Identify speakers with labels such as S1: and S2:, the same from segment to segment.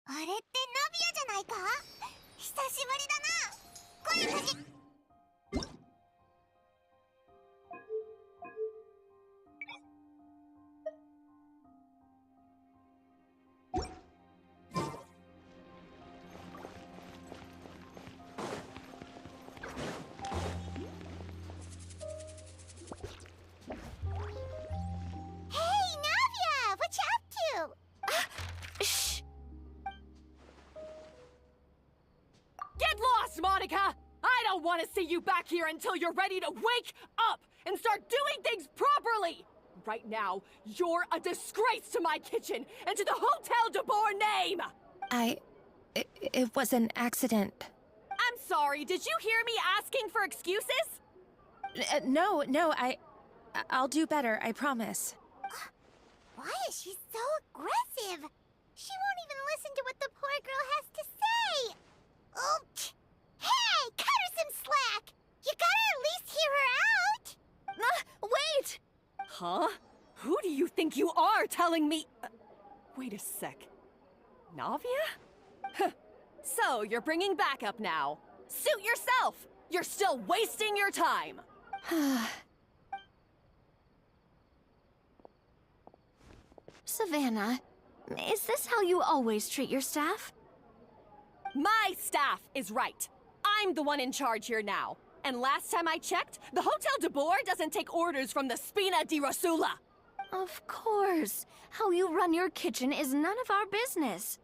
S1: あれってナビアじゃないか？久しぶりだな。声かけ。
S2: Monica! I don't want to see you back here until you're ready to wake up and start doing things properly! Right now, you're a disgrace to my kitchen and to the Hotel de Boer name!
S3: It was an accident.
S2: I'm sorry, did you hear me asking for excuses?
S3: No, I'll do better, I promise.
S1: Why is she so aggressive? She won't even listen to what the poor girl has to say! Oh, hey! Cut her some slack! You gotta at least hear her out!
S2: Wait! Huh? Who do you think you are telling me... wait a sec. Navia? So, you're bringing backup now. Suit yourself! You're still wasting your time!
S4: Savannah, is this how you always treat your staff?
S2: My staff is right. I'm the one in charge here now. And last time I checked, the Hotel de Boer doesn't take orders from the Spina di Rosula.
S4: Of course. How you run your kitchen is none of our business.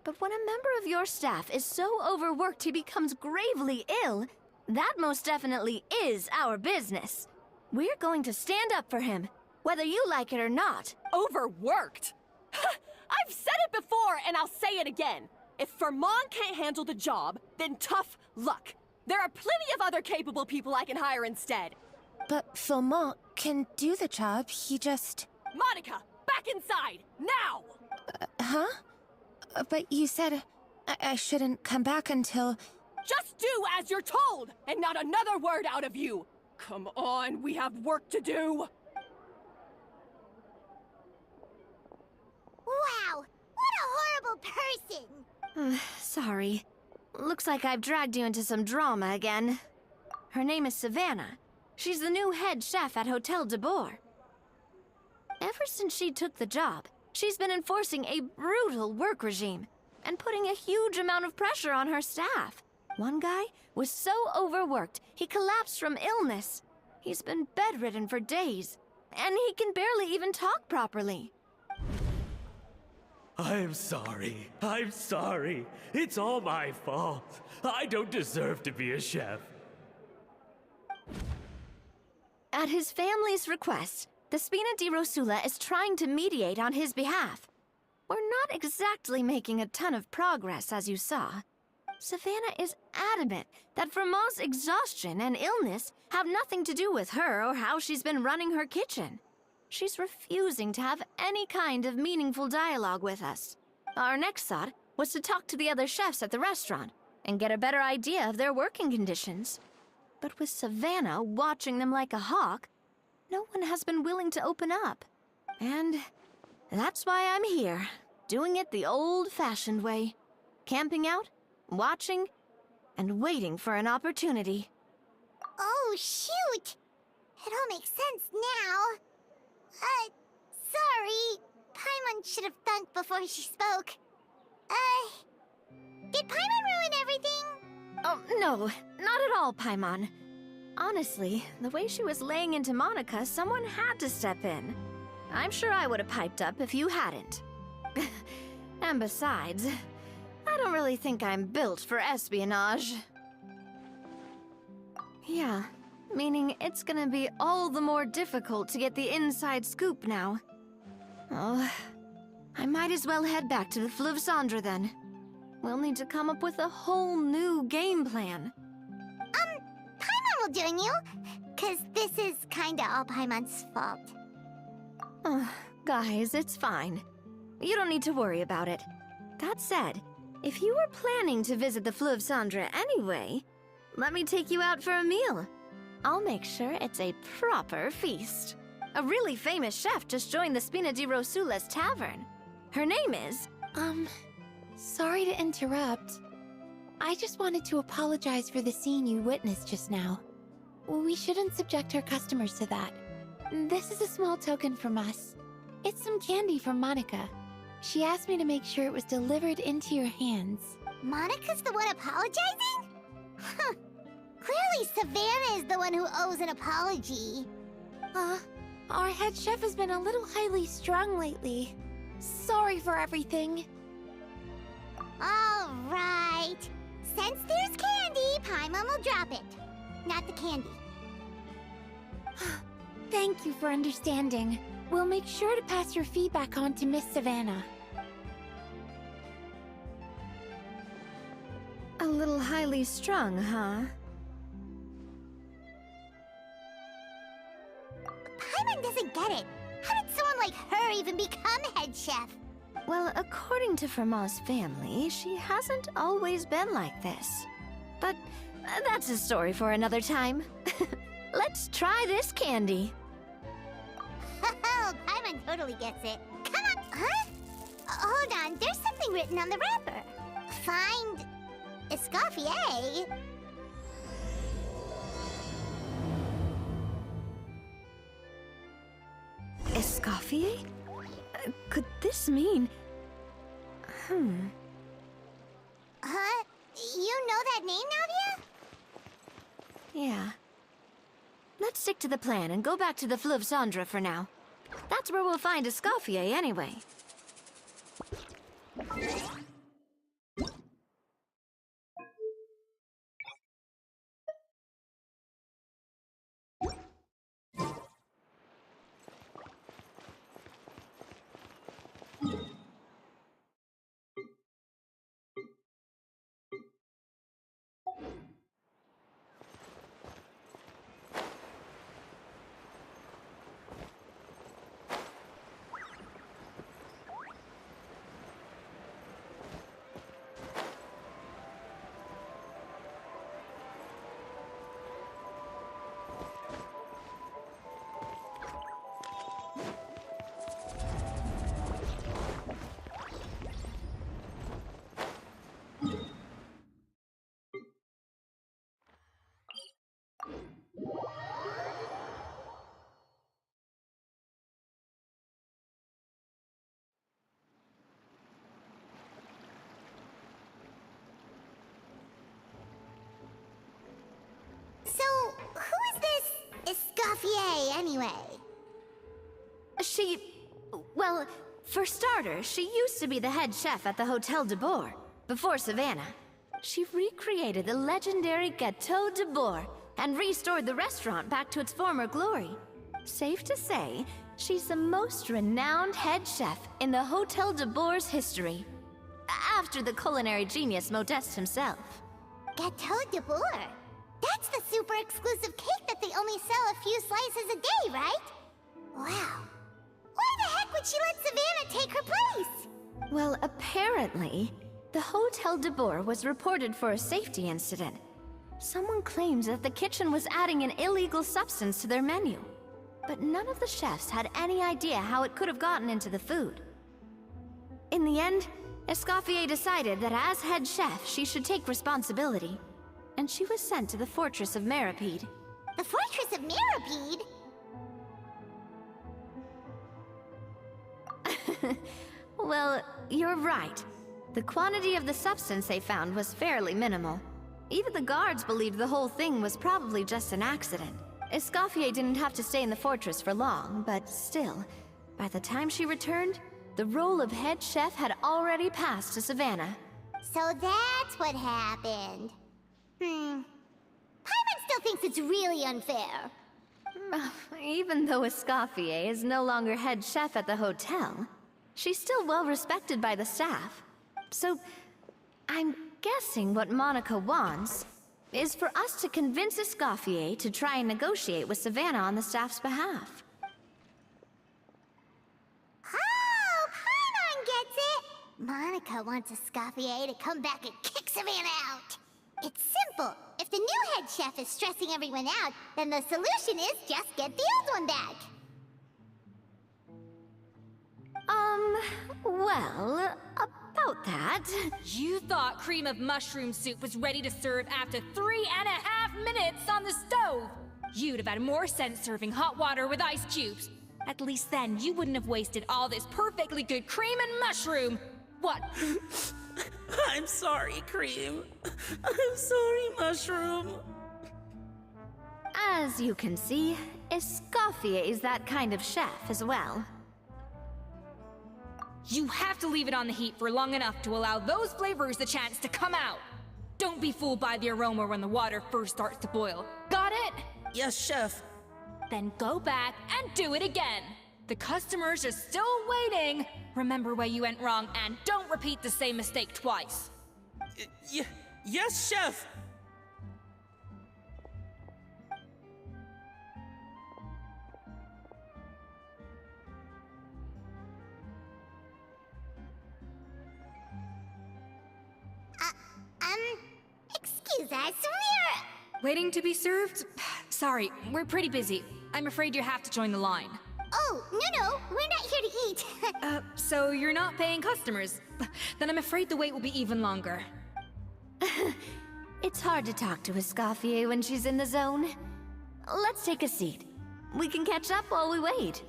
S4: But when a member of your staff is so overworked he becomes gravely ill, that most definitely is our business. We're going to stand up for him, whether you like it or not.
S2: Overworked? I've said it before and I'll say it again. If Fontaine can't handle the job, then tough luck. There are plenty of other capable people I can hire instead.
S3: But Fontaine can do the job, he just...
S2: Monica, back inside, now!
S3: Huh? But you said I shouldn't come back until...
S2: Just do as you're told, and not another word out of you! Come on, we have work to do!
S1: Wow! What a horrible person!
S4: Sorry. Looks like I've dragged you into some drama again. Her name is Savannah. She's the new head chef at Hotel de Boer. Ever since she took the job, she's been enforcing a brutal work regime and putting a huge amount of pressure on her staff. One guy was so overworked, he collapsed from illness. He's been bedridden for days, and he can barely even talk properly.
S5: I'm sorry. It's all my fault. I don't deserve to be a chef.
S4: At his family's request, the Spina di Rosula is trying to mediate on his behalf. We're not exactly making a ton of progress, as you saw. Savannah is adamant that Vermont's exhaustion and illness have nothing to do with her or how she's been running her kitchen. She's refusing to have any kind of meaningful dialogue with us. Our next thought was to talk to the other chefs at the restaurant and get a better idea of their working conditions. But with Savannah watching them like a hawk, no one has been willing to open up. And that's why I'm here, doing it the old-fashioned way. Camping out, watching, and waiting for an opportunity.
S1: Oh, shoot! It all makes sense now. Sorry. Paimon should have thanked before she spoke. Did Paimon ruin everything?
S4: Oh, no, not at all, Paimon. Honestly, the way she was laying into Monica, someone had to step in. I'm sure I would have piped up if you hadn't. And besides, I don't really think I'm built for espionage. Yeah, meaning it's gonna be all the more difficult to get the inside scoop now. Oh, I might as well head back to the Fleuve Cendre then. We'll need to come up with a whole new game plan.
S1: Paimon will join you, 'cause this is kinda all Paimon's fault.
S4: Guys, it's fine. You don't need to worry about it. That said, if you were planning to visit the Fleuve Cendre anyway, let me take you out for a meal. I'll make sure it's a proper feast. A really famous chef just joined the Spina di Rosula's tavern. Her name is
S3: Sorry to interrupt. I just wanted to apologize for the scene you witnessed just now. We shouldn't subject our customers to that. This is a small token from us. It's some candy from Monica. She asked me to make sure it was delivered into your hands.
S1: Monica's the one apologizing? Huh. Clearly Savannah is the one who owes an apology.
S3: Our head chef has been a little highly strung lately. Sorry for everything.
S1: All right. Since there's candy, Paimon will drop it. Not the candy.
S3: Thank you for understanding. We'll make sure to pass your feedback on to Miss Savannah.
S4: A little highly strung, huh?
S1: Paimon doesn't get it. How did someone like her even become head chef?
S4: Well, according to Fermat's family, she hasn't always been like this. But that's a story for another time. Let's try this candy.
S1: Oh, Paimon totally gets it. Come on, huh? Hold on, there's something written on the wrapper. Find Escoffier.
S4: Escoffier? Could this mean...
S1: Huh? You know that name, Navia?
S4: Yeah. Let's stick to the plan and go back to the Fleuve Cendre for now. That's where we'll find Escoffier anyway.
S1: So, who is this Escoffier, anyway?
S4: Well, for starters, she used to be the head chef at the Hotel de Boer, before Savannah. She recreated the legendary Gâteau de Boer and restored the restaurant back to its former glory. Safe to say, she's the most renowned head chef in the Hotel de Boer's history. After the culinary genius Modeste himself.
S1: Gâteau de Boer? That's the super exclusive cake that they only sell a few slices a day, right? Wow. Why the heck would she let Savannah take her place?
S4: Well, apparently, the Hotel de Boer was reported for a safety incident. Someone claims that the kitchen was adding an illegal substance to their menu. But none of the chefs had any idea how it could have gotten into the food. In the end, Escoffier decided that as head chef, she should take responsibility. And she was sent to the Fortress of Meripede.
S1: The Fortress of Meripede?
S4: Well, you're right. The quantity of the substance they found was fairly minimal. Even the guards believed the whole thing was probably just an accident. Escoffier didn't have to stay in the fortress for long, but still, by the time she returned, the role of head chef had already passed to Savannah.
S1: So that's what happened. Paimon still thinks it's really unfair.
S4: Even though Escoffier is no longer head chef at the hotel, she's still well respected by the staff. So, I'm guessing what Monica wants is for us to convince Escoffier to try and negotiate with Savannah on the staff's behalf.
S1: Oh, Paimon gets it! Monica wants Escoffier to come back and kick Savannah out. It's simple. If the new head chef is stressing everyone out, then the solution is just get the old one back.
S4: Well, about that.
S6: You thought cream of mushroom soup was ready to serve after 3.5 minutes on the stove. You'd have had more sense serving hot water with ice cubes. At least then you wouldn't have wasted all this perfectly good cream and mushroom. What?
S7: I'm sorry, Cream. I'm sorry, Mushroom.
S4: As you can see, Escoffier is that kind of chef as well.
S6: You have to leave it on the heat for long enough to allow those flavors the chance to come out. Don't be fooled by the aroma when the water first starts to boil. Got it?
S7: Yes, Chef.
S6: Then go back and do it again. The customers are still waiting. Remember where you went wrong and don't repeat the same mistake twice.
S7: Yes, Chef.
S1: Excuse us,
S6: Waiting to be served? Sorry, we're pretty busy. I'm afraid you have to join the line.
S1: Oh, no, we're not here to eat.
S6: So you're not paying customers? Then I'm afraid the wait will be even longer.
S4: It's hard to talk to Escoffier when she's in the zone. Let's take a seat. We can catch up while we wait.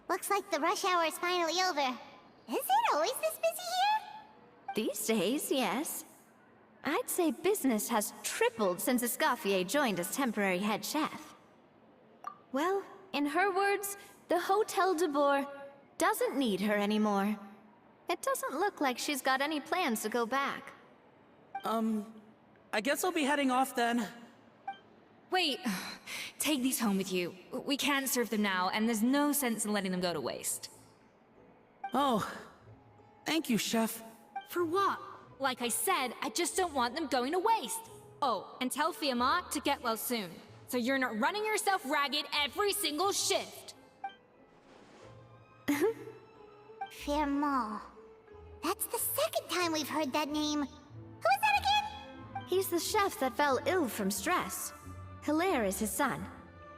S1: Looks like the rush hour is finally over. Is it always this busy here?
S4: These days, yes. I'd say business has tripled since Escoffier joined as temporary head chef. Well, in her words, the Hotel de Boer doesn't need her anymore. It doesn't look like she's got any plans to go back.
S7: I guess I'll be heading off then.
S6: Wait, take these home with you. We can't serve them now, and there's no sense in letting them go to waste.
S7: Oh, thank you, Chef.
S6: For what? Like I said, I just don't want them going to waste. Oh, and tell Fiamma to get well soon, so you're not running yourself ragged every single shift.
S1: Fiamma. That's the second time we've heard that name. Who is that again?
S4: He's the chef that fell ill from stress. Hilaire is his son,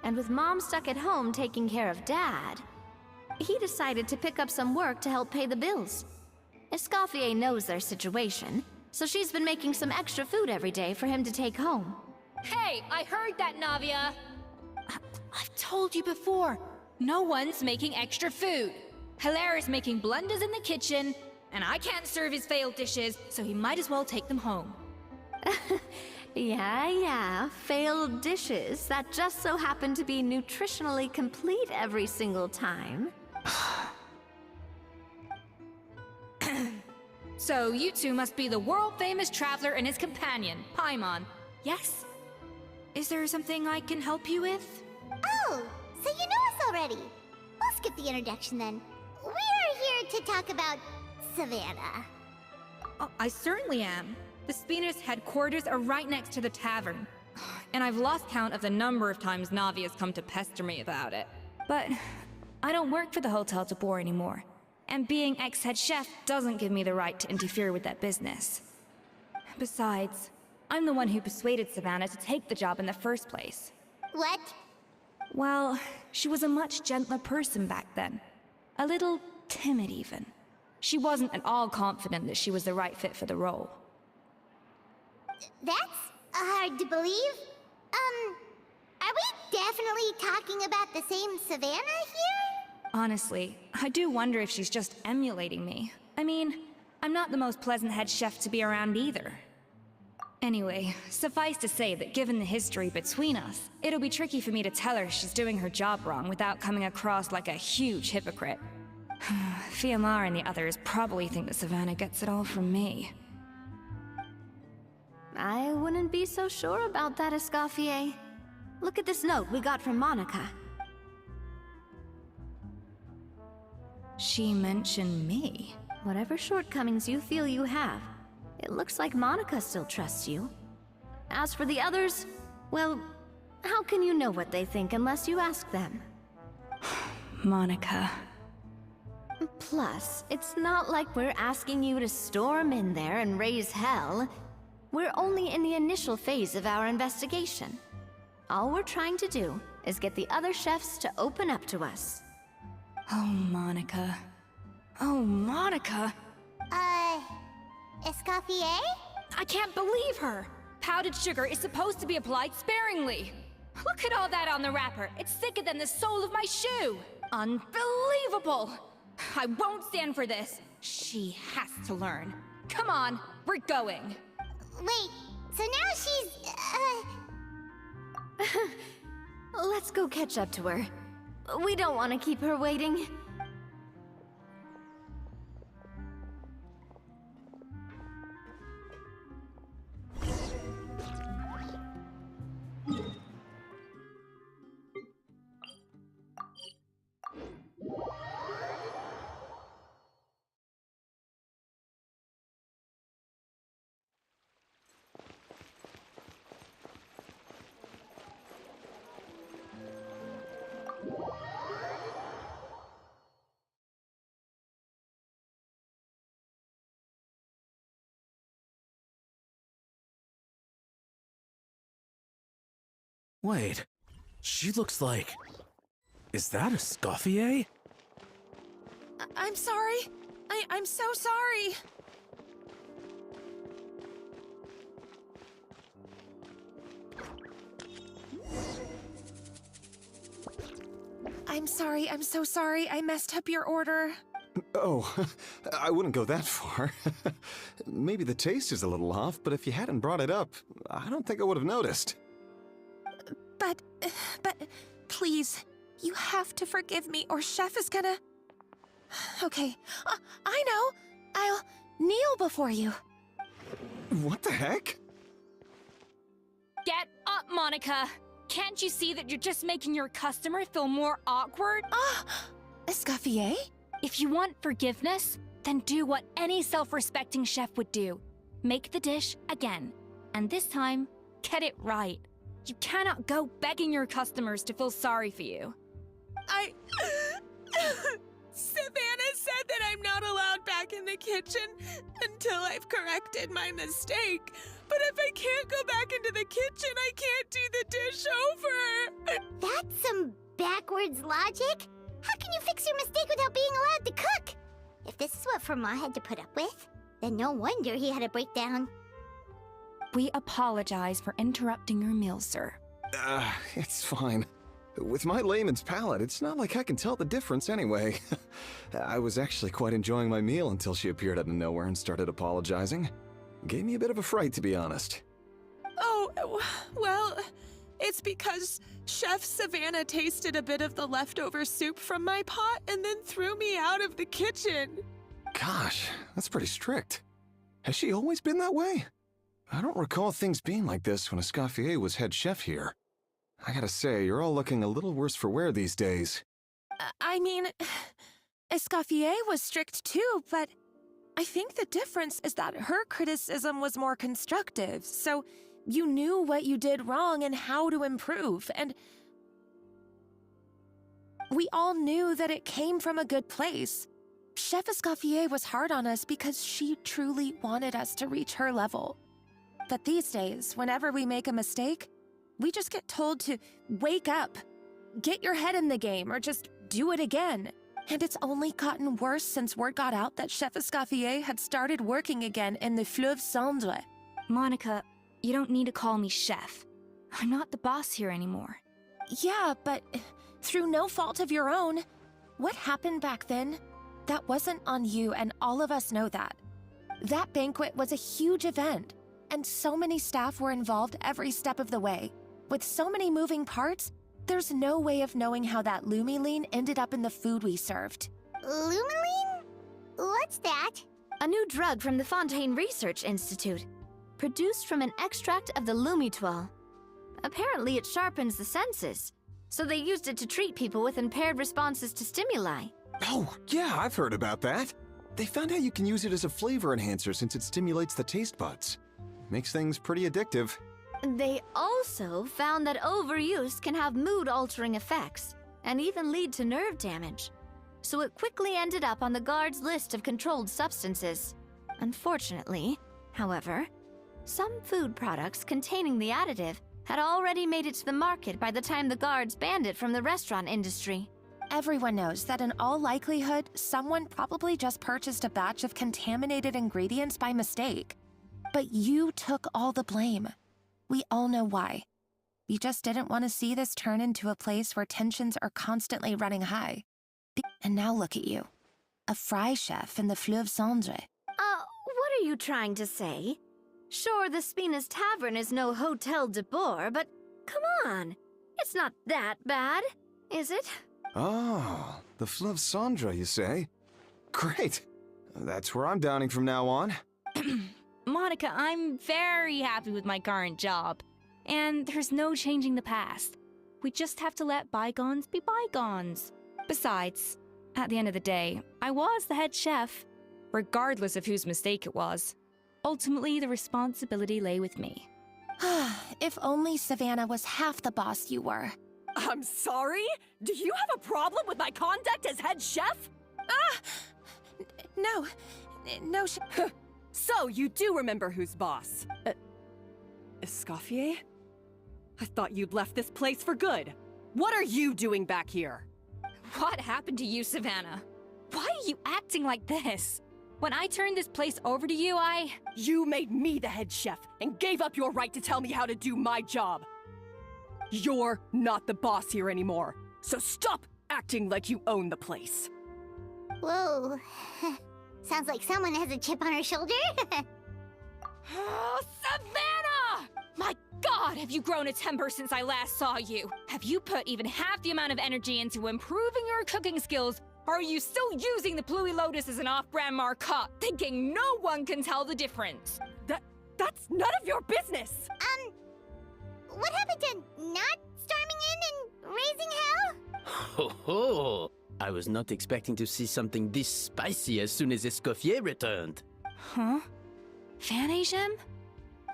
S4: and with Mom stuck at home taking care of Dad, he decided to pick up some work to help pay the bills. Escoffier knows their situation, so she's been making some extra food every day for him to take home.
S6: Hey, I heard that, Navia! I've told you before, no one's making extra food. Hilaire is making blunders in the kitchen, and I can't serve his failed dishes, so he might as well take them home.
S4: Yeah, failed dishes that just so happen to be nutritionally complete every single time.
S6: So you two must be the world-famous traveler and his companion, Paimon. Yes? Is there something I can help you with?
S1: Oh, so you know us already. We'll skip the introduction then. We're here to talk about Savannah.
S6: Oh, I certainly am. The Spina's headquarters are right next to the tavern. And I've lost count of the number of times Navia's come to pester me about it. But I don't work for the Hotel de Boer anymore. And being ex-head chef doesn't give me the right to interfere with that business. Besides, I'm the one who persuaded Savannah to take the job in the first place.
S1: What?
S6: Well, she was a much gentler person back then. A little timid even. She wasn't at all confident that she was the right fit for the role.
S1: That's hard to believe. Are we definitely talking about the same Savannah here?
S6: Honestly, I do wonder if she's just emulating me. I mean, I'm not the most pleasant head chef to be around either. Anyway, suffice to say that given the history between us, it'll be tricky for me to tell her she's doing her job wrong without coming across like a huge hypocrite. Fiamma and the others probably think that Savannah gets it all from me.
S4: I wouldn't be so sure about that, Escoffier. Look at this note we got from Monica.
S6: She mentioned me.
S4: Whatever shortcomings you feel you have, it looks like Monica still trusts you. As for the others, well, how can you know what they think unless you ask them?
S6: Monica.
S4: Plus, it's not like we're asking you to storm in there and raise hell. We're only in the initial phase of our investigation. All we're trying to do is get the other chefs to open up to us.
S6: Oh, Monica. Oh, Monica.
S1: Escoffier?
S6: I can't believe her! Powdered sugar is supposed to be applied sparingly. Look at all that on the wrapper. It's thicker than the sole of my shoe. Unbelievable! I won't stand for this. She has to learn. Come on, we're going.
S1: Wait, so now she's,
S4: Let's go catch up to her. We don't want to keep her waiting.
S5: Wait, she looks like... Is that Escoffier?
S6: I'm sorry. I'm so sorry. I'm so sorry. I messed up your order.
S8: Oh, I wouldn't go that far. Maybe the taste is a little off, but if you hadn't brought it up, I don't think I would have noticed.
S6: But, please, you have to forgive me or Chef is gonna... Okay, I know. I'll kneel before you.
S8: What the heck?
S6: Get up, Monica. Can't you see that you're just making your customer feel more awkward? Escoffier? If you want forgiveness, then do what any self-respecting chef would do. Make the dish again. And this time, get it right. You cannot go begging your customers to feel sorry for you.
S9: Savannah said that I'm not allowed back in the kitchen until I've corrected my mistake. But if I can't go back into the kitchen, I can't do the dish over.
S1: that's some backwards logic. How can you fix your mistake without being allowed to cook? If this is what Fermat had to put up with, then no wonder he had a breakdown.
S6: We apologize for interrupting your meal, sir.
S8: It's fine. With my layman's palate, it's not like I can tell the difference anyway. I was actually quite enjoying my meal until she appeared out of nowhere and started apologizing. Gave me a bit of a fright, to be honest.
S9: Oh, well, it's because Chef Savannah tasted a bit of the leftover soup from my pot and then threw me out of the kitchen.
S8: Gosh, that's pretty strict. Has she always been that way? I don't recall things being like this when Escoffier was head chef here. I gotta say, you're all looking a little worse for wear these days.
S9: I mean, Escoffier was strict too, but I think the difference is that her criticism was more constructive, so you knew what you did wrong and how to improve, and we all knew that it came from a good place. Chef Escoffier was hard on us because she truly wanted us to reach her level. But these days, whenever we make a mistake, we just get told to wake up, get your head in the game, or just do it again. And it's only gotten worse since word got out that Chef Escoffier had started working again in the Fleuve Cendre.
S6: Monica, you don't need to call me chef. I'm not the boss here anymore.
S9: Yeah, but through no fault of your own. What happened back then? That wasn't on you, and all of us know that. That banquet was a huge event, and so many staff were involved every step of the way. With so many moving parts, there's no way of knowing how that lumiline ended up in the food we served.
S1: Lumiline? What's that?
S4: A new drug from the Fontaine Research Institute, produced from an extract of the lumitoile. Apparently it sharpens the senses, so they used it to treat people with impaired responses to stimuli.
S8: Oh, yeah, I've heard about that. They found out you can use it as a flavor enhancer since it stimulates the taste buds. Makes things pretty addictive.
S4: They also found that overuse can have mood-altering effects, and even lead to nerve damage. so it quickly ended up on the guard's list of controlled substances. Unfortunately, however, some food products containing the additive had already made it to the market by the time the guards banned it from the restaurant industry.
S9: Everyone knows that in all likelihood, someone probably just purchased a batch of contaminated ingredients by mistake. But you took all the blame. We all know why. You just didn't want to see this turn into a place where tensions are constantly running high. And now look at you. A fry chef in the Fleuve Cendre.
S4: What are you trying to say? Sure, the Spina's Tavern is no Hotel de Boer, but come on. It's not that bad, is it?
S8: Oh, the Fleuve Cendre, you say? Great. That's where I'm dining from now on.
S6: Monica, I'm very happy with my current job. And there's no changing the past. We just have to let bygones be bygones. Besides, at the end of the day, I was the head chef, regardless of whose mistake it was. Ultimately, the responsibility lay with me.
S9: If only Savannah was half the boss you were.
S2: I'm sorry? Do you have a problem with my conduct as head chef?
S9: No,
S2: So, you do remember who's boss. Escoffier? I thought you'd left this place for good. What are you doing back here?
S6: What happened to you, Savannah? Why are you acting like this? When I turned this place over to you,
S2: You made me the head chef and gave up your right to tell me how to do my job. You're not the boss here anymore, so stop acting like you own the place.
S1: Whoa. Sounds like someone has a chip on her shoulder.
S6: Oh, Savannah! My God, have you grown a temper since I last saw you? Have you put even half the amount of energy into improving your cooking skills, or are you still using the Pluie Lotus as an off-brand marcotte, thinking no one can tell the difference?
S2: That's none of your business!
S1: What happened to not storming in and raising hell?
S10: Ho ho! I was not expecting to see something this spicy as soon as Escoffier returned.
S6: Huh? Fan Agem?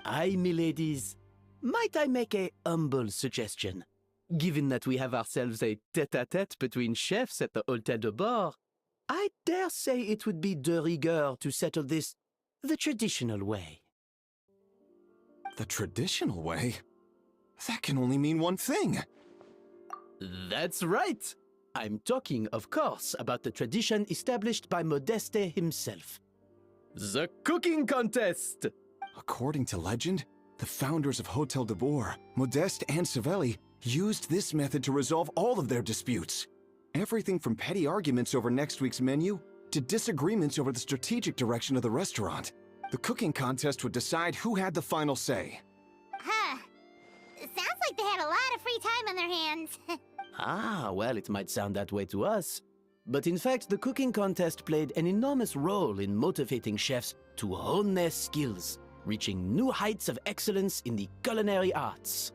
S10: Aye, miladies. Might I make a humble suggestion? Given that we have ourselves a tête-à-tête between chefs at the Hôtel de Bord, I dare say it would be de rigueur to settle this the traditional way.
S8: The traditional way? That can only mean one thing.
S10: That's right. I'm talking, of course, about the tradition established by Modeste himself. The cooking contest!
S8: According to legend, the founders of Hôtel de Boer, Modeste and Savelli, used this method to resolve all of their disputes. Everything from petty arguments over next week's menu to disagreements over the strategic direction of the restaurant. The cooking contest would decide who had the final say.
S1: Huh. Sounds like they had a lot of free time on their hands.
S10: Ah, well, it might sound that way to us. But in fact, the cooking contest played an enormous role in motivating chefs to hone their skills, reaching new heights of excellence in the culinary arts.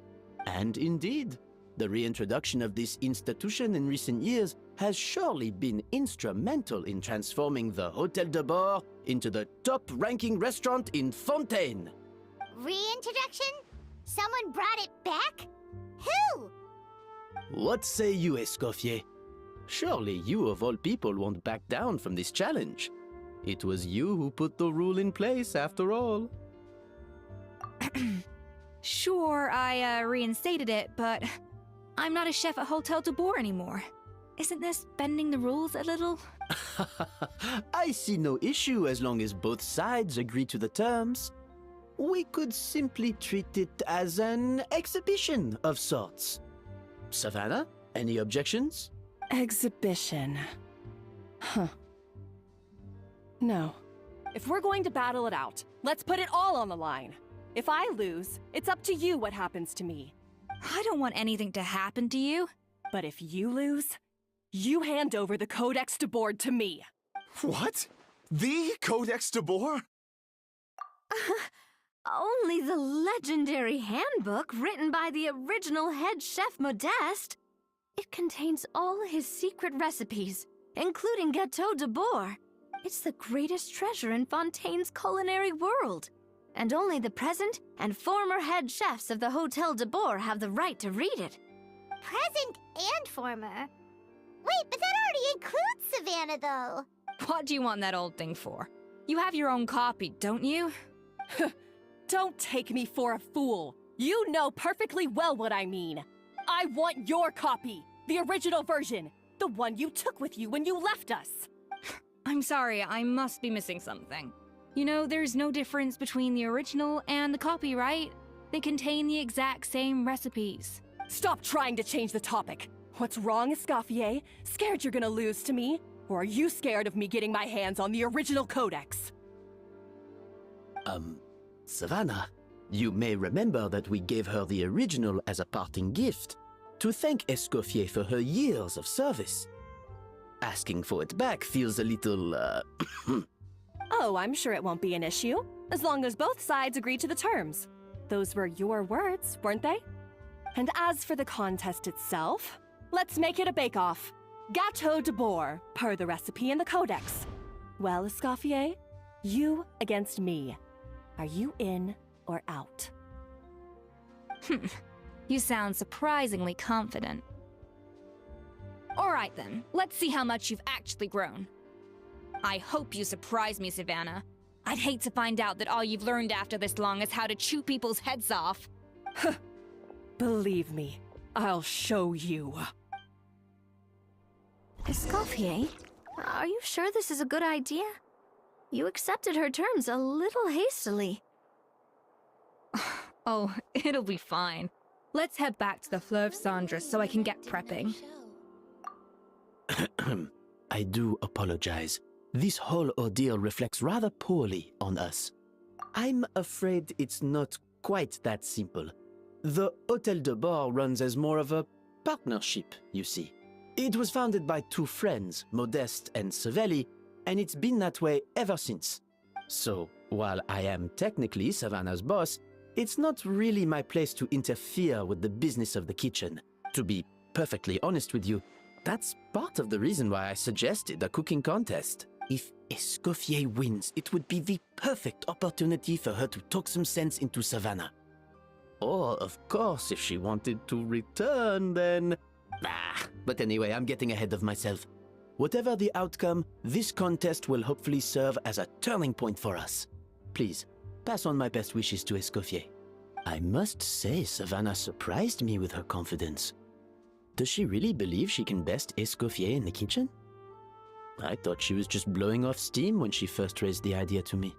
S10: And indeed, the reintroduction of this institution in recent years has surely been instrumental in transforming the Hôtel de Bord into the top-ranking restaurant in Fontaine.
S1: Reintroduction? Someone brought it back? Who?
S10: What say you, Escoffier? Surely you of all people won't back down from this challenge. It was you who put the rule in place, after all.
S6: Sure, I reinstated it, but I'm not a chef at Hôtel de Boer anymore. Isn't this bending the rules a little?
S10: I see no issue as long as both sides agree to the terms. We could simply treat it as an exhibition of sorts. Savannah, any objections?
S2: Exhibition. Huh. No. If we're going to battle it out, let's put it all on the line. If I lose, it's up to you what happens to me.
S6: I don't want anything to happen to you.
S2: But if you lose, you hand over the Codex de Boer to me.
S8: What? The Codex de Boer?
S4: Only the legendary handbook written by the original head chef Modeste. It contains all his secret recipes, including Gâteau de Boer. It's the greatest treasure in Fontaine's culinary world. And only the present and former head chefs of the Hôtel de Boer have the right to read it.
S1: Present and former? Wait, but that already include Savannah, though.
S6: What do you want that old thing for? You have your own copy, don't you?
S2: Don't take me for a fool. You know perfectly well what I mean. I want your copy, the original version, the one you took with you when you left us.
S6: I'm sorry, I must be missing something. You know, there's no difference between the original and the copy, right? They contain the exact same recipes.
S2: Stop trying to change the topic. What's wrong, Escoffier? Scared you're gonna lose to me? Or are you scared of me getting my hands on the original codex?
S10: Savannah, you may remember that we gave her the original as a parting gift, to thank Escoffier for her years of service. Asking for it back feels a little,
S2: Oh, I'm sure it won't be an issue, as long as both sides agree to the terms. Those were your words, weren't they? And as for the contest itself, let's make it a bake-off. Gâteau de Bourg, per the recipe in the codex. Well, Escoffier, you against me. Are you in or out?
S6: You sound surprisingly confident. Alright then, let's see how much you've actually grown. I hope you surprise me, Savannah. I'd hate to find out that all you've learned after this long is how to chew people's heads off.
S2: Believe me, I'll show you.
S4: Escoffier, are you sure this is a good idea? You accepted her terms a little hastily.
S6: Oh, it'll be fine. Let's head back to the Fleuve Cendres so I can get prepping.
S10: I do apologize. This whole ordeal reflects rather poorly on us. I'm afraid it's not quite that simple. The Hôtel de Bord runs as more of a partnership, you see. It was founded by two friends, Modeste and Savelli, and it's been that way ever since. So, while I am technically Savannah's boss, it's not really my place to interfere with the business of the kitchen. To be perfectly honest with you, that's part of the reason why I suggested a cooking contest. If Escoffier wins, it would be the perfect opportunity for her to talk some sense into Savannah. Or, of course, if she wanted to return, then... but anyway, I'm getting ahead of myself. Whatever the outcome, this contest will hopefully serve as a turning point for us. Please, pass on my best wishes to Escoffier. I must say, Savannah surprised me with her confidence. Does she really believe she can best Escoffier in the kitchen? I thought she was just blowing off steam when she first raised the idea to me.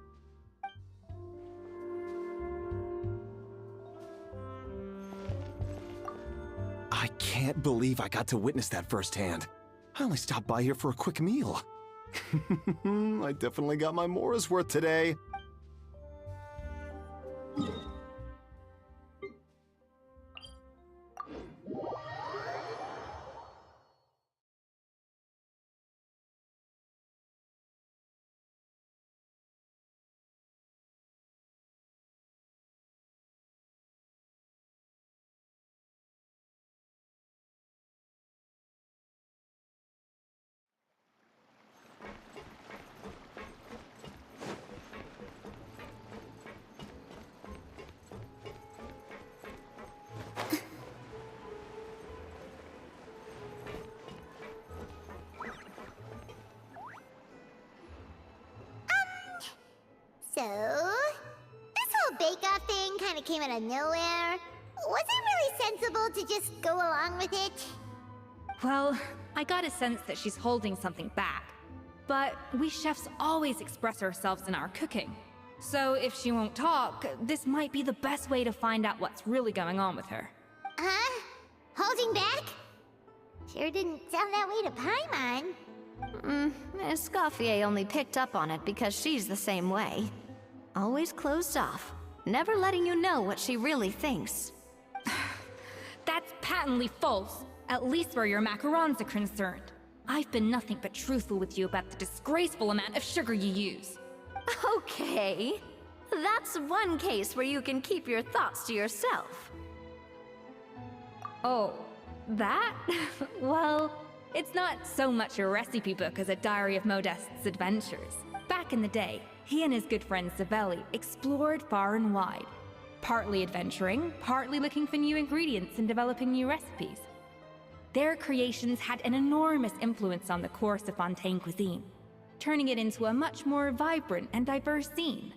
S8: I can't believe I got to witness that firsthand. I only stopped by here for a quick meal. I definitely got my Mora's worth today.
S1: So, this whole bake-off thing kind of came out of nowhere. Was it really sensible to just go along with it?
S6: Well, I got a sense that she's holding something back. But we chefs always express ourselves in our cooking. So if she won't talk, this might be the best way to find out what's really going on with her.
S1: Huh? Holding back? Sure didn't sound that way to Paimon.
S4: Escoffier only picked up on it because she's the same way. Always closed off, never letting you know what she really thinks.
S6: That's patently false, at least where your macarons are concerned. I've been nothing but truthful with you about the disgraceful amount of sugar you use.
S4: Okay, that's one case where you can keep your thoughts to yourself.
S6: Oh, that? Well, it's not so much a recipe book as a diary of Modeste's adventures. Back in the day, he and his good friend Savelli explored far and wide, partly adventuring, partly looking for new ingredients and developing new recipes. Their creations had an enormous influence on the course of Fontaine cuisine, turning it into a much more vibrant and diverse scene.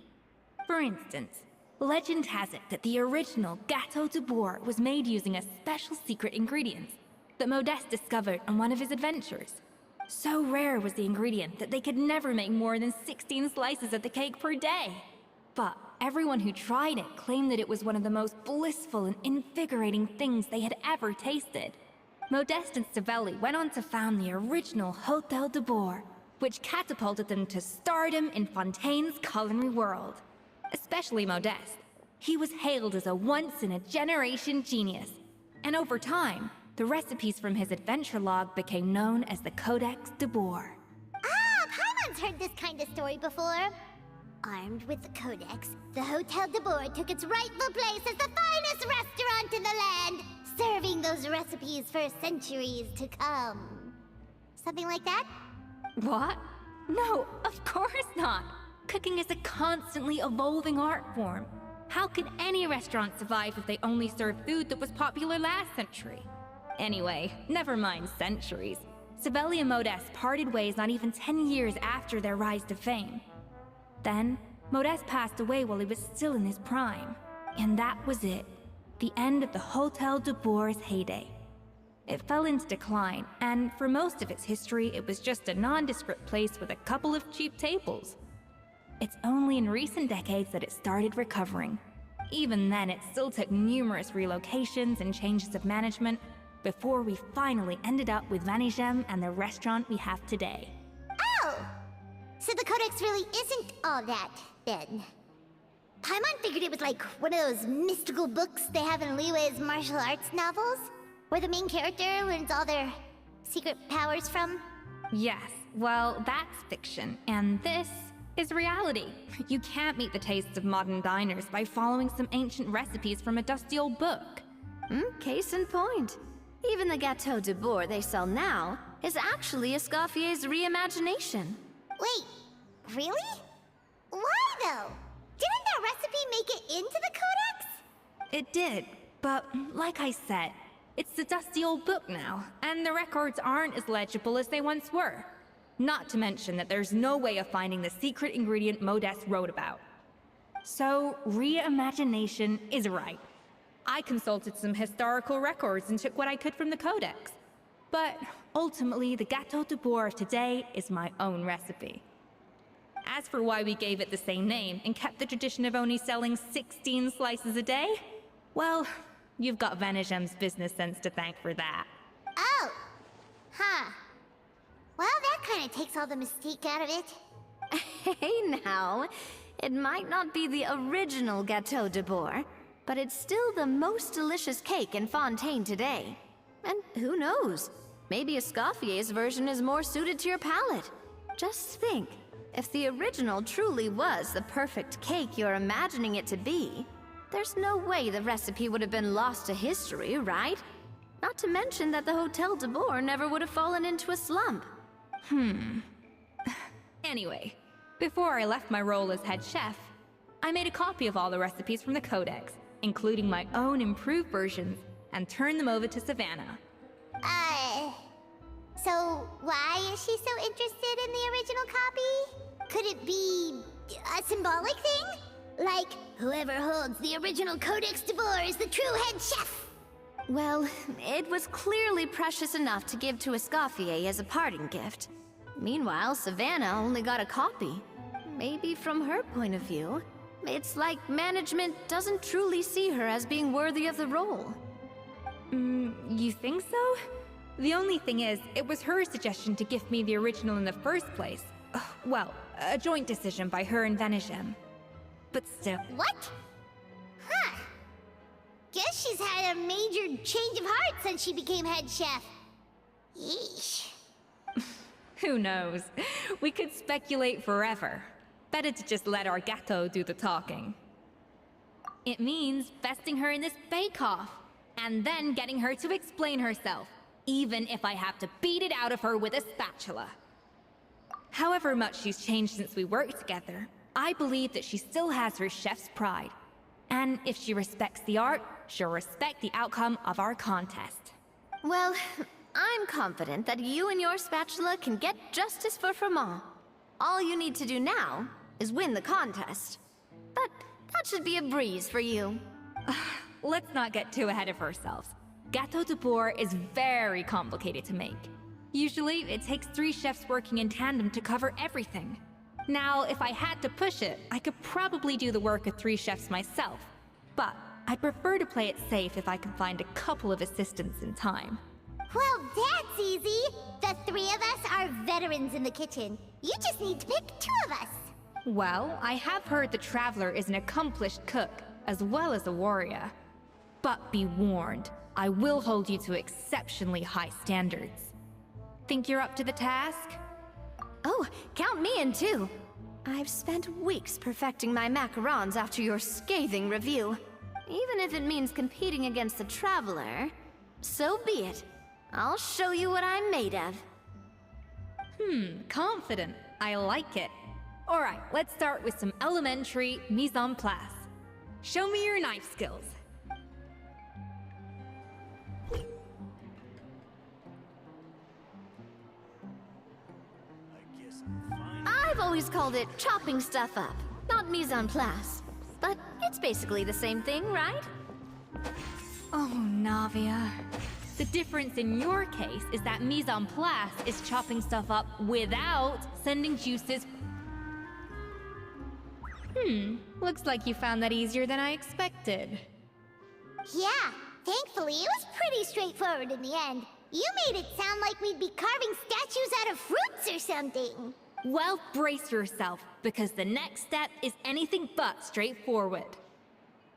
S6: For instance, legend has it that the original Gâteau de Bourg was made using a special secret ingredient that Modeste discovered on one of his adventures. So rare was the ingredient that they could never make more than 16 slices of the cake per day. But everyone who tried it claimed that it was one of the most blissful and invigorating things they had ever tasted. Modeste and Savelli went on to found the original Hôtel de Bourg, which catapulted them to stardom in Fontaine's culinary world. Especially Modeste. He was hailed as a once-in-a-generation genius. And over time, the recipes from his adventure log became known as the Codex de Bourg.
S1: Ah, Paimon's heard this kind of story before. Armed with the Codex, the Hôtel de Bourg took its rightful place as the finest restaurant in the land, serving those recipes for centuries to come. Something like that?
S6: What? No, of course not. Cooking is a constantly evolving art form. How could any restaurant survive if they only served food that was popular last century? Anyway, never mind centuries. Savelli and Modeste parted ways not even 10 years after their rise to fame. Then, Modeste passed away while he was still in his prime. And that was it. The end of the Hôtel de Bourg's heyday. It fell into decline, and for most of its history, it was just a nondescript place with a couple of cheap tables. It's only in recent decades that it started recovering. Even then, it still took numerous relocations and changes of management before we finally ended up with Vanigem and the restaurant we have today.
S1: Oh! So the Codex really isn't all that, then. Paimon figured it was like one of those mystical books they have in Liue's martial arts novels, where the main character learns all their secret powers from.
S6: Yes, well, that's fiction, and this is reality. You can't meet the tastes of modern diners by following some ancient recipes from a dusty old book.
S4: Case in point. Even the Gâteau de Bourg they sell now is actually Escoffier's reimagination.
S1: Wait, really? Why though? Didn't that recipe make it into the Codex?
S6: It did, but like I said, it's the dusty old book now, and the records aren't as legible as they once were. Not to mention that there's no way of finding the secret ingredient Modeste wrote about. So, reimagination is right. I consulted some historical records and took what I could from the Codex. But ultimately, the Gâteau de Bourg of today is my own recipe. As for why we gave it the same name and kept the tradition of only selling 16 slices a day, well, you've got Vanigem's business sense to thank for that.
S1: Oh! Huh. Well, that kind of takes all the mystique out of it.
S4: Hey now, it might not be the original Gâteau de Bourg, but it's still the most delicious cake in Fontaine today. And who knows, maybe Escoffier's version is more suited to your palate. Just think, if the original truly was the perfect cake you're imagining it to be, there's no way the recipe would have been lost to history, right? Not to mention that the Hôtel de Bourg never would have fallen into a slump.
S6: Anyway, before I left my role as head chef, I made a copy of all the recipes from the Codex, including my own improved versions, and turned them over to Savannah.
S1: So why is she so interested in the original copy? Could it be a symbolic thing? Like, whoever holds the original Codex de Bourg is the true head chef?
S4: Well, it was clearly precious enough to give to Escoffier as a parting gift. Meanwhile, Savannah only got a copy. Maybe from her point of view, it's like management doesn't truly see her as being worthy of the role.
S6: You think so? The only thing is, it was her suggestion to give me the original in the first place. Well, a joint decision by her and Vanigem. But still.
S1: What? Huh. Guess she's had a major change of heart since she became head chef. Yeesh.
S6: Who knows? We could speculate forever. Better to just let our gâteau do the talking. It means besting her in this bake-off, and then getting her to explain herself, even if I have to beat it out of her with a spatula. However much she's changed since we worked together, I believe that she still has her chef's pride. And if she respects the art, she'll respect the outcome of our contest.
S4: Well, I'm confident that you and your spatula can get justice for Froment. All you need to do now is win the contest. But that should be a breeze for you.
S6: Let's not get too ahead of ourselves. Gâteau de Bourg is very complicated to make. Usually, it takes 3 chefs working in tandem to cover everything. Now, if I had to push it, I could probably do the work of 3 chefs myself. But I'd prefer to play it safe if I can find a couple of assistants in time.
S1: Well, that's easy. The 3 of us are veterans in the kitchen. You just need to pick 2 of us.
S6: Well, I have heard the Traveler is an accomplished cook, as well as a warrior. But be warned, I will hold you to exceptionally high standards. Think you're up to the task?
S4: Oh, count me in too. I've spent weeks perfecting my macarons after your scathing review. Even if it means competing against the Traveler, so be it. I'll show you what I'm made of.
S6: Confident. I like it. Alright, let's start with some elementary mise en place. Show me your knife skills.
S4: I've always called it chopping stuff up, not mise en place. But it's basically the same thing, right?
S6: Oh, Navia. The difference in your case is that mise en place is chopping stuff up without sending juices. Looks like you found that easier than I expected.
S1: Yeah, thankfully it was pretty straightforward in the end. You made it sound like we'd be carving statues out of fruits or something.
S6: Well, brace yourself, because the next step is anything but straightforward.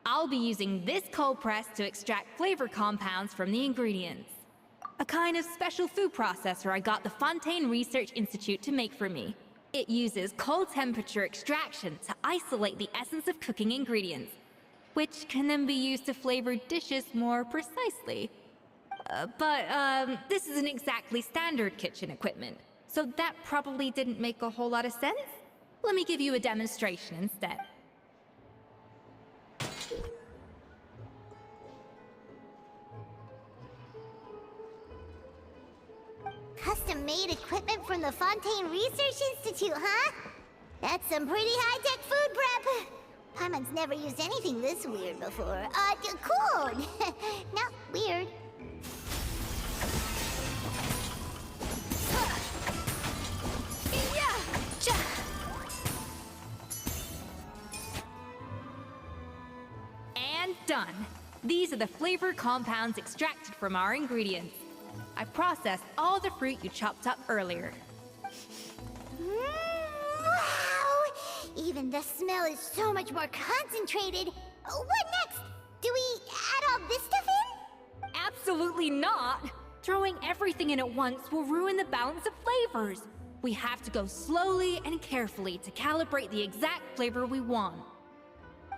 S6: I'll be using this cold press to extract flavor compounds from the ingredients. A kind of special food processor I got the Fontaine Research Institute to make for me. It uses cold temperature extraction to isolate the essence of cooking ingredients, which can then be used to flavor dishes more precisely. But this isn't exactly standard kitchen equipment, so that probably didn't make a whole lot of sense. Let me give you a demonstration instead.
S1: Custom-made equipment from the Fontaine Research Institute, huh? That's some pretty high-tech food prep. Paimon's never used anything this weird before. Cool. Not weird.
S6: And done. These are the flavor compounds extracted from our ingredients. I processed all the fruit you chopped up earlier.
S1: Wow! Even the smell is so much more concentrated. What next? Do we add all this stuff in?
S6: Absolutely not! Throwing everything in at once will ruin the balance of flavors. We have to go slowly and carefully to calibrate the exact flavor we want.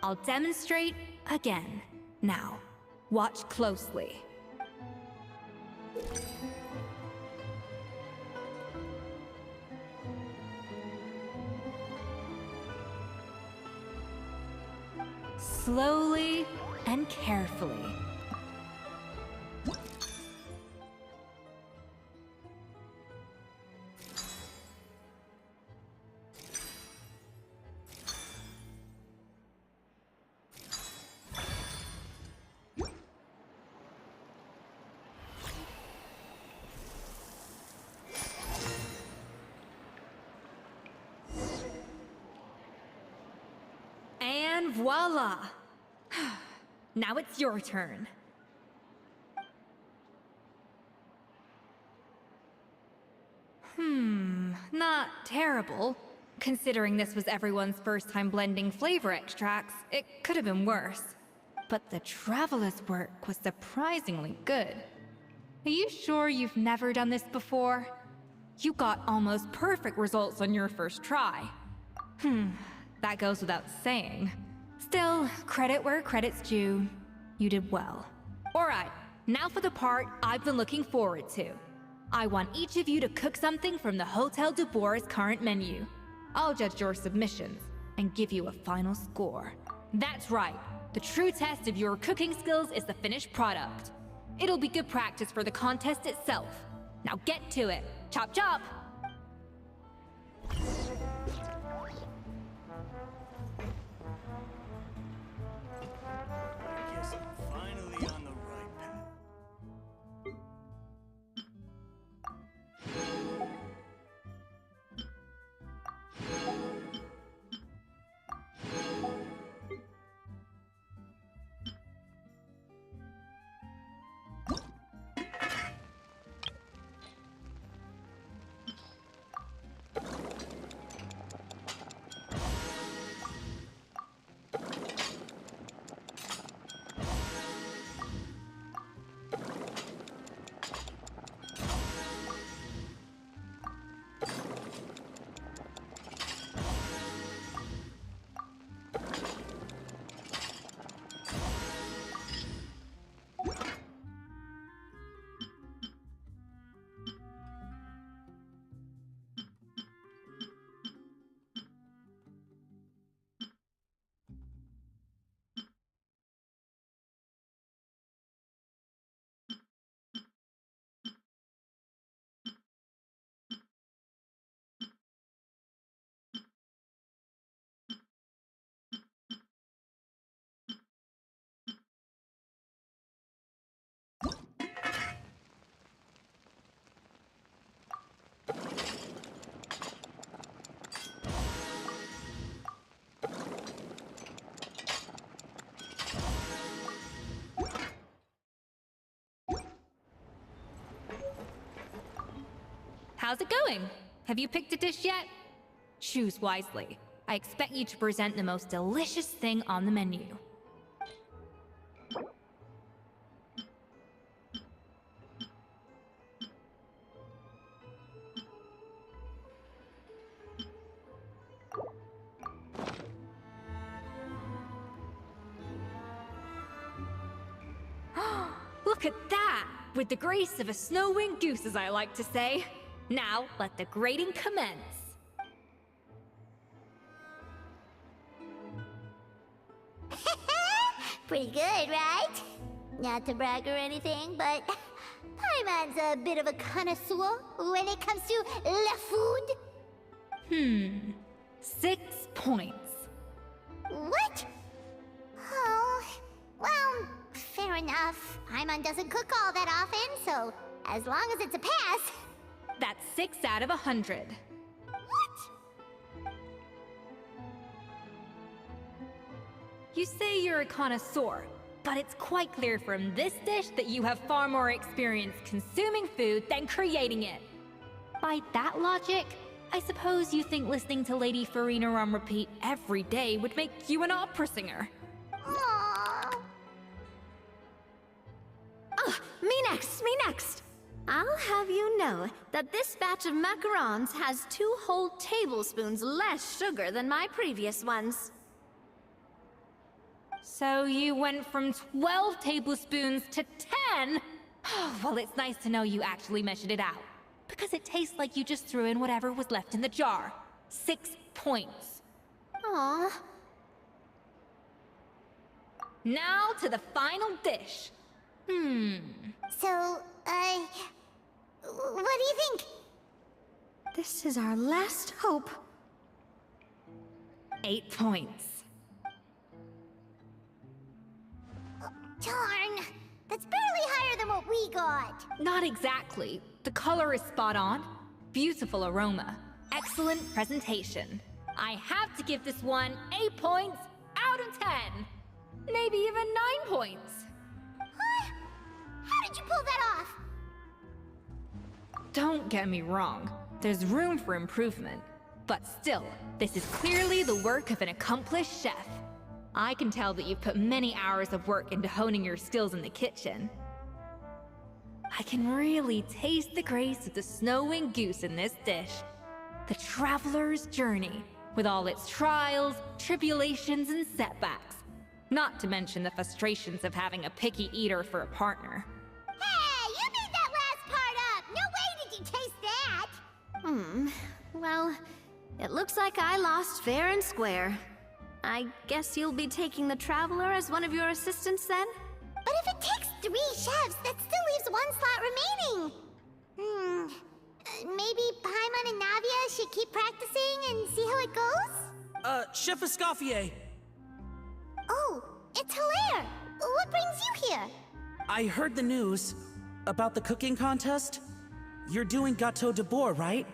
S6: I'll demonstrate again. Now, watch closely. Slowly and carefully. And voila! Now it's your turn. Not terrible. Considering this was everyone's first time blending flavor extracts, it could have been worse. But the Traveler's work was surprisingly good. Are you sure you've never done this before? You got almost perfect results on your first try. That goes without saying. Still, credit where credit's due. You did well. Alright, now for the part I've been looking forward to. I want each of you to cook something from the Hôtel de Bourg's current menu. I'll judge your submissions and give you a final score. That's right, the true test of your cooking skills is the finished product. It'll be good practice for the contest itself. Now get to it. Chop chop!
S11: I guess I'm finally on the right path.
S6: How's it going? Have you picked a dish yet? Choose wisely. I expect you to present the most delicious thing on the menu. Look at that! With the grace of a snow-winged goose, as I like to say. Now, let the grating commence.
S1: Pretty good, right? Not to brag or anything, but Paimon's a bit of a connoisseur when it comes to la food.
S6: 6 points.
S1: What? Oh, well, fair enough. Paimon doesn't cook all that often, so as long as it's a pass.
S6: That's 6 out of 100.
S1: What?
S6: You say you're a connoisseur, but it's quite clear from this dish that you have far more experience consuming food than creating it. By that logic, I suppose you think listening to Lady Farina on repeat every day would make you an opera singer.
S1: Aww.
S4: Oh, me next, me next! I'll have you know that this batch of macarons has 2 whole tablespoons less sugar than my previous ones.
S6: So you went from 12 tablespoons to 10? Well, it's nice to know you actually measured it out. Because it tastes like you just threw in whatever was left in the jar. 6 points.
S1: Aww.
S6: Now to the final dish.
S1: So, what do you think?
S4: This is our last hope.
S6: 8 points.
S1: Darn, that's barely higher than what we got.
S6: Not exactly. The color is spot on. Beautiful aroma. Excellent presentation. I have to give this one 8 points out of 10. Maybe even 9 points.
S1: Huh? How did you pull that off?
S6: Don't get me wrong. There's room for improvement. But still, this is clearly the work of an accomplished chef. I can tell that you've put many hours of work into honing your skills in the kitchen. I can really taste the grace of the snow-winged goose in this dish. The traveler's journey, with all its trials, tribulations, and setbacks. Not to mention the frustrations of having a picky eater for a partner.
S1: Hey, you made that last part up! No way did you taste that!
S4: Well, it looks like I lost fair and square. I guess you'll be taking the Traveler as one of your assistants then?
S1: But if it takes 3 chefs, that still leaves 1 slot remaining.
S7: Chef Escoffier.
S1: Oh, it's Hilaire! What brings you here?
S7: I heard the news about the cooking contest. You're doing Gâteau de Bois, right?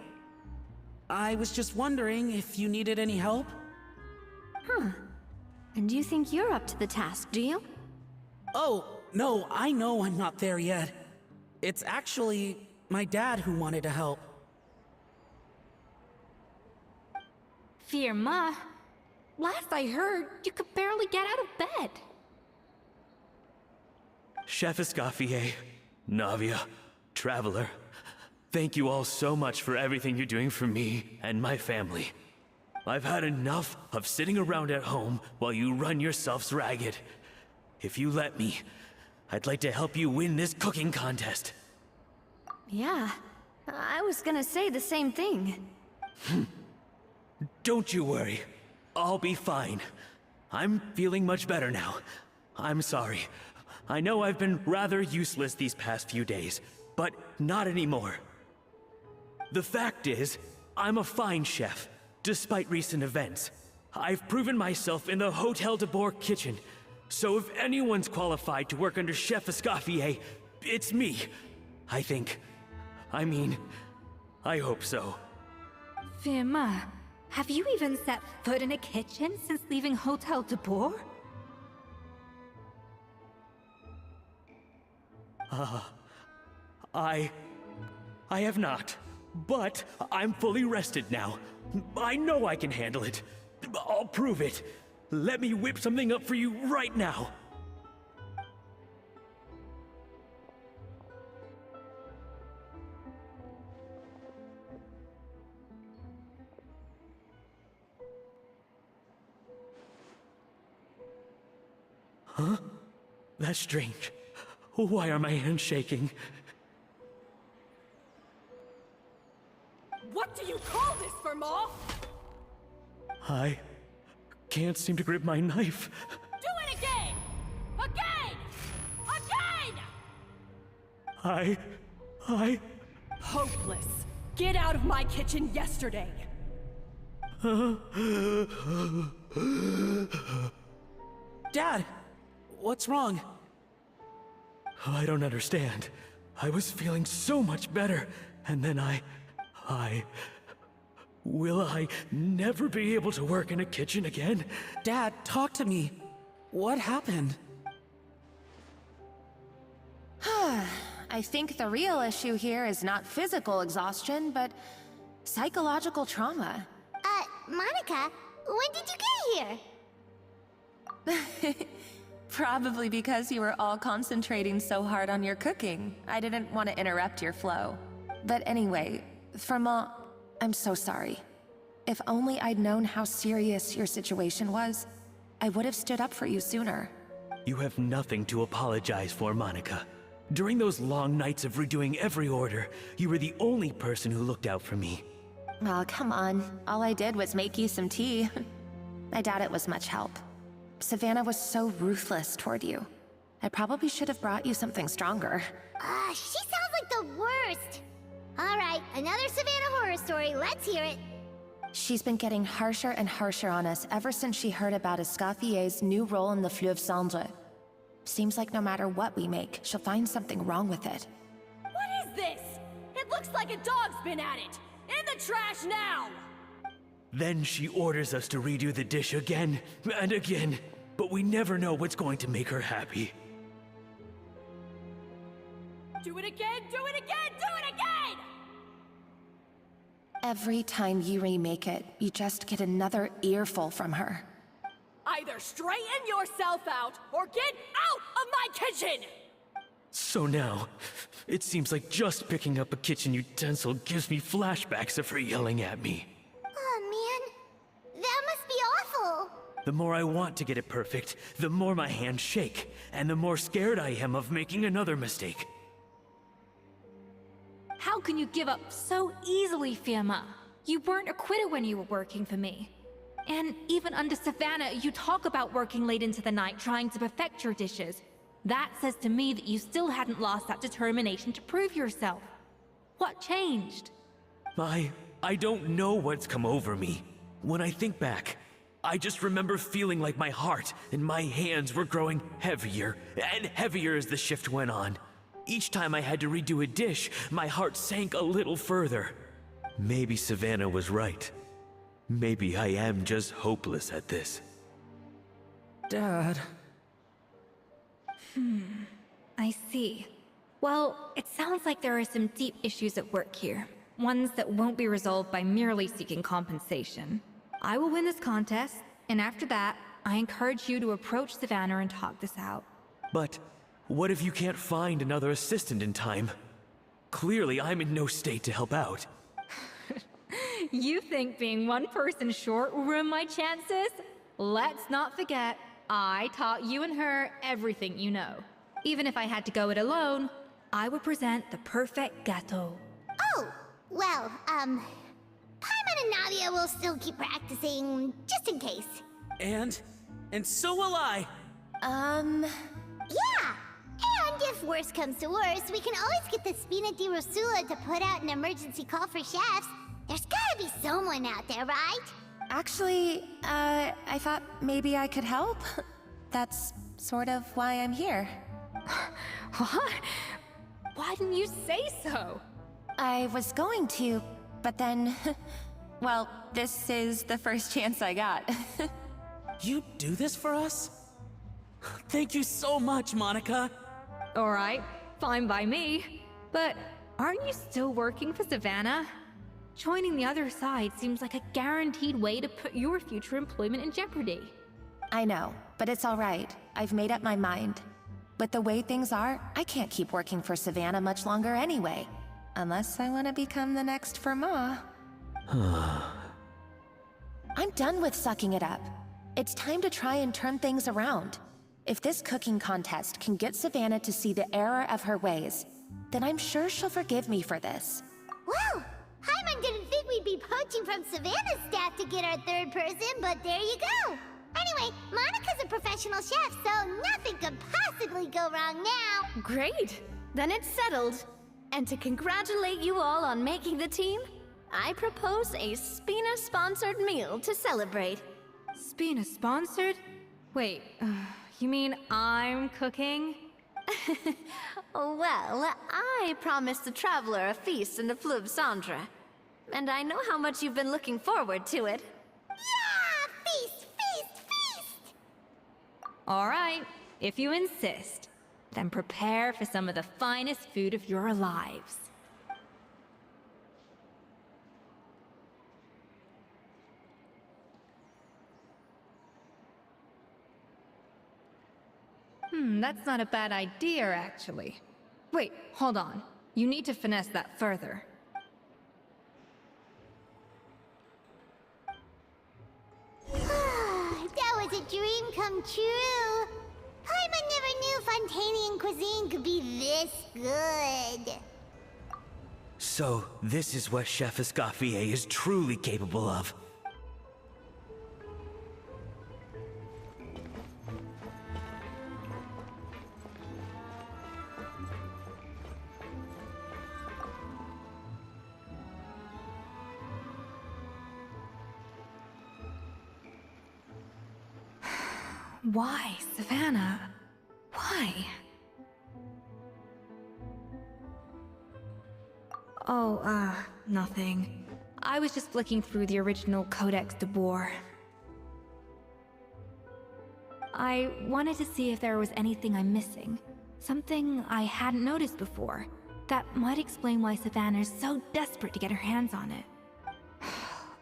S7: I was just wondering if you needed any help.
S4: And you think you're up to the task, do you?
S7: Oh, no, I know I'm not there yet. It's actually my dad who wanted to help.
S6: Firma, last I heard, you could barely get out of bed.
S5: Chef Escoffier, Navia, Traveler, thank you all so much for everything you're doing for me and my family. I've had enough of sitting around at home while you run yourselves ragged. If you let me, I'd like to help you win this cooking contest.
S4: Yeah, I was gonna say the same thing.
S5: Don't you worry. I'll be fine. I'm feeling much better now. I'm sorry. I know I've been rather useless these past few days, but not anymore. The fact is, I'm a fine chef, despite recent events. I've proven myself in the Hotel de Bois kitchen, so if anyone's qualified to work under Chef Escoffier, it's me. I think. I hope so.
S6: Firma, have you even set foot in a kitchen since leaving Hotel de Bois?
S5: I have not. But I'm fully rested now. I know I can handle it. I'll prove it. Let me whip something up for you right now. Huh? That's strange. Why are my hands shaking?
S2: What do you call this, Firma?
S5: I can't seem to grip my knife.
S2: Do it again! Again! Again!
S5: I...
S2: Hopeless. Get out of my kitchen yesterday.
S7: Dad, what's wrong?
S5: I don't understand. I was feeling so much better, and then Will I never be able to work in a kitchen again?
S7: Dad, talk to me. What happened?
S9: I think the real issue here is not physical exhaustion, but psychological trauma.
S1: Monica, when did you get here?
S9: Probably because you were all concentrating so hard on your cooking. I didn't want to interrupt your flow. But anyway, Firma, I'm so sorry. If only I'd known how serious your situation was, I would have stood up for you sooner.
S5: You have nothing to apologize for, Monica. During those long nights of redoing every order, you were the only person who looked out for me.
S9: Oh, come on. All I did was make you some tea. I doubt it was much help. Savannah was so ruthless toward you. I probably should have brought you something stronger.
S1: She sounds like the worst. All right, another Savannah horror story. Let's hear it.
S9: She's been getting harsher and harsher on us ever since she heard about Escoffier's new role in the Fleuve Cendre. Seems like no matter what we make, she'll find something wrong with it.
S2: What is this? It looks like a dog's been at it. In the trash now!
S5: Then she orders us to redo the dish again and again, but we never know what's going to make her happy.
S2: Do it again, do it again, do it again!
S9: Every time you remake it, you just get another earful from her.
S2: Either straighten yourself out or get out of my kitchen!
S5: So now, it seems like just picking up a kitchen utensil gives me flashbacks of her yelling at me.
S1: Oh, man. That must be awful.
S5: The more I want to get it perfect, the more my hands shake, and the more scared I am of making another mistake.
S6: How can you give up so easily, Firma? You weren't a quitter when you were working for me. And even under Savannah, you talk about working late into the night trying to perfect your dishes. That says to me that you still hadn't lost that determination to prove yourself. What changed?
S5: I don't know what's come over me. When I think back, I just remember feeling like my heart and my hands were growing heavier and heavier as the shift went on. Each time I had to redo a dish, my heart sank a little further. Maybe Savannah was right. Maybe I am just hopeless at this.
S7: Dad.
S6: I see. Well, it sounds like there are some deep issues at work here. Ones that won't be resolved by merely seeking compensation. I will win this contest, and after that, I encourage you to approach Savannah and talk this out.
S5: But what if you can't find another assistant in time? Clearly, I'm in no state to help out.
S6: You think being one person short will ruin my chances? Let's not forget, I taught you and her everything you know. Even if I had to go it alone, I would present the perfect gâteau.
S1: Oh, well, Paimon and Nadia will still keep practicing, just in case.
S7: And so will I.
S1: Yeah! And if worse comes to worse, we can always get the Spina di Rosula to put out an emergency call for chefs. There's gotta be someone out there, right?
S9: Actually, I thought maybe I could help. That's sort of why I'm here.
S6: What? Why didn't you say so?
S9: I was going to, but then... well, this is the first chance I got.
S7: You do this for us? Thank you so much, Monica.
S6: Alright, fine by me. But aren't you still working for Savannah? Joining the other side seems like a guaranteed way to put your future employment in jeopardy.
S9: I know, but it's all right. I've made up my mind. With the way things are, I can't keep working for Savannah much longer anyway. Unless I want to become the next Fermat. I'm done with sucking it up. It's time to try and turn things around. If this cooking contest can get Savannah to see the error of her ways, then I'm sure she'll forgive me for this.
S1: Well, Paimon didn't think we'd be poaching from Savannah's staff to get our third person, but there you go. Anyway, Monica's a professional chef, so nothing could possibly go wrong now.
S4: Great! Then it's settled. And to congratulate you all on making the team, I propose a Spina-sponsored meal to celebrate.
S6: Spina-sponsored? Wait, you mean I'm cooking?
S4: Well, I promised the traveler a feast in the Fleuve Cendre. And I know how much you've been looking forward to it.
S1: Yeah! Feast, feast, feast!
S6: Alright, if you insist, then prepare for some of the finest food of your lives. That's not a bad idea, actually. Wait, hold on. You need to finesse that further.
S1: That was a dream come true. Paimon never knew Fontainian cuisine could be this good.
S5: So, this is what Chef Escoffier is truly capable of.
S6: Why, Savannah? Why? Oh, nothing. I was just flicking through the original Codex de Boer. I wanted to see if there was anything I'm missing. Something I hadn't noticed before. That might explain why Savannah's so desperate to get her hands on it.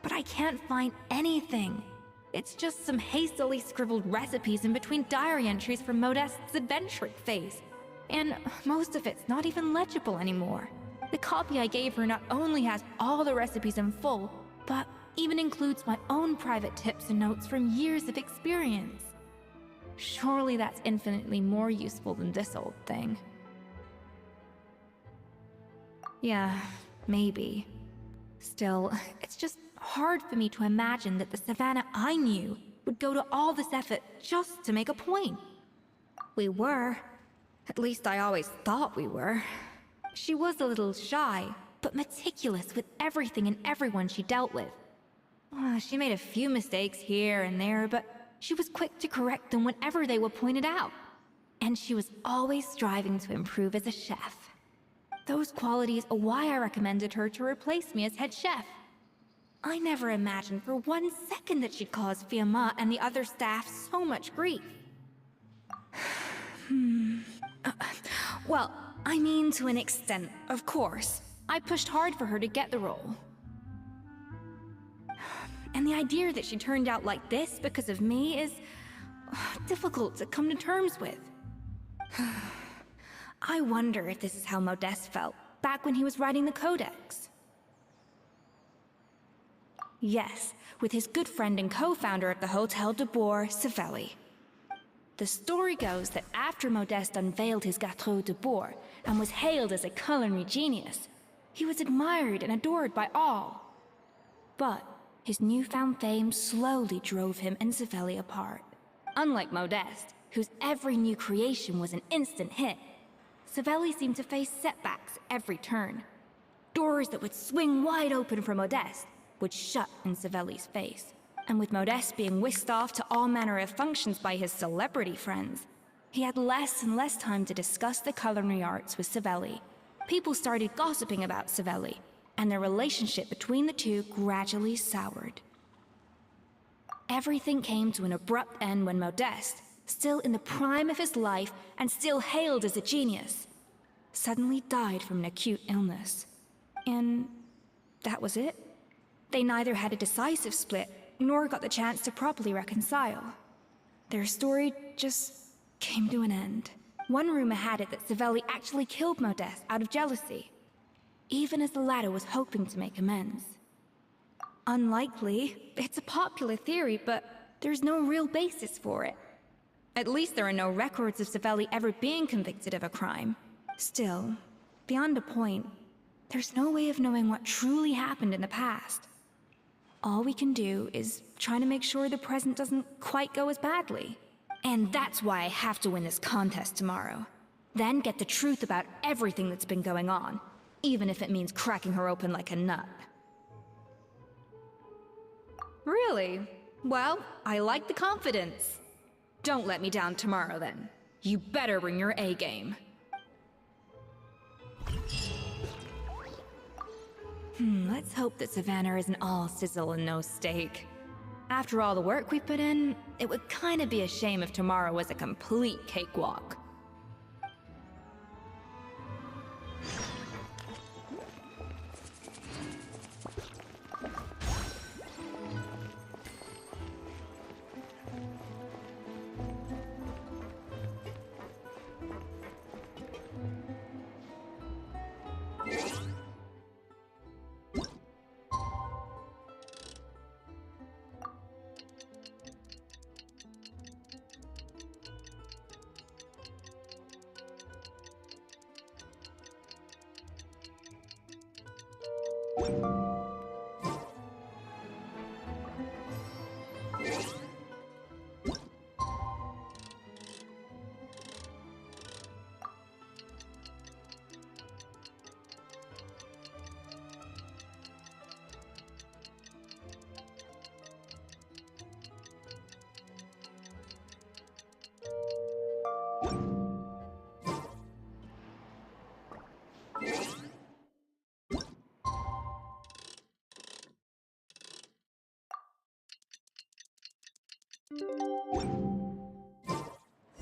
S6: But I can't find anything. It's just some hastily scribbled recipes in between diary entries from Modeste's adventuring phase. And most of it's not even legible anymore. The copy I gave her not only has all the recipes in full, but even includes my own private tips and notes from years of experience. Surely that's infinitely more useful than this old thing. Yeah, maybe. Still, it's just hard for me to imagine that the Savannah I knew would go to all this effort just to make a point. We were. At least I always thought we were. She was a little shy, but meticulous with everything and everyone she dealt with. She made a few mistakes here and there, but she was quick to correct them whenever they were pointed out. And she was always striving to improve as a chef. Those qualities are why I recommended her to replace me as head chef. I never imagined for 1 second that she'd cause Fiamma and the other staff so much grief. Well, I mean to an extent, of course. I pushed hard for her to get the role. And the idea that she turned out like this because of me is difficult to come to terms with. I wonder if this is how Modeste felt back when he was writing the Codex. Yes, with his good friend and co-founder of the Hotel de Bois, Savelli. The story goes that after Modeste unveiled his Gâteau de Bois and was hailed as a culinary genius, he was admired and adored by all. But his newfound fame slowly drove him and Savelli apart. Unlike Modeste, whose every new creation was an instant hit, Savelli seemed to face setbacks every turn. Doors that would swing wide open for Modeste would shut in Savelli's face. And with Modeste being whisked off to all manner of functions by his celebrity friends, he had less and less time to discuss the culinary arts with Savelli. People started gossiping about Savelli, and their relationship between the two gradually soured. Everything came to an abrupt end when Modeste, still in the prime of his life and still hailed as a genius, suddenly died from an acute illness. And that was it. They neither had a decisive split, nor got the chance to properly reconcile. Their story just came to an end. One rumor had it that Savelli actually killed Modeste out of jealousy, even as the latter was hoping to make amends. Unlikely. It's a popular theory, but there's no real basis for it. At least there are no records of Savelli ever being convicted of a crime. Still, beyond a point, there's no way of knowing what truly happened in the past. All we can do is try to make sure the present doesn't quite go as badly. And that's why I have to win this contest tomorrow. Then get the truth about everything that's been going on, even if it means cracking her open like a nut. Really? Well, I like the confidence. Don't let me down tomorrow, then. You better bring your A game. Let's hope that Savannah isn't all sizzle and no steak. After all the work we put in, it would kinda be a shame if tomorrow was a complete cakewalk.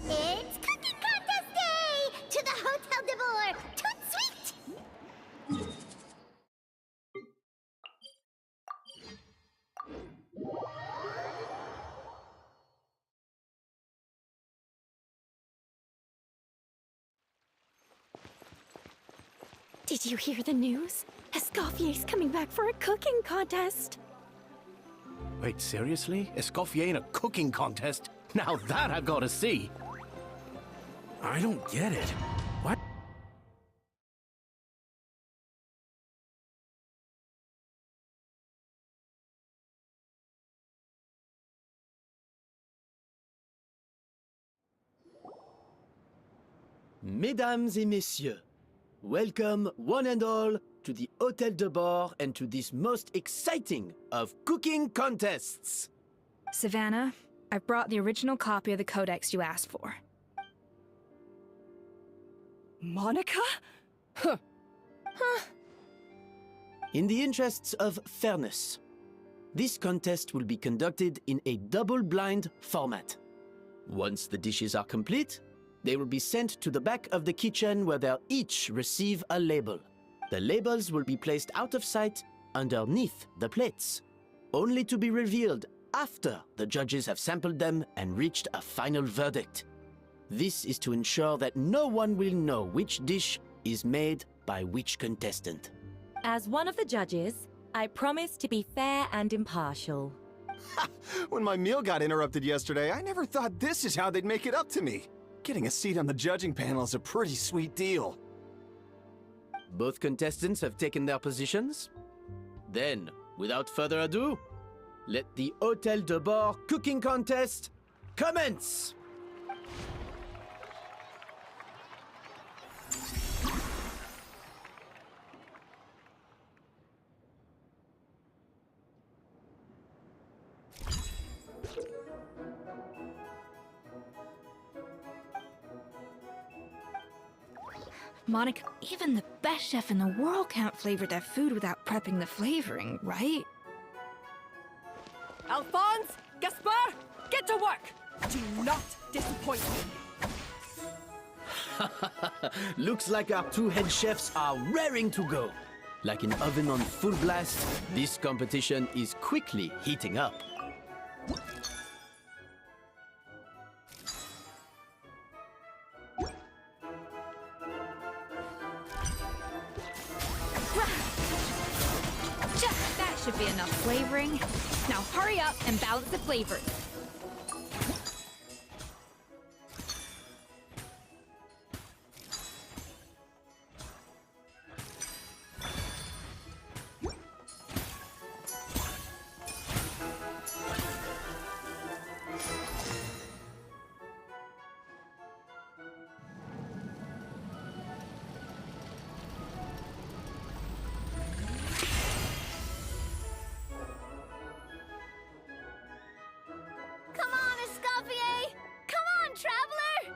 S1: It's Cooking Contest Day! To the Hotel de Bois! Toot sweet!
S3: Did you hear the news? Escoffier's coming back for a cooking contest.
S10: Wait, seriously? Escoffier in a cooking contest? Now that I've got to see.
S7: I don't get it. What?
S10: Mesdames et messieurs, Welcome, one and all, to the Hôtel de Bord and to this most exciting of cooking contests.
S6: Savannah, I've brought the original copy of the codex you asked for.
S2: Monica? Huh.
S10: In the interests of fairness, this contest will be conducted in a double-blind format. Once the dishes are complete, they will be sent to the back of the kitchen where they'll each receive a label. The labels will be placed out of sight underneath the plates, only to be revealed after the judges have sampled them and reached a final verdict. This is to ensure that no one will know which dish is made by which contestant.
S12: As one of the judges, I promise to be fair and impartial.
S8: When my meal got interrupted yesterday, I never thought this is how they'd make it up to me. Getting a seat on the judging panel is a pretty sweet deal.
S10: Both contestants have taken their positions. Then, without further ado, let the Hôtel de Bord cooking contest commence!
S6: Monica, even the best chef in the world can't flavor their food without prepping the flavoring, right?
S2: Alphonse, Gaspar, get to work! Do not disappoint me!
S10: Looks like our two head chefs are raring to go. Like an oven on full blast, this competition is quickly heating up.
S6: That should be enough flavoring. Now hurry up and balance the flavors.
S1: Come on, Escoffier! Come on, traveler!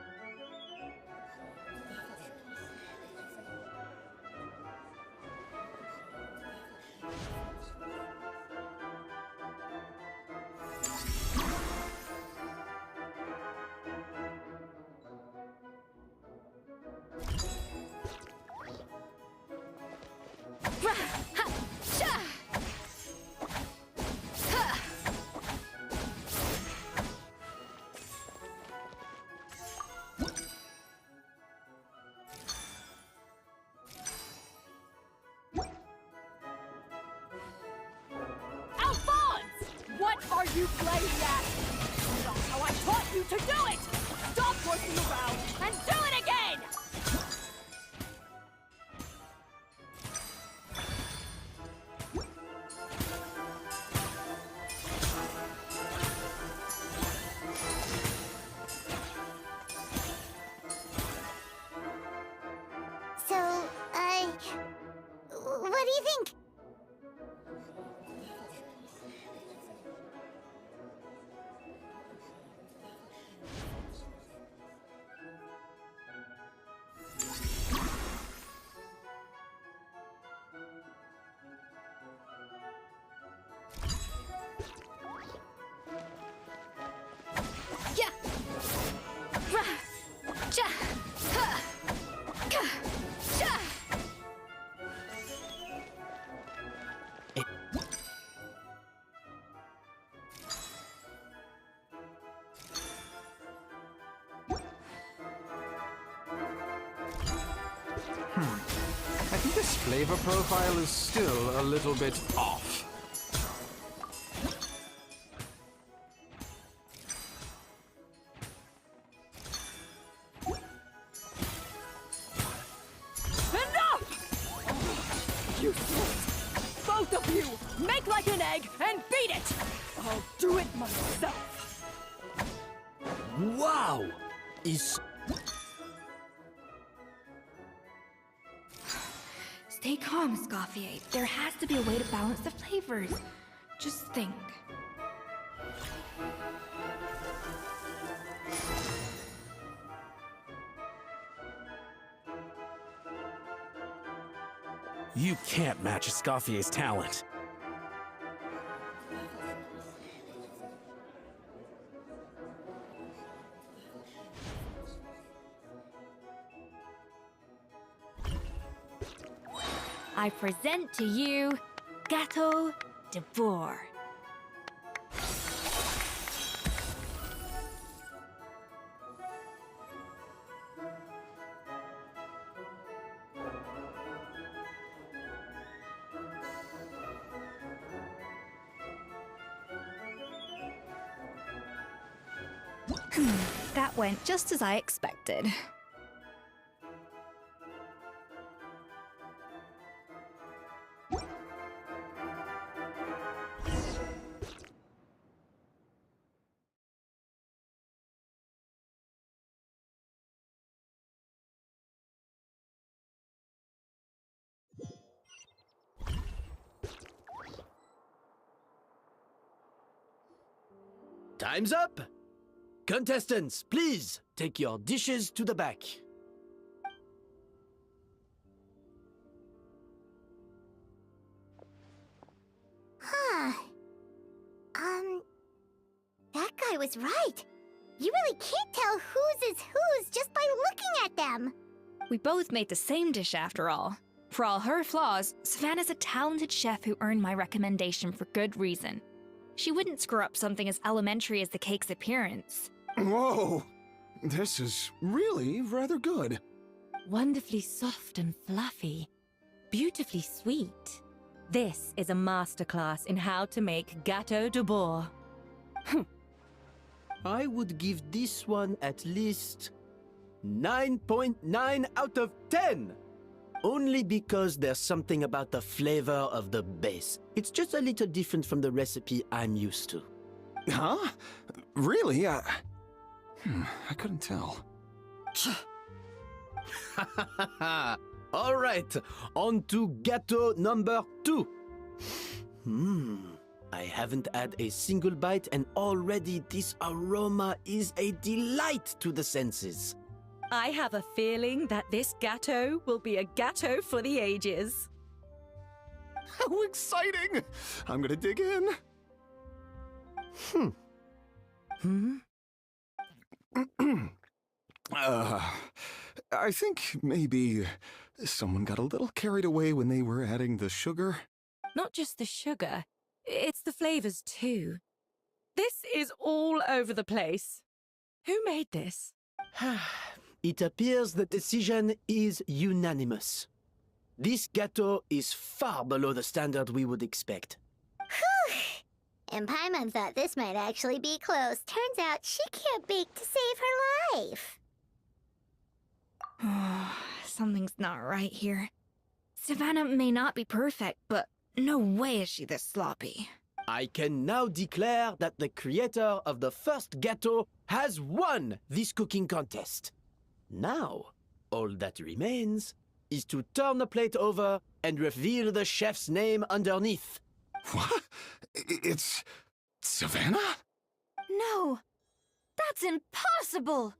S2: Alphonse! What are you playing at? Not how I taught you to do it! Stop horsing around and do it again!
S1: So, what do you think?
S6: Yeah. Ja. Ha. Ka. Ja.
S13: I think this flavor profile is still a little bit off.
S2: Enough! Useless! Both of you, make like an egg and beat it! I'll do it myself!
S10: Wow! Is
S6: Stay calm, Escoffier. There has to be a way to balance the flavors. Just think.
S7: You can't match Escoffier's talent.
S6: I present to you Gâteau de Bourg. That went just as I expected.
S10: Time's up! Contestants, please take your dishes to the back.
S1: Huh. That guy was right. You really can't tell whose is whose just by looking at them.
S6: We both made the same dish after all. For all her flaws, Savannah's a talented chef who earned my recommendation for good reason. She wouldn't screw up something as elementary as the cake's appearance.
S8: Whoa! This is really rather good.
S12: Wonderfully soft and fluffy. Beautifully sweet. This is a masterclass in how to make Gâteau de Bourg.
S10: I would give this one at least 9.9 out of 10. Only because there's something about the flavor of the base. It's just a little different from the recipe I'm used to.
S8: Huh? Really? I couldn't tell.
S10: All right, on to gâteau number 2. I haven't had a single bite and already this aroma is a delight to the senses.
S12: I have a feeling that this gâteau will be a gâteau for the ages.
S8: How exciting! I'm gonna dig in. I think maybe someone got a little carried away when they were adding the sugar.
S12: Not just the sugar, it's the flavors too. This is all over the place. Who made this?
S10: It appears the decision is unanimous. This gâteau is far below the standard we would expect.
S1: Whew. And Paimon thought this might actually be close. Turns out she can't bake to save her life.
S6: Something's not right here. Savannah may not be perfect, but no way is she this sloppy.
S10: I can now declare that the creator of the first gâteau has won this cooking contest. Now, all that remains is to turn the plate over and reveal the chef's name underneath.
S8: What? It's Savannah?
S4: No! That's impossible!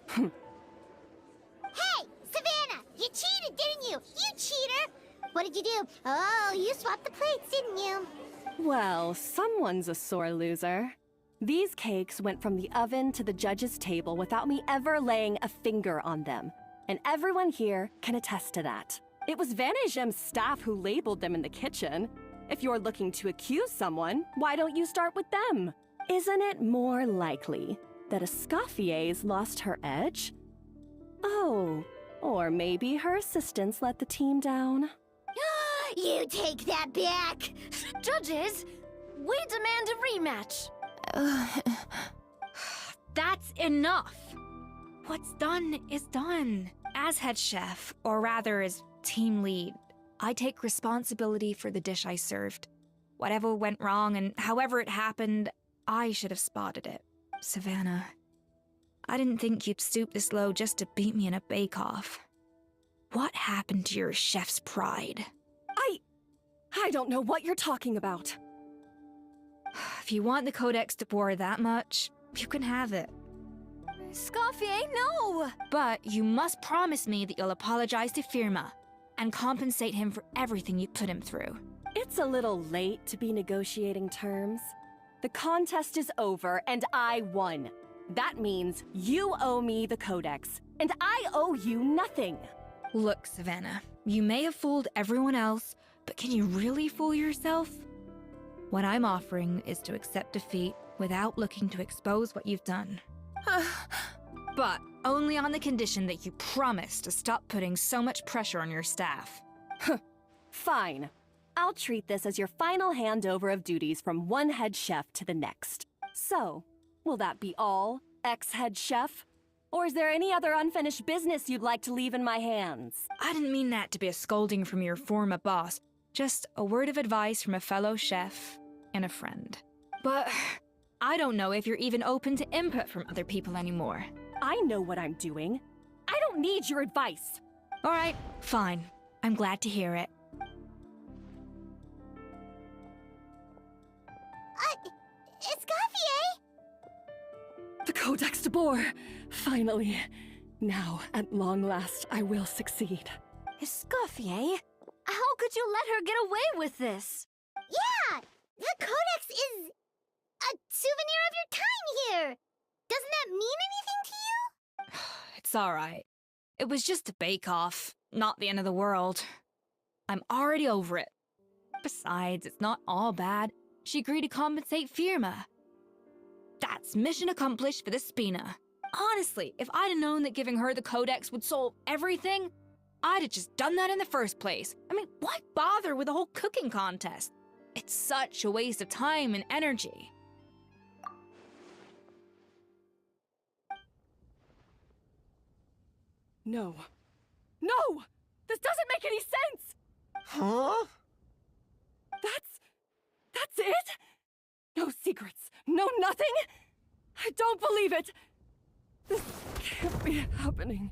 S1: Hey, Savannah! You cheated, didn't you? You cheater! What did you do? Oh, you swapped the plates, didn't you?
S2: Well, someone's a sore loser. These cakes went from the oven to the judge's table without me ever laying a finger on them. And everyone here can attest to that. It was Van Gem's staff who labeled them in the kitchen. If you're looking to accuse someone, why don't you start with them? Isn't it more likely that Escoffier's lost her edge? Oh, or maybe her assistants let the team down.
S1: You take that back!
S4: Judges, we demand a rematch.
S6: That's enough! What's done is done. As head chef, or rather as team lead, I take responsibility for the dish I served. Whatever went wrong and however it happened, I should have spotted it. Savannah, I didn't think you'd stoop this low just to beat me in a bake-off. what happened to your chef's pride?
S2: I don't know what you're talking about.
S6: If you want the Codex de Boer that much, you can have it.
S4: Scoffier, no!
S6: But you must promise me that you'll apologize to Firma and compensate him for everything you put him through.
S2: It's a little late to be negotiating terms. The contest is over, and I won. That means you owe me the Codex, and I owe you nothing.
S6: Look, Savannah, you may have fooled everyone else, but can you really fool yourself? What I'm offering is to accept defeat without looking to expose what you've done. But only on the condition that you promise to stop putting so much pressure on your staff.
S2: Fine. I'll treat this as your final handover of duties from one head chef to the next. So, will that be all, ex-head chef? Or is there any other unfinished business you'd like to leave in my hands?
S6: I didn't mean that to be a scolding from your former boss, just a word of advice from a fellow chef and a friend. But I don't know if you're even open to input from other people anymore.
S2: I know what I'm doing. I don't need your advice.
S6: All right, fine. I'm glad to hear it.
S1: Escoffier?
S2: The Codex de Boer! Finally. Now, at long last, I will succeed.
S4: Escoffier? How could you let her get away with this?
S1: Yeah! The Codex is a souvenir of your time here! Doesn't that mean anything to you?
S6: It's all right. It was just a bake-off, not the end of the world. I'm already over it. Besides, it's not all bad. She agreed to compensate Firma. That's mission accomplished for the Spina. Honestly, if I'd have known that giving her the Codex would solve everything, I'd have just done that in the first place. I mean, why bother with the whole cooking contest? It's such a waste of time and energy.
S2: No. No! This doesn't make any sense!
S13: Huh?
S2: That's it? No secrets, no nothing? I don't believe it! This can't be happening.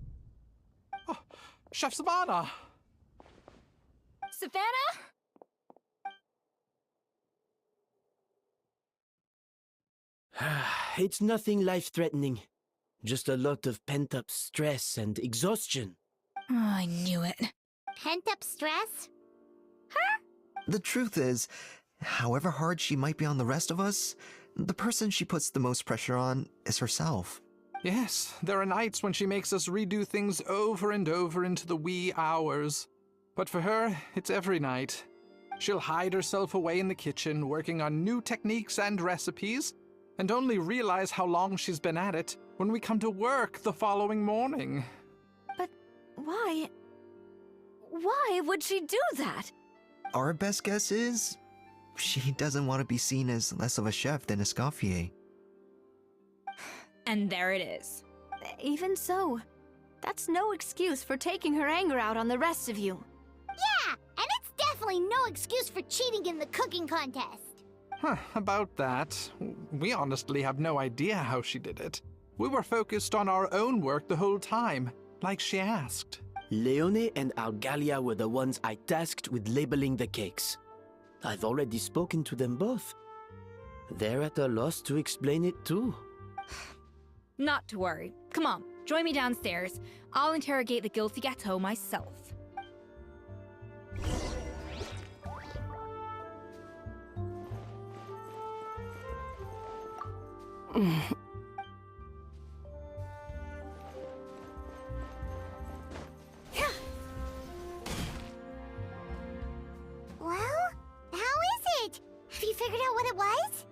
S13: Oh, Chef Savannah!
S6: Savannah?
S10: It's nothing life-threatening. Just a lot of pent-up stress and exhaustion.
S6: Oh, I knew it.
S1: Pent-up stress?
S14: The truth is, however hard she might be on the rest of us, the person she puts the most pressure on is herself.
S13: Yes, there are nights when she makes us redo things over and over into the wee hours. But for her, it's every night. She'll hide herself away in the kitchen, working on new techniques and recipes, and only realize how long she's been at it when we come to work the following morning.
S4: But why? Why would she do that?
S14: Our best guess is, she doesn't want to be seen as less of a chef than Escoffier.
S6: And there it is.
S4: Even so, that's no excuse for taking her anger out on the rest of you.
S1: Yeah, and it's definitely no excuse for cheating in the cooking contest.
S13: About that, we honestly have no idea how she did it. We were focused on our own work the whole time, like she asked.
S10: Leone and Algalia were the ones I tasked with labeling the cakes. I've already spoken to them both. They're at a loss to explain it too.
S6: Not to worry. Come on, join me downstairs. I'll interrogate the guilty gâteau myself.
S1: Well, how is it? Have you figured out what it was?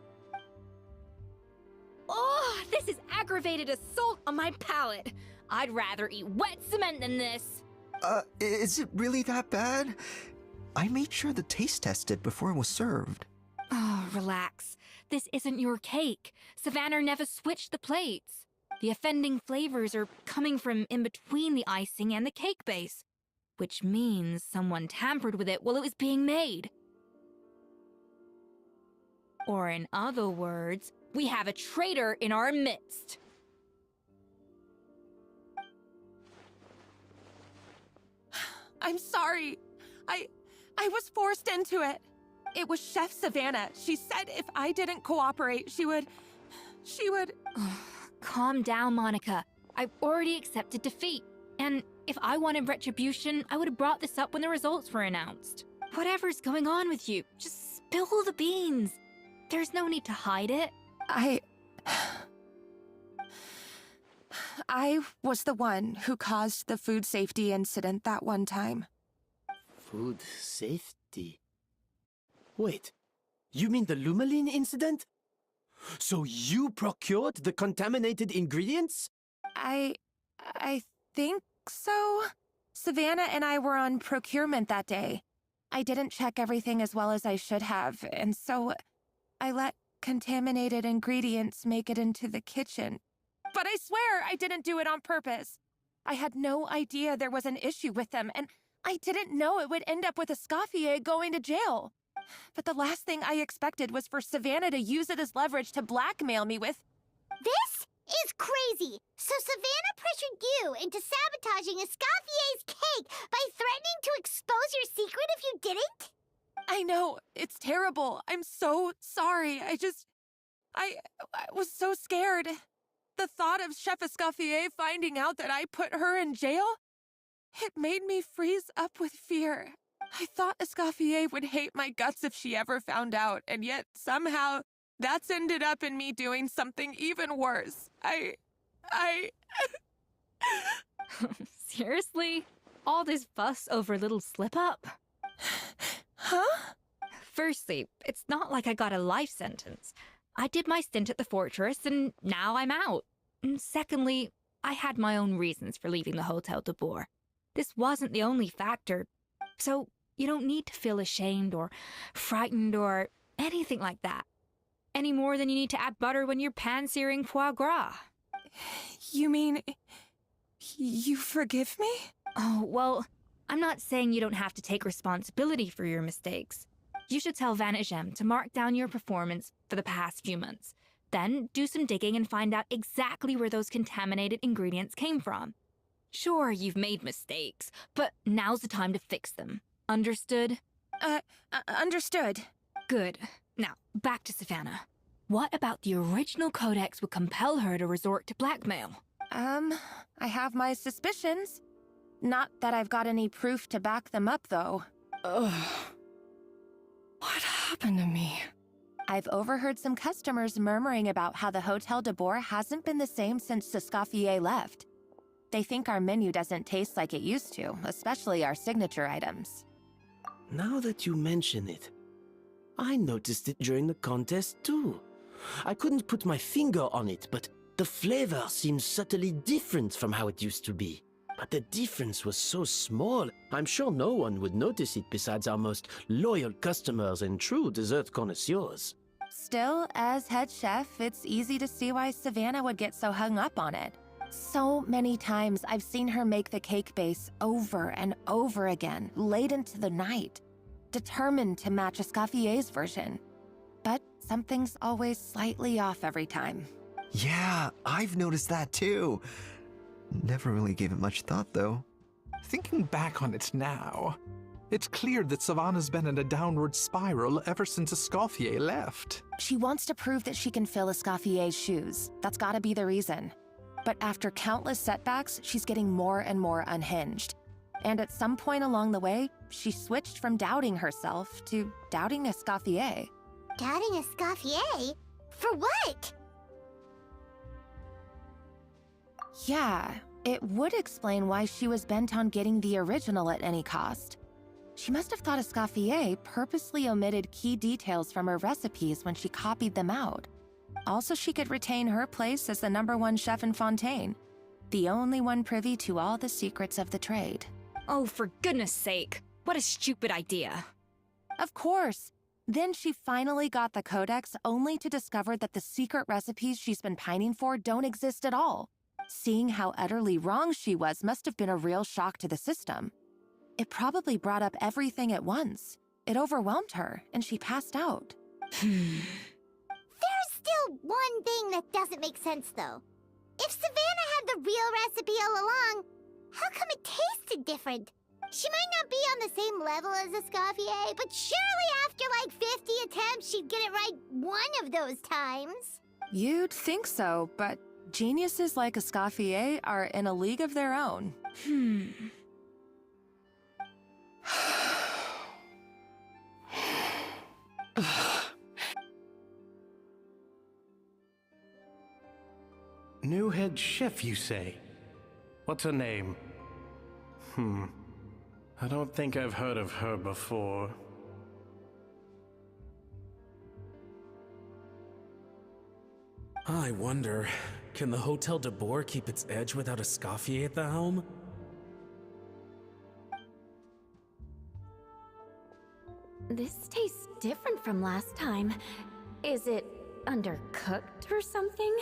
S6: Oh, this is aggravated assault on my palate. I'd rather eat wet cement than this.
S14: Is it really that bad? I made sure the taste tested before it was served.
S6: Oh, relax. This isn't your cake. Savannah never switched the plates. The offending flavors are coming from in between the icing and the cake base, which means someone tampered with it while it was being made. Or in other words, we have a traitor in our midst.
S9: I'm sorry. I was forced into it. It was Chef Savannah. She said if I didn't cooperate, she would...
S6: Calm down, Monica. I've already accepted defeat. And if I wanted retribution, I would have brought this up when the results were announced. Whatever's going on with you, just spill the beans. There's no need to hide it.
S9: I was the one who caused the food safety incident that one time.
S10: Food safety? Wait, you mean the Lumaline incident? So you procured the contaminated ingredients?
S9: I think so. Savannah and I were on procurement that day. I didn't check everything as well as I should have, and so I let contaminated ingredients make it into the kitchen. But I swear I didn't do it on purpose. I had no idea there was an issue with them, and I didn't know it would end up with Escoffier going to jail. But the last thing I expected was for Savannah to use it as leverage to blackmail me with...
S1: This is crazy! So Savannah pressured you into sabotaging Escoffier's cake by threatening to expose your secret if you didn't?
S9: I know, it's terrible. I'm so sorry. I was so scared. The thought of Chef Escoffier finding out that I put her in jail, it made me freeze up with fear. I thought Escoffier would hate my guts if she ever found out, and yet somehow that's ended up in me doing something even worse.
S6: Seriously? All this fuss over a little slip-up?
S9: Huh?
S6: Firstly, it's not like I got a life sentence. I did my stint at the fortress, and now I'm out. And secondly, I had my own reasons for leaving the Hotel de Boer. This wasn't the only factor, so you don't need to feel ashamed or frightened or anything like that. Any more than you need to add butter when you're pan-searing foie gras.
S9: You mean... you forgive me?
S6: Oh, well, I'm not saying you don't have to take responsibility for your mistakes. You should tell Vanagem to mark down your performance for the past few months. Then do some digging and find out exactly where those contaminated ingredients came from. Sure, you've made mistakes, but now's the time to fix them. Understood?
S9: Understood.
S6: Good. Now, back to Savannah. What about the original codex would compel her to resort to blackmail?
S9: I have my suspicions. Not that I've got any proof to back them up, though.
S15: Ugh. What happened to me?
S9: I've overheard some customers murmuring about how the Hotel de Boer hasn't been the same since Escoffier left. They think our menu doesn't taste like it used to, especially our signature items.
S10: Now that you mention it, I noticed it during the contest too. I couldn't put my finger on it, but the flavor seems subtly different from how it used to be. But the difference was so small, I'm sure no one would notice it besides our most loyal customers and true dessert connoisseurs.
S9: Still, as head chef, it's easy to see why Savannah would get so hung up on it. So many times I've seen her make the cake base over and over again, late into the night, determined to match Escoffier's version. But something's always slightly off every time.
S14: Yeah, I've noticed that too. Never really gave it much thought, though.
S13: Thinking back on it now, it's clear that Savannah's been in a downward spiral ever since Escoffier left.
S9: She wants to prove that she can fill Escoffier's shoes. That's gotta be the reason. But after countless setbacks, she's getting more and more unhinged. And at some point along the way, she switched from doubting herself to doubting Escoffier.
S1: Doubting Escoffier? For what?
S9: Yeah, it would explain why she was bent on getting the original at any cost. She must have thought Escoffier purposely omitted key details from her recipes when she copied them out. Also, she could retain her place as the #1 chef in Fontaine, the only one privy to all the secrets of the trade.
S6: Oh, for goodness sake. What a stupid idea.
S9: Of course. Then she finally got the codex only to discover that the secret recipes she's been pining for don't exist at all. Seeing how utterly wrong she was must have been a real shock to the system. It probably brought up everything at once. It overwhelmed her, and she passed out.
S1: There's still one thing that doesn't make sense, though. If Savannah had the real recipe all along, how come it tasted different? She might not be on the same level as Escoffier, but surely after like 50 attempts, she'd get it right one of those times.
S9: You'd think so, but geniuses like Escoffier are in a league of their own.
S16: New head chef, you say? What's her name? I don't think I've heard of her before.
S7: I wonder, can the Hotel de Boer keep its edge without Escoffier at the helm?
S4: This tastes different from last time. Is it undercooked or something?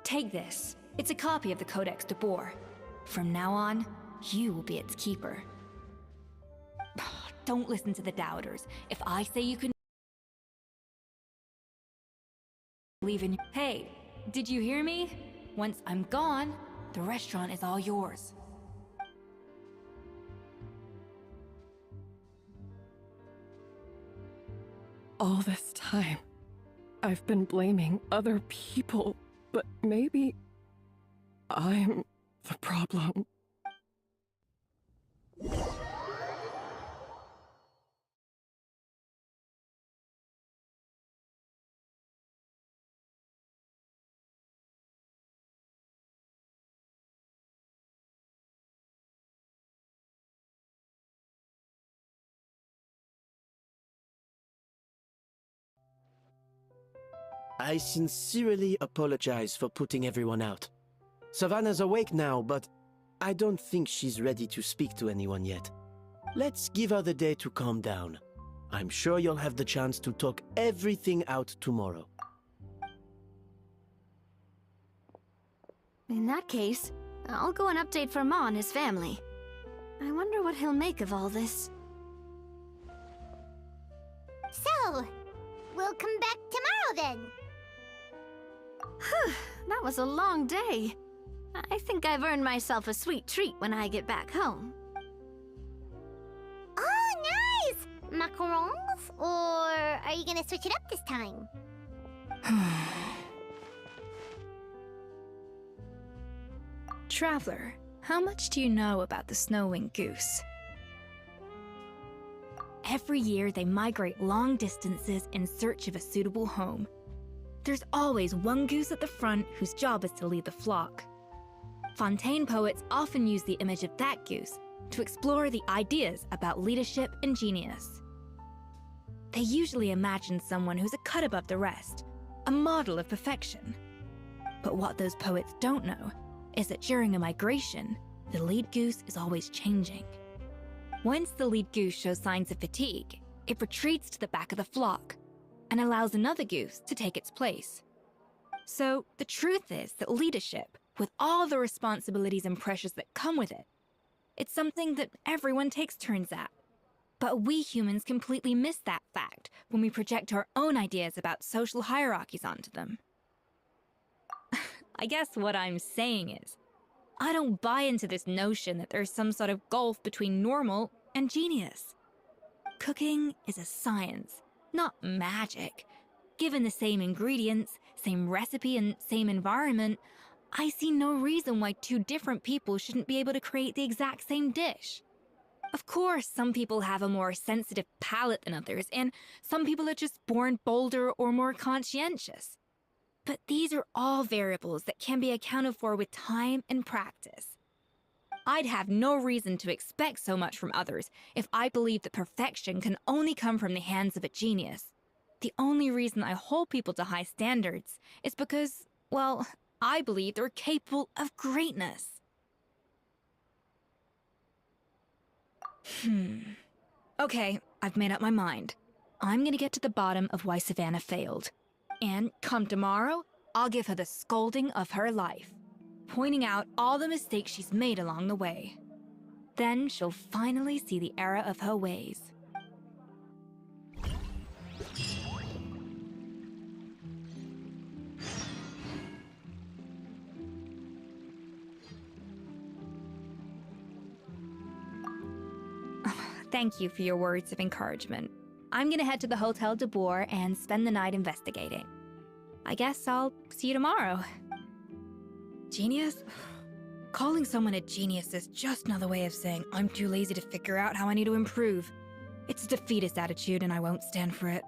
S6: Take this. It's a copy of the Codex de Boer. From now on, you will be its keeper. Don't listen to the doubters. If I say you can believe in— Hey, did you hear me? Once I'm gone, the restaurant is all yours.
S15: All this time, I've been blaming other people, but maybe I'm the problem.
S10: I sincerely apologize for putting everyone out. Savannah's awake now, but I don't think she's ready to speak to anyone yet. Let's give her the day to calm down. I'm sure you'll have the chance to talk everything out tomorrow.
S4: In that case, I'll go and update for Ma and his family. I wonder what he'll make of all this.
S1: So, we'll come back tomorrow then.
S4: That was a long day. I think I've earned myself a sweet treat when I get back home.
S1: Oh, nice! Macarons? Or are you gonna switch it up this time?
S6: Traveler, how much do you know about the snow-winged goose? Every year, they migrate long distances in search of a suitable home. There's always one goose at the front whose job is to lead the flock. Fontaine poets often use the image of that goose to explore the ideas about leadership and genius. They usually imagine someone who's a cut above the rest, a model of perfection. But what those poets don't know is that during a migration, the lead goose is always changing. Once the lead goose shows signs of fatigue, it retreats to the back of the flock and allows another goose to take its place. So the truth is that leadership, with all the responsibilities and pressures that come with it, it's something that everyone takes turns at. But we humans completely miss that fact when we project our own ideas about social hierarchies onto them. I guess what I'm saying is, I don't buy into this notion that there's some sort of gulf between normal and genius. Cooking is a science, not magic. Given the same ingredients, same recipe, and same environment, I see no reason why two different people shouldn't be able to create the exact same dish. Of course, some people have a more sensitive palate than others, and some people are just born bolder or more conscientious. But these are all variables that can be accounted for with time and practice. I'd have no reason to expect so much from others if I believed that perfection can only come from the hands of a genius. The only reason I hold people to high standards is because, well, I believe they're capable of greatness. Okay, I've made up my mind. I'm gonna get to the bottom of why Savannah failed. And come tomorrow, I'll give her the scolding of her life, pointing out all the mistakes she's made along the way. Then she'll finally see the error of her ways. Thank you for your words of encouragement. I'm gonna head to the Hotel de Boer and spend the night investigating. I guess I'll see you tomorrow. Genius? Calling someone a genius is just another way of saying I'm too lazy to figure out how I need to improve. It's a defeatist attitude and I won't stand for it.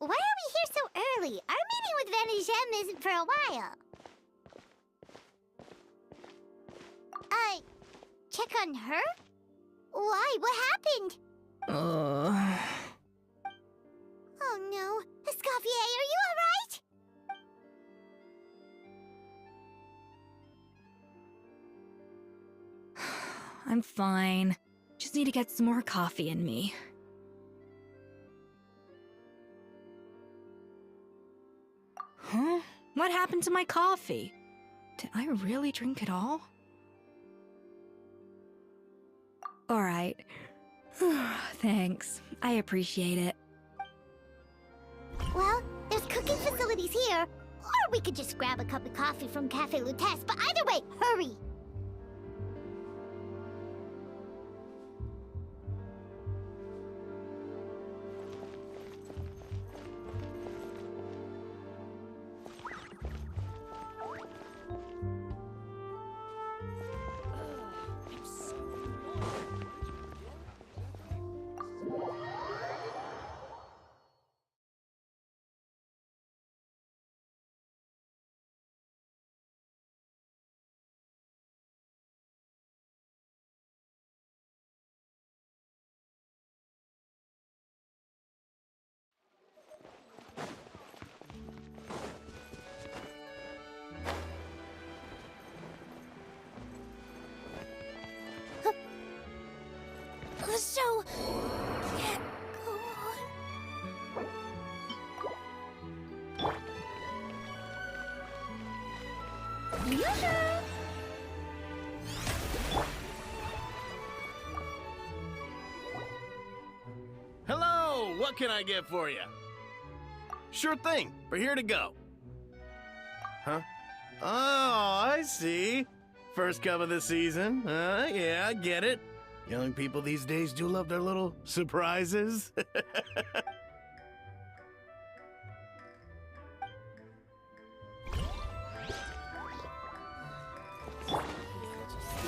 S1: Why are we here so early? Our meeting with Vanigem isn't for a while. Check on her? Why? What happened? Oh no. Escoffier, are you alright?
S6: I'm fine. Just need to get some more coffee in me. Huh? What happened to my coffee? Did I really drink it all? Alright. Thanks. I appreciate it.
S1: Well, there's cooking facilities here. Or we could just grab a cup of coffee from Cafe Lutece, but either way, hurry! The show can't go on. Yoo-hoo!
S10: Hello! What can I get for you? Sure thing. We're here to go. Huh? Oh, I see. First cup of the season. Yeah, I get it. Young people these days do love their little surprises.
S1: The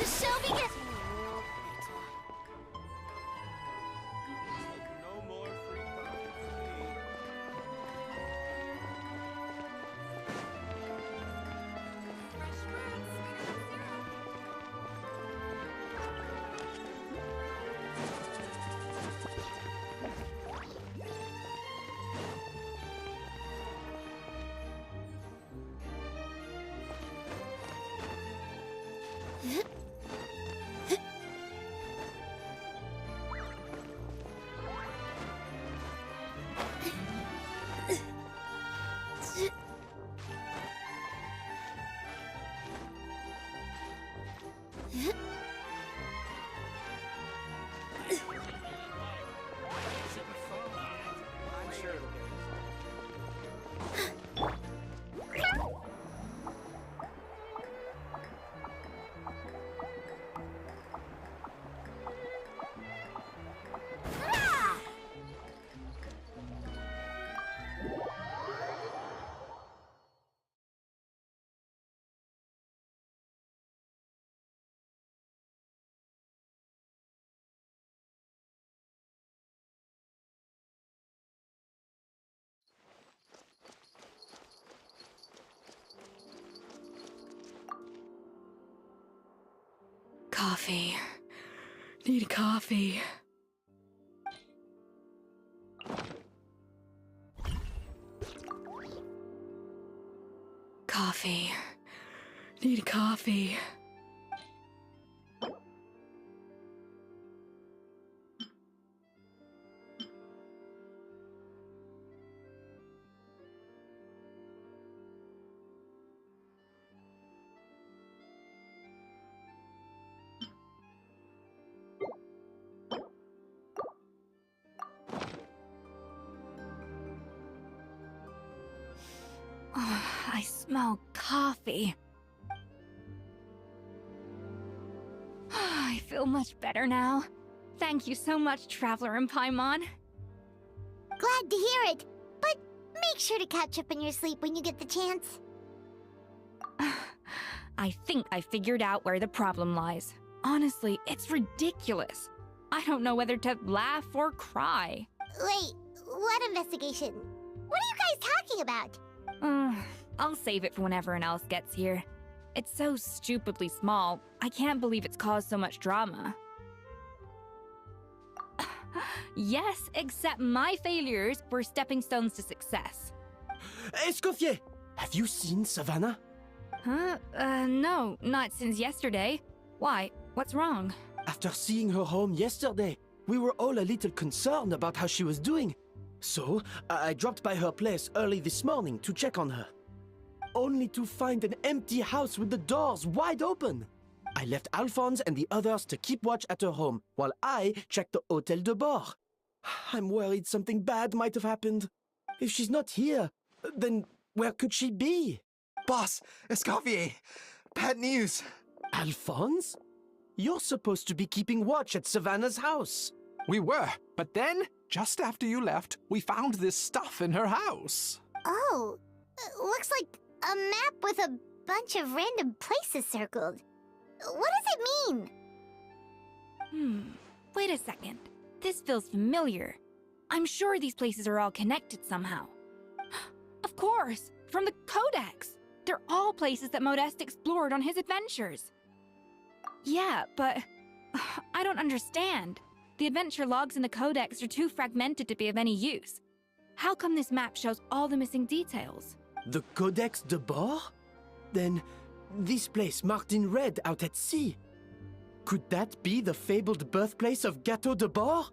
S1: show begins.
S11: No more free coffee for me.
S6: Coffee. Need coffee. Coffee. Need coffee. I smell coffee. I feel much better now. Thank you so much, Traveler and Paimon.
S1: Glad to hear it, but make sure to catch up in your sleep when you get the chance.
S6: I think I figured out where the problem lies. Honestly, it's ridiculous. I don't know whether to laugh or cry.
S1: Wait, what investigation? What are you guys talking about?
S6: I'll save it for when everyone else gets here. It's so stupidly small, I can't believe it's caused so much drama. Yes, except my failures were stepping stones to success.
S10: Escoffier! Have you seen Savannah?
S6: Huh? No, not since yesterday. Why? What's wrong?
S10: After seeing her home yesterday, we were all a little concerned about how she was doing. So, I dropped by her place early this morning to check on her. Only to find an empty house with the doors wide open. I left Alphonse and the others to keep watch at her home, while I checked the Hôtel de Bord. I'm worried something bad might have happened. If she's not here, then where could she be?
S14: Boss, Escoffier, bad news.
S10: Alphonse? You're supposed to be keeping watch at Savannah's house.
S13: We were, but then, just after you left, we found this stuff in her house.
S1: Oh, looks like a map with a bunch of random places circled. What does it mean?
S6: Wait a second. This feels familiar. I'm sure these places are all connected somehow. Of course, from the Codex. They're all places that Modeste explored on his adventures. Yeah, but I don't understand. The adventure logs in the Codex are too fragmented to be of any use. How come this map shows all the missing details?
S10: The Codex de Bord? Then, this place marked in red out at sea. Could that be the fabled birthplace of Gâteau de Bord?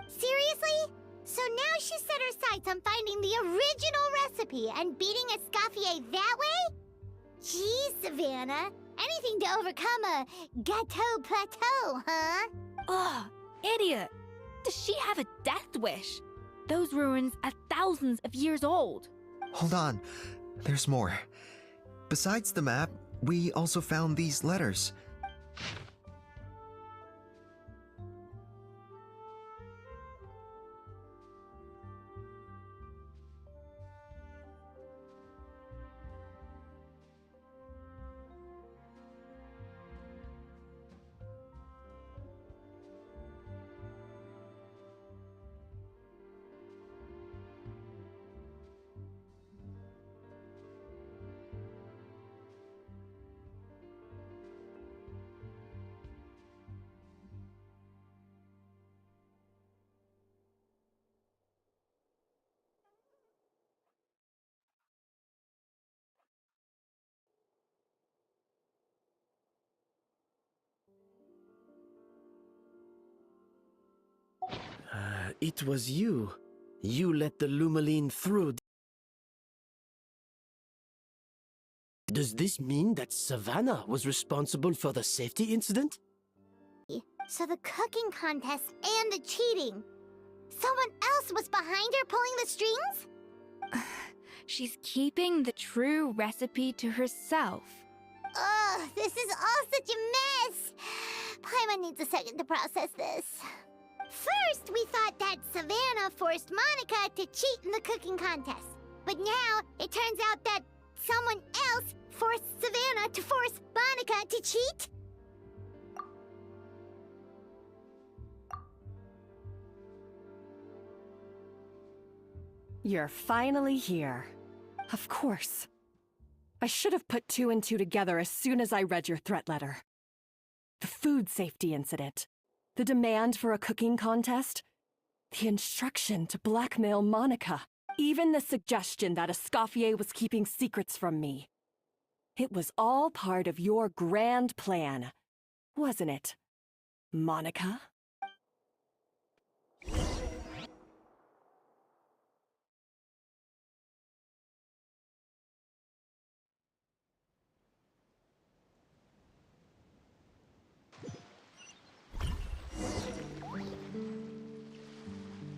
S1: Seriously? So now she set her sights on finding the original recipe and beating Escoffier that way? Geez, Savannah. Anything to overcome a Gâteau plateau, huh?
S6: Ugh, idiot. Does she have a death wish? Those ruins are thousands of years old.
S14: Hold on, there's more. Besides the map, we also found these letters.
S10: It was you. You let the Lumaline through. Does this mean that Savannah was responsible for the safety incident?
S1: So the cooking contest and the cheating. Someone else was behind her pulling the strings?
S6: She's keeping the true recipe to herself.
S1: Ugh, this is all such a mess. Paimon needs a second to process this. First, we thought that Savannah forced Monica to cheat in the cooking contest. But now, it turns out that someone else forced Savannah to force Monica to cheat?
S2: You're finally here. Of course. I should have put two and two together as soon as I read your threat letter. The food safety incident. The demand for a cooking contest. The instruction to blackmail Monica. Even the suggestion that Escoffier was keeping secrets from me. It was all part of your grand plan, wasn't it, Monica?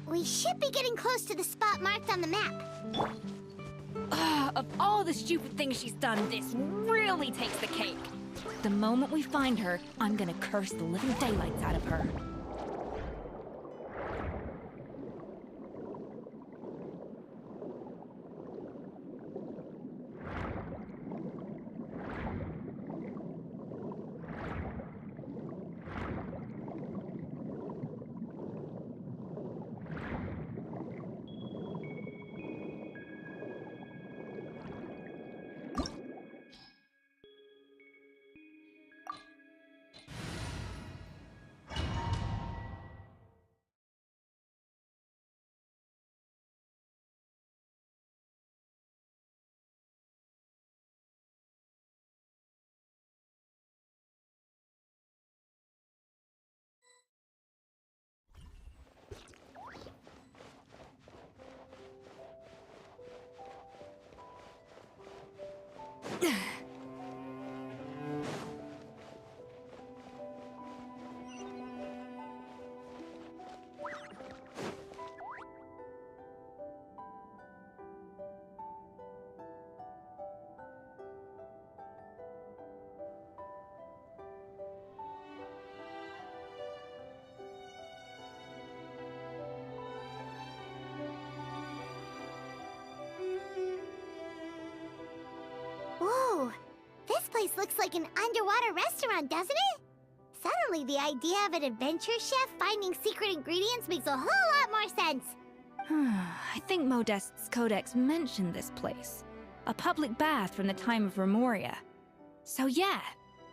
S1: We should be getting close to the spot marked on the map.
S6: Of all the stupid things she's done, this really takes the cake. The moment we find her, I'm gonna curse the living daylights out of her.
S1: Whoa, this place looks like an underwater restaurant, doesn't it? Suddenly, the idea of an adventure chef finding secret ingredients makes a whole lot more sense.
S6: I think Modest's codex mentioned this place. A public bath from the time of Remoria. So yeah,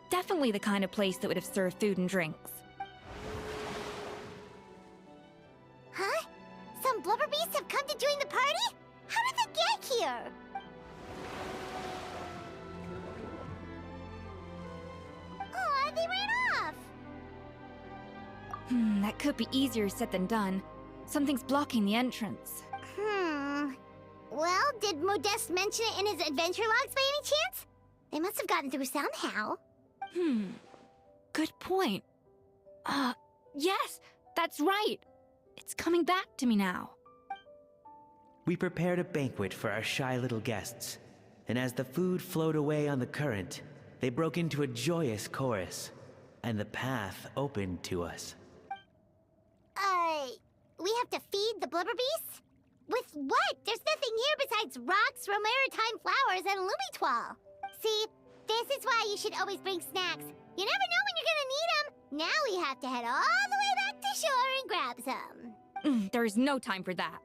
S6: definitely the kind of place that would have served food and drinks.
S1: Huh? Some blubber beasts have come to join the party? How did they get here? Oh, they ran off!
S6: That could be easier said than done. Something's blocking the entrance.
S1: Well, did Modeste mention it in his adventure logs by any chance? They must have gotten through somehow.
S6: Good point. Yes, that's right. It's coming back to me now.
S5: We prepared a banquet for our shy little guests, and as the food flowed away on the current, they broke into a joyous chorus, and the path opened to us.
S1: We have to feed the blubber beasts? With what? There's nothing here besides rocks, romaritime flowers, and lumitoile. See, this is why you should always bring snacks. You never know when you're gonna need them. Now we have to head all the way back to shore and grab some.
S6: There is no time for that.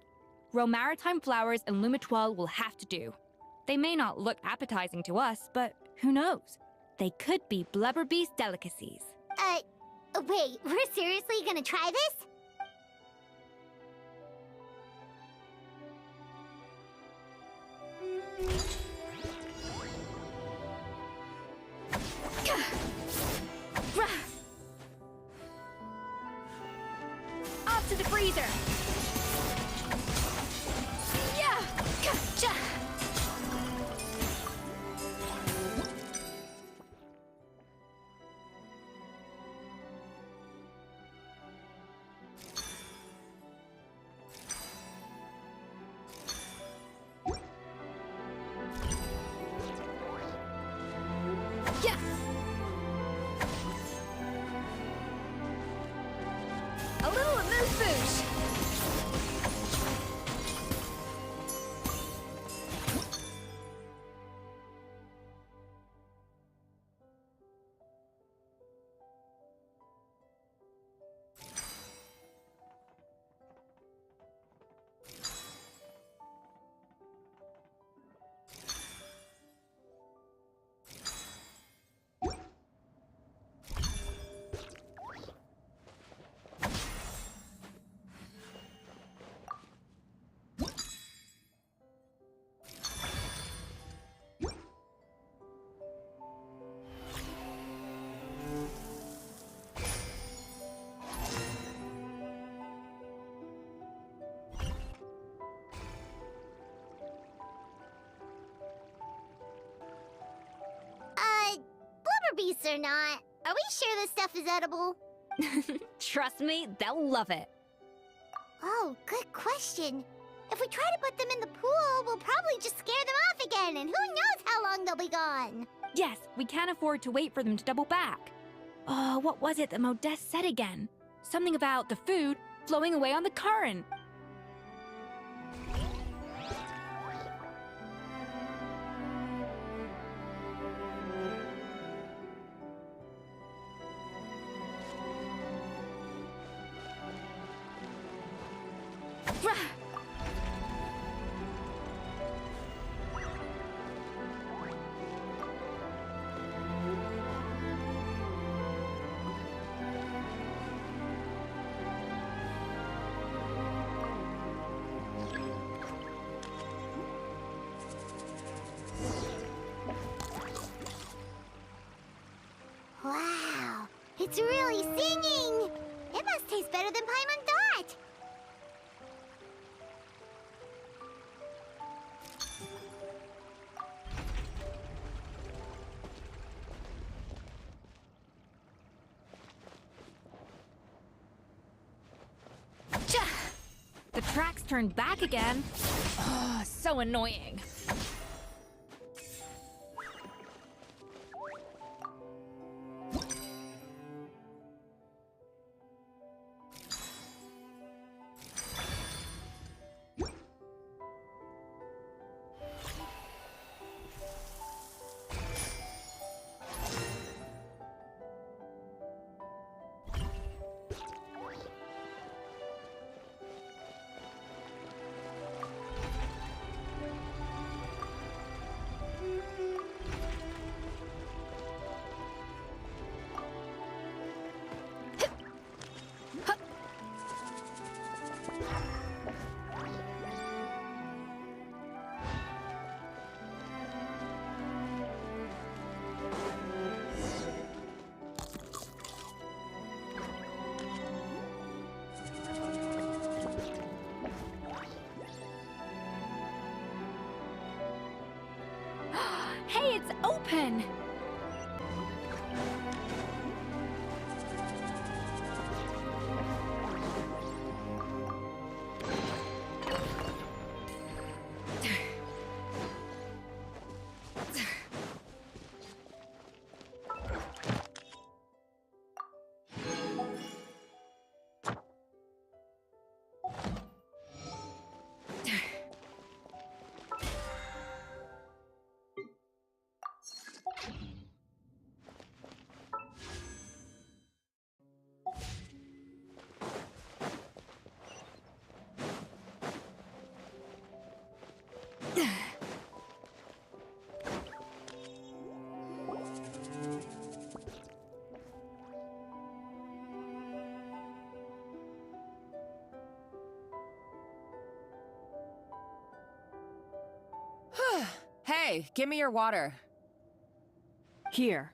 S6: Romaritime flowers and lumitoile will have to do. They may not look appetizing to us, but who knows? They could be blubber beast delicacies.
S1: Wait, we're seriously gonna try this?
S6: Off to the freezer! Yeah! Gotcha! Yeah! A little amuse-bouche!
S1: beasts or not, are we sure this stuff is edible?
S6: Trust me, they'll love it.
S1: Oh, good question. If we try to put them in the pool, we'll probably just scare them off again, and who knows how long they'll be gone.
S6: Yes, we can't afford to wait for them to double back. Oh, what was it that Modeste said again? Something about the food flowing away on the current.
S1: Wow, it's really singing! It must taste better than Paimon thought!
S6: The tracks turned back again. Oh, so annoying. Hey, it's open!
S9: Hey, give me your water.
S2: Here.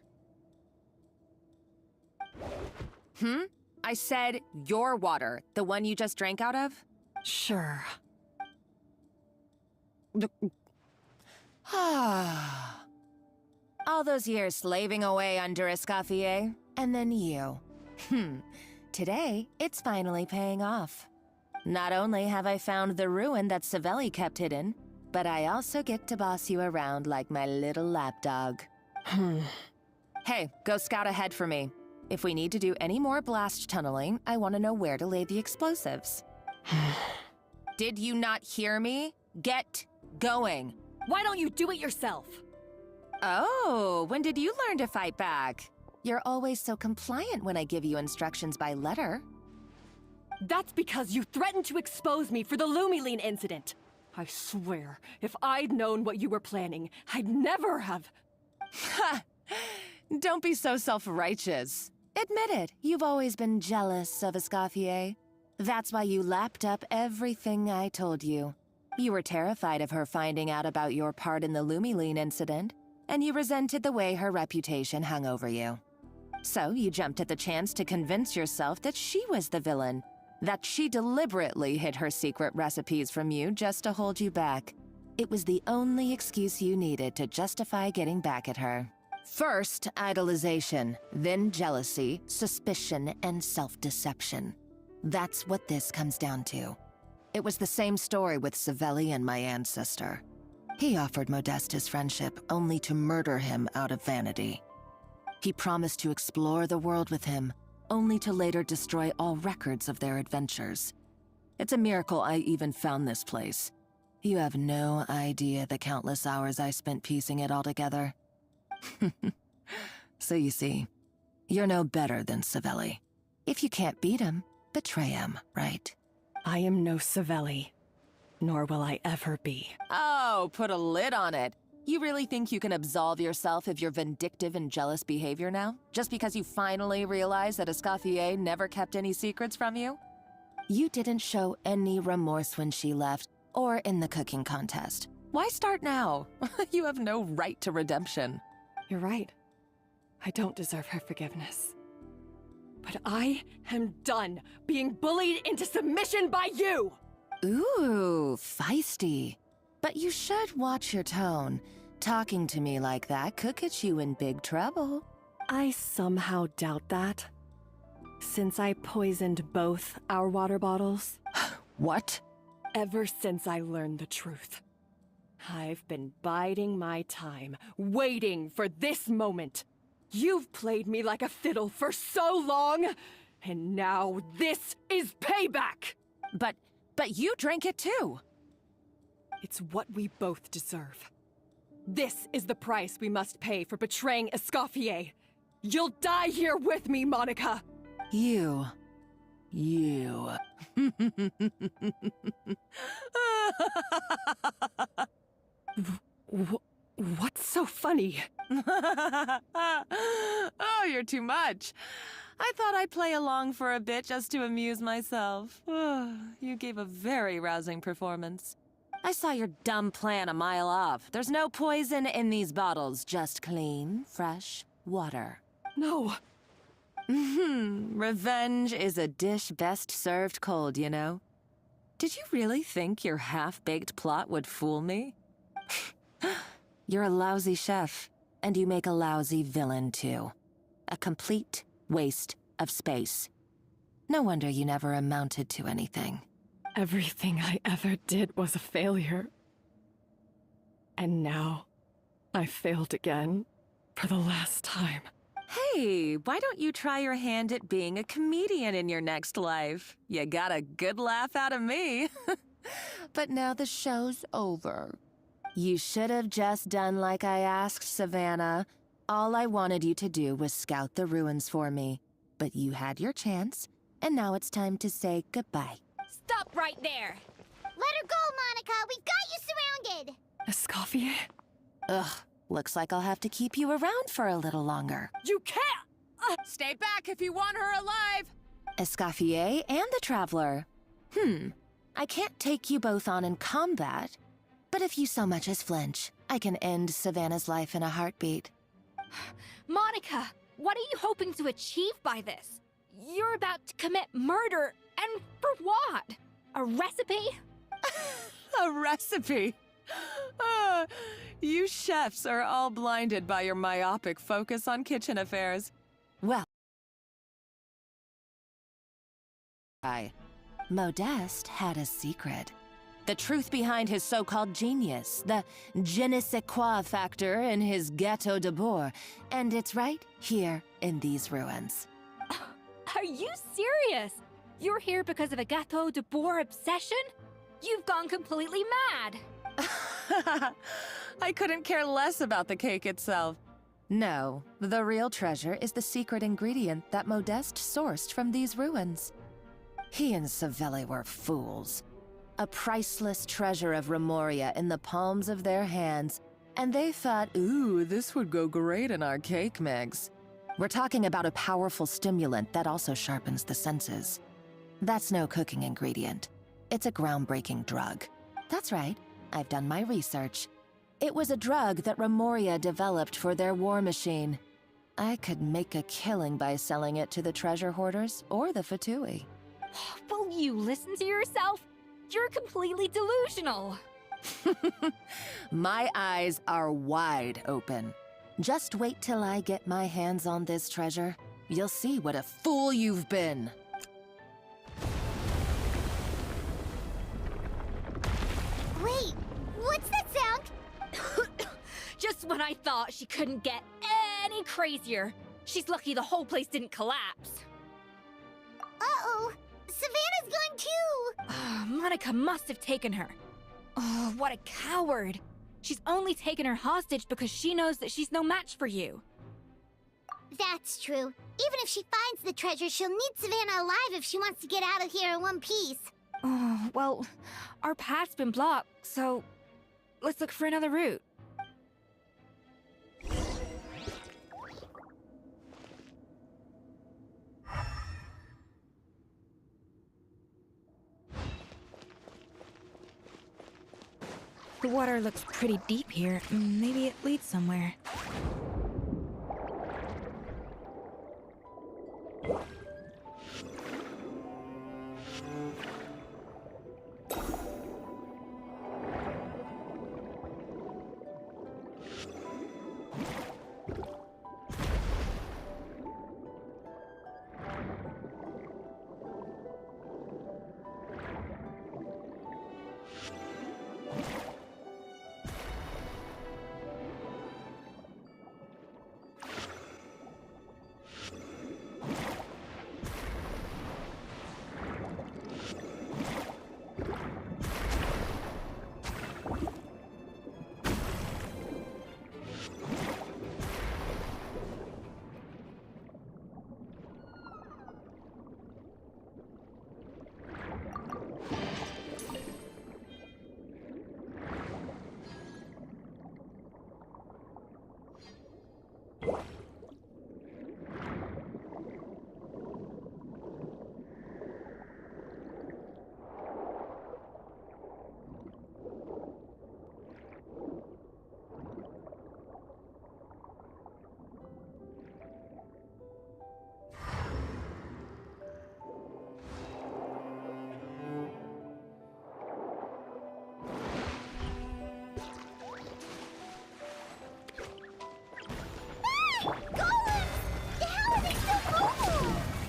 S9: I said your water, the one you just drank out of?
S2: Sure.
S9: All those years slaving away under Escoffier, and then you. Today, it's finally paying off. Not only have I found the ruin that Savelli kept hidden, but I also get to boss you around like my little lapdog. Hey, go scout ahead for me. If we need to do any more blast tunneling, I want to know where to lay the explosives. Did you not hear me? Get going.
S2: Why don't you do it yourself?
S9: Oh, when did you learn to fight back? You're always so compliant when I give you instructions by letter.
S2: That's because you threatened to expose me for the Lumiline incident. I swear, if I'd known what you were planning, I'd never have...
S9: Ha! Don't be so self-righteous. Admit it, you've always been jealous of Escoffier. That's why you lapped up everything I told you. You were terrified of her finding out about your part in the Lumiline incident, and you resented the way her reputation hung over you. So you jumped at the chance to convince yourself that she was the villain, that she deliberately hid her secret recipes from you just to hold you back. It was the only excuse you needed to justify getting back at her.
S17: First, idolization, then jealousy, suspicion, and self-deception. That's what this comes down to. It was the same story with Savelli and my ancestor. He offered Modeste his friendship only to murder him out of vanity. He promised to explore the world with him, only to later destroy all records of their adventures. It's a miracle I even found this place. You have no idea the countless hours I spent piecing it all together. So you see, you're no better than Savelli. If you can't beat him, betray him, right?
S15: I am no Savelli, nor will I ever be.
S17: Oh, put a lid on it. You really think you can absolve yourself of your vindictive and jealous behavior now? Just because you finally realize that Escoffier never kept any secrets from you? You didn't show any remorse when she left, or in the cooking contest. Why start now? You have no right to redemption.
S15: You're right. I don't deserve her forgiveness. But I am done being bullied into submission by you!
S17: Ooh, feisty. But you should watch your tone. Talking to me like that could get you in big trouble.
S15: I somehow doubt that. Since I poisoned both our water bottles.
S17: What?
S15: Ever since I learned the truth. I've been biding my time, waiting for this moment. You've played me like a fiddle for so long, and now this is payback!
S17: But you drank it too.
S15: It's what we both deserve. This is the price we must pay for betraying Escoffier. You'll die here with me, Monica!
S17: You.
S15: What's so funny?
S17: Oh, you're too much. I thought I'd play along for a bit just to amuse myself. You gave a very rousing performance. I saw your dumb plan a mile off. There's no poison in these bottles, just clean, fresh water.
S15: No.
S17: Revenge is a dish best served cold, you know? Did you really think your half-baked plot would fool me? You're a lousy chef, and you make a lousy villain, too. A complete waste of space. No wonder you never amounted to anything.
S15: Everything I ever did was a failure. And now, I failed again, for the last time.
S17: Hey, why don't you try your hand at being a comedian in your next life? You got a good laugh out of me. But now the show's over. You should have just done like I asked, Savannah. All I wanted you to do was scout the ruins for me. But you had your chance, and now it's time to say goodbye.
S1: Stop right there! Let her go, Monica! We've got you surrounded!
S15: Escoffier?
S17: Ugh, looks like I'll have to keep you around for a little longer.
S2: You can't! Stay back if you want her alive!
S17: Escoffier and the Traveler. I can't take you both on in combat, but if you so much as flinch, I can end Savannah's life in a heartbeat.
S18: Monica, what are you hoping to achieve by this? You're about to commit murder, and for what? A recipe?
S17: A recipe? You chefs are all blinded by your myopic focus on kitchen affairs. Well, Modeste had a secret. The truth behind his so-called genius, the je ne sais quoi factor in his Gâteau de Bourg, and it's right here in these ruins.
S18: Are you serious? You're here because of a Gâteau de Bourg obsession? You've gone completely mad!
S17: I couldn't care less about the cake itself. No, the real treasure is the secret ingredient that Modeste sourced from these ruins. He and Savelli were fools. A priceless treasure of Remoria in the palms of their hands, and they thought, ooh, this would go great in our cake mix. We're talking about a powerful stimulant that also sharpens the senses. That's no cooking ingredient. It's a groundbreaking drug. That's right, I've done my research. It was a drug that Remoria developed for their war machine. I could make a killing by selling it to the treasure hoarders or the Fatui.
S18: Will you listen to yourself? You're completely delusional.
S17: My eyes are wide open. Just wait till I get my hands on this treasure. You'll see what a fool you've been.
S1: Wait, what's that sound?
S18: Just when I thought she couldn't get any crazier. She's lucky the whole place didn't collapse.
S1: Uh-oh, Savannah's gone too!
S18: Monica must have taken her. Oh, what a coward. She's only taken her hostage because she knows that she's no match for you.
S1: That's true. Even if she finds the treasure, she'll need Savannah alive if she wants to get out of here in one piece.
S18: Oh, well, our path's been blocked, so let's look for another route. The water looks pretty deep here. Maybe it leads somewhere.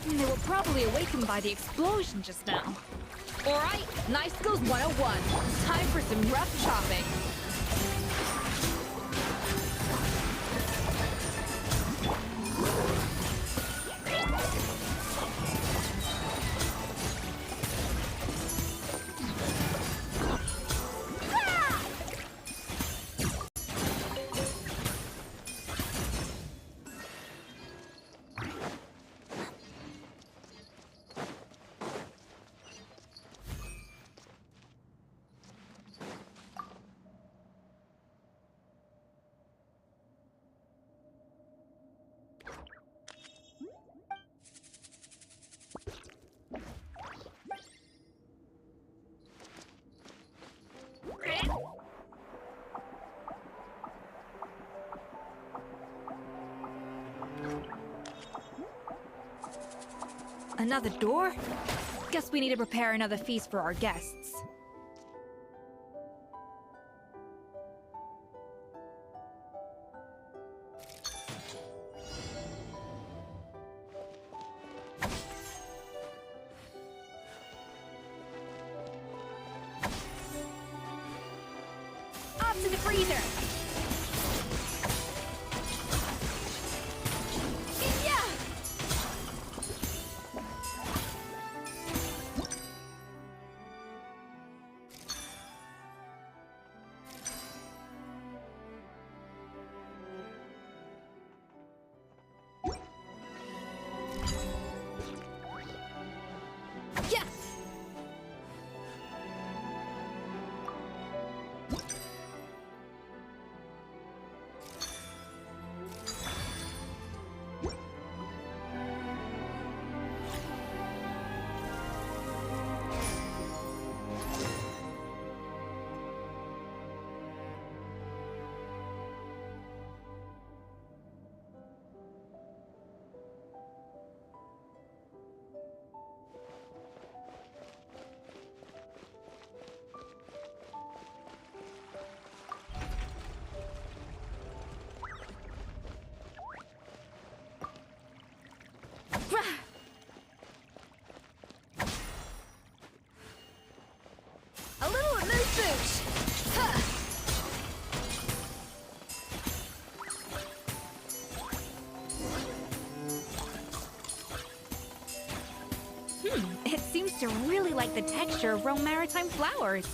S18: They were probably awakened by the explosion just now. Alright, Knife Skills 101. Time for some rough chopping. Another door? Guess we need to prepare another feast for our guests. Off to the freezer! to really like the texture of Rome maritime flowers.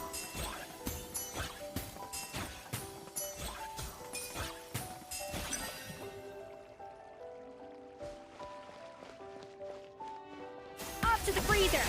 S18: Off to the freezer!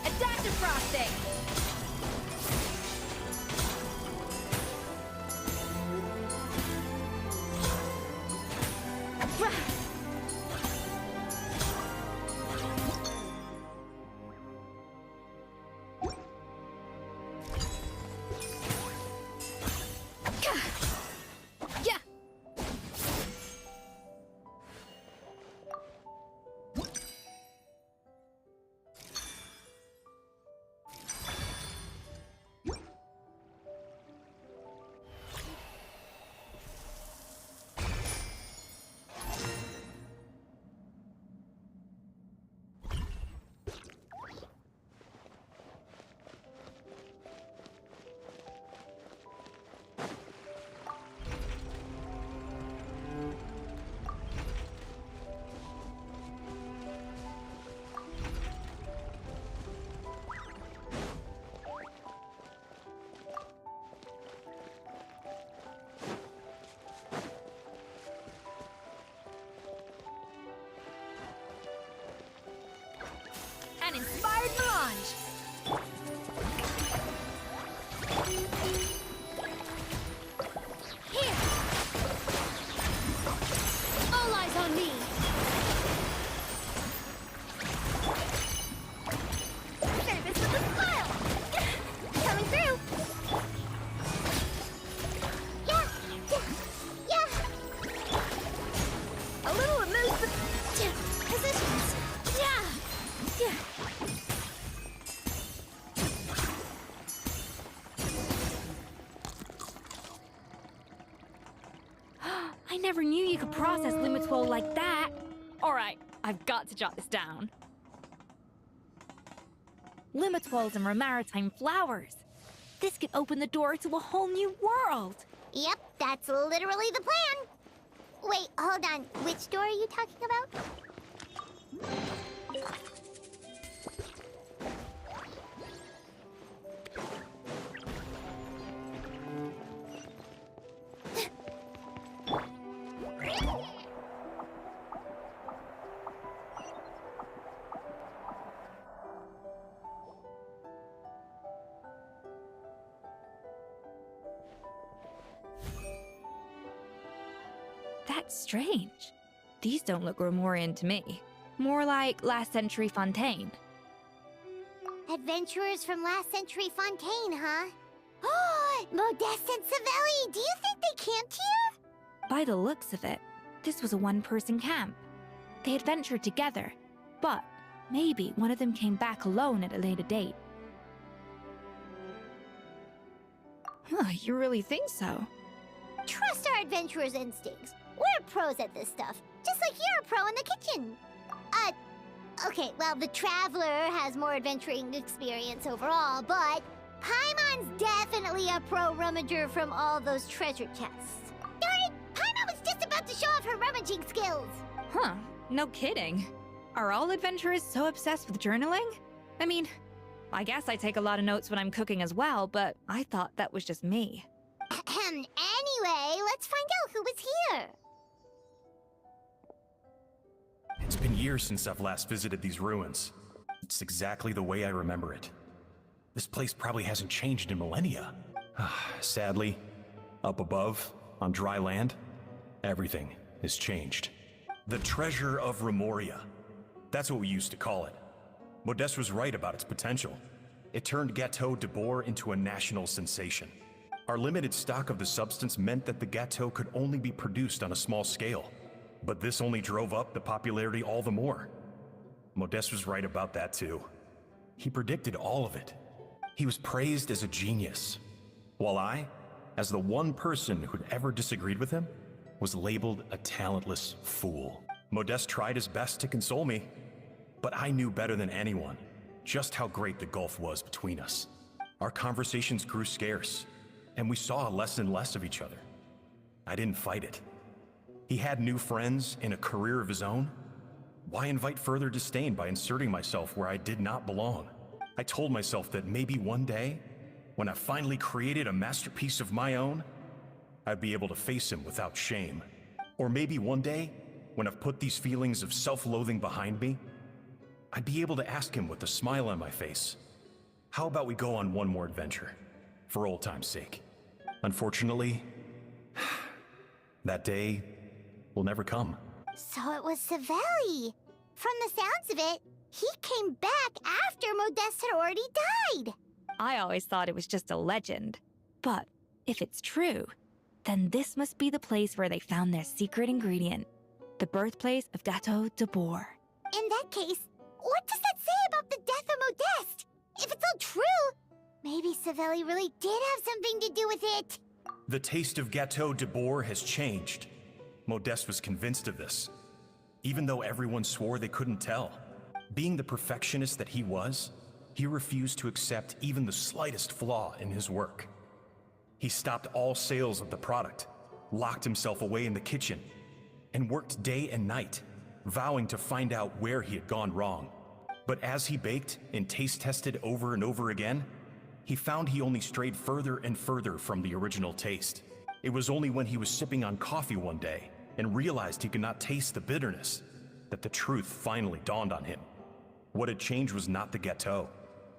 S18: Adaptive frosting! Yeah! An inspired melange! Here! All eyes on me! Service with a smile! Coming through! Yeah! Yeah! A little removed positions! Yeah! Yeah! I never knew you could process Limitwol like that. Alright, I've got to jot this down. Limitwols and maritime flowers. This could open the door to a whole new world.
S1: Yep, that's literally the plan. Wait, hold on. Which door are you talking about?
S18: That's strange. These don't look Romorian to me. More like last century Fontaine.
S1: Adventurers from last century Fontaine, huh? Oh, Modeste and Savelli, do you think they camped here?
S18: By the looks of it, this was a one-person camp. They adventured together, but maybe one of them came back alone at a later date. Huh, you really think so?
S1: Trust our adventurers' instincts. We're pros at this stuff, just like you're a pro in the kitchen. Okay, well, the Traveler has more adventuring experience overall, but Paimon's definitely a pro rummager from all those treasure chests. Darn it! Paimon was just about to show off her rummaging skills!
S18: Huh, no kidding. Are all adventurers so obsessed with journaling? I mean, I guess I take a lot of notes when I'm cooking as well, but I thought that was just me.
S1: Anyway, let's find out who was here.
S19: It's been years since I've last visited these ruins. It's exactly the way I remember it. This place probably hasn't changed in millennia. Sadly, up above, on dry land, everything has changed. The treasure of Remoria. That's what we used to call it. Modeste was right about its potential. It turned Gâteau de Bourg into a national sensation. Our limited stock of the substance meant that the gâteau could only be produced on a small scale. But this only drove up the popularity all the more. Modeste was right about that too. He predicted all of it. He was praised as a genius, while I, as the one person who'd ever disagreed with him, was labeled a talentless fool. Modeste tried his best to console me, but I knew better than anyone just how great the gulf was between us. Our conversations grew scarce, and we saw less and less of each other. I didn't fight it. He had new friends and a career of his own. Why invite further disdain by inserting myself where I did not belong? I told myself that maybe one day, when I finally created a masterpiece of my own, I'd be able to face him without shame. Or maybe one day, when I've put these feelings of self-loathing behind me, I'd be able to ask him with a smile on my face, how about we go on one more adventure, for old time's sake? Unfortunately, that day will never come.
S1: So it was Savelli. From the sounds of it, he came back after Modeste had already died.
S18: I always thought it was just a legend. But if it's true, then this must be the place where they found their secret ingredient, the birthplace of Gateau de Bourg.
S1: In that case, what does that say about the death of Modeste? If it's all true, maybe Savelli really did have something to do with it.
S19: The taste of Gateau de Bourg has changed. Modeste was convinced of this, even though everyone swore they couldn't tell. Being the perfectionist that he was, he refused to accept even the slightest flaw in his work. He stopped all sales of the product, locked himself away in the kitchen, and worked day and night, vowing to find out where he had gone wrong. But as he baked and taste tested over and over again, he found he only strayed further and further from the original taste. It was only when he was sipping on coffee one day and realized he could not taste the bitterness that the truth finally dawned on him. What had changed was not the gâteau,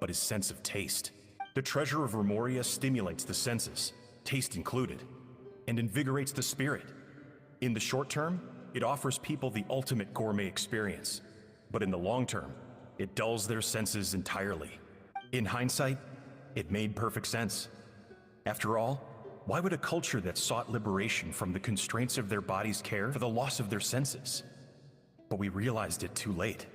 S19: but his sense of taste. The treasure of Remoria stimulates the senses, taste included, and invigorates the spirit. In the short term, it offers people the ultimate gourmet experience, but in the long term, it dulls their senses entirely. In hindsight, it made perfect sense. After all, why would a culture that sought liberation from the constraints of their bodies care for the loss of their senses? But we realized it too late.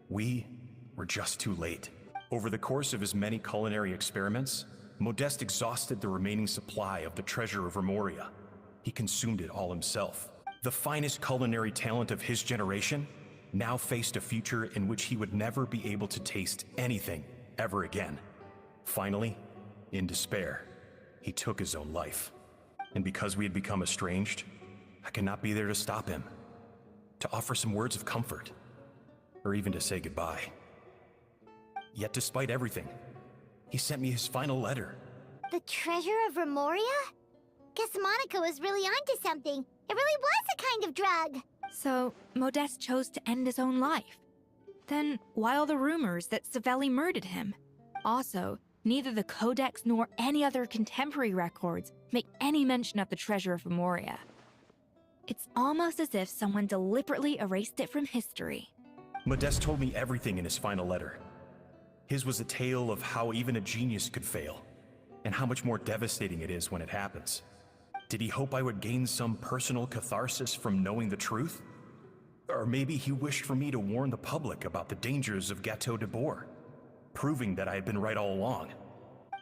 S19: We were just too late. Over the course of his many culinary experiments, Modeste exhausted the remaining supply of the treasure of Remoria. He consumed it all himself. The finest culinary talent of his generation now faced a future in which he would never be able to taste anything ever again. Finally, in despair, he took his own life. And because we had become estranged, I could not be there to stop him, to offer some words of comfort, or even to say goodbye. Yet despite everything, he sent me his final letter.
S1: The treasure of Remoria? Guess Monica was really onto something. It really was a kind of drug.
S18: So, Modeste chose to end his own life. Then, why all the rumors that Savelli murdered him? Also, neither the Codex nor any other contemporary records make any mention of the treasure of Remoria. It's almost as if someone deliberately erased it from history.
S19: Modeste told me everything in his final letter. His was a tale of how even a genius could fail, and how much more devastating it is when it happens. Did he hope I would gain some personal catharsis from knowing the truth? Or maybe he wished for me to warn the public about the dangers of Gateau de Bourg, proving that I had been right all along.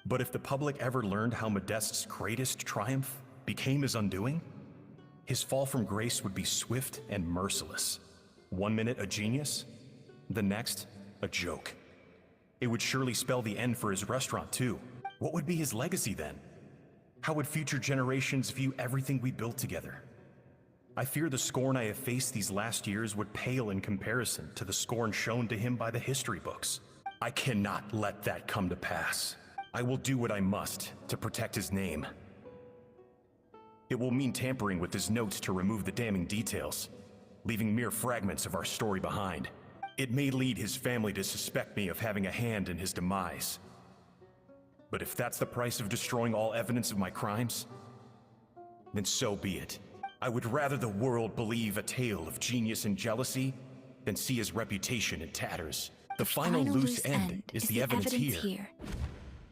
S19: But if the public ever learned how Modeste's greatest triumph became his undoing, his fall from grace would be swift and merciless. 1 minute a genius, the next a joke. It would surely spell the end for his restaurant too. What would be his legacy then? How would future generations view everything we built together? I fear the scorn I have faced these last years would pale in comparison to the scorn shown to him by the history books. I cannot let that come to pass. I will do what I must to protect his name. It will mean tampering with his notes to remove the damning details, leaving mere fragments of our story behind. It may lead his family to suspect me of having a hand in his demise. But if that's the price of destroying all evidence of my crimes, then so be it. I would rather the world believe a tale of genius and jealousy than see his reputation in tatters. The final loose end is the evidence here,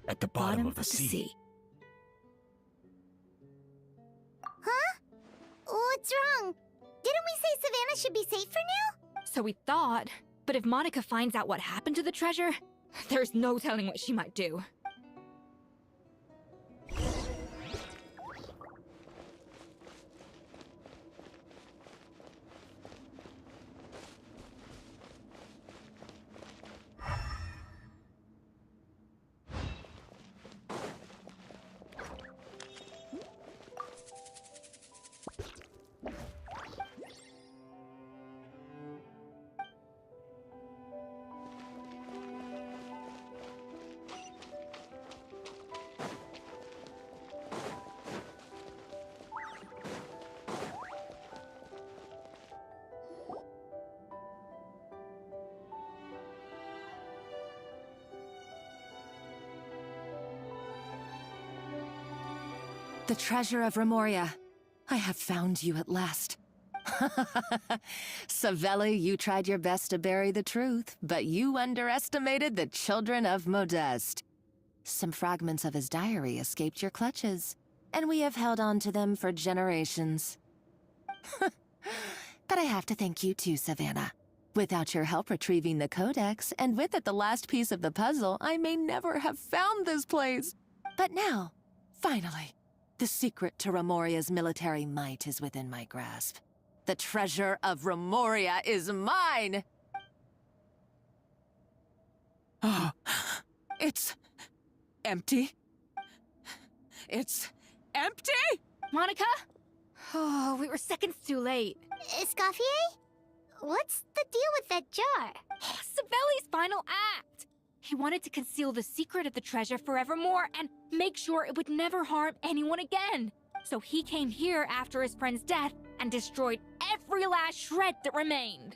S19: at the bottom of the sea.
S1: Huh? What's wrong? Didn't we say Savannah should be safe for now?
S18: So we thought, But if Monica finds out what happened to the treasure, there's no telling what she might do.
S17: The treasure of Remoria. I have found you at last. Savelli, you tried your best to bury the truth, but you underestimated the children of Modeste. Some fragments of his diary escaped your clutches, and we have held on to them for generations. But I have to thank you too, Savannah. Without your help retrieving the codex, and with it the last piece of the puzzle, I may never have found this place. But now, finally, the secret to Remoria's military might is within my grasp. The treasure of Remoria is mine! Oh, it's empty. It's empty?
S18: Monica? Oh, we were seconds too late.
S1: Escoffier? What's the deal with that jar?
S18: Savelli's final act! He wanted to conceal the secret of the treasure forevermore and make sure it would never harm anyone again. So he came here after his friend's death and destroyed every last shred that remained.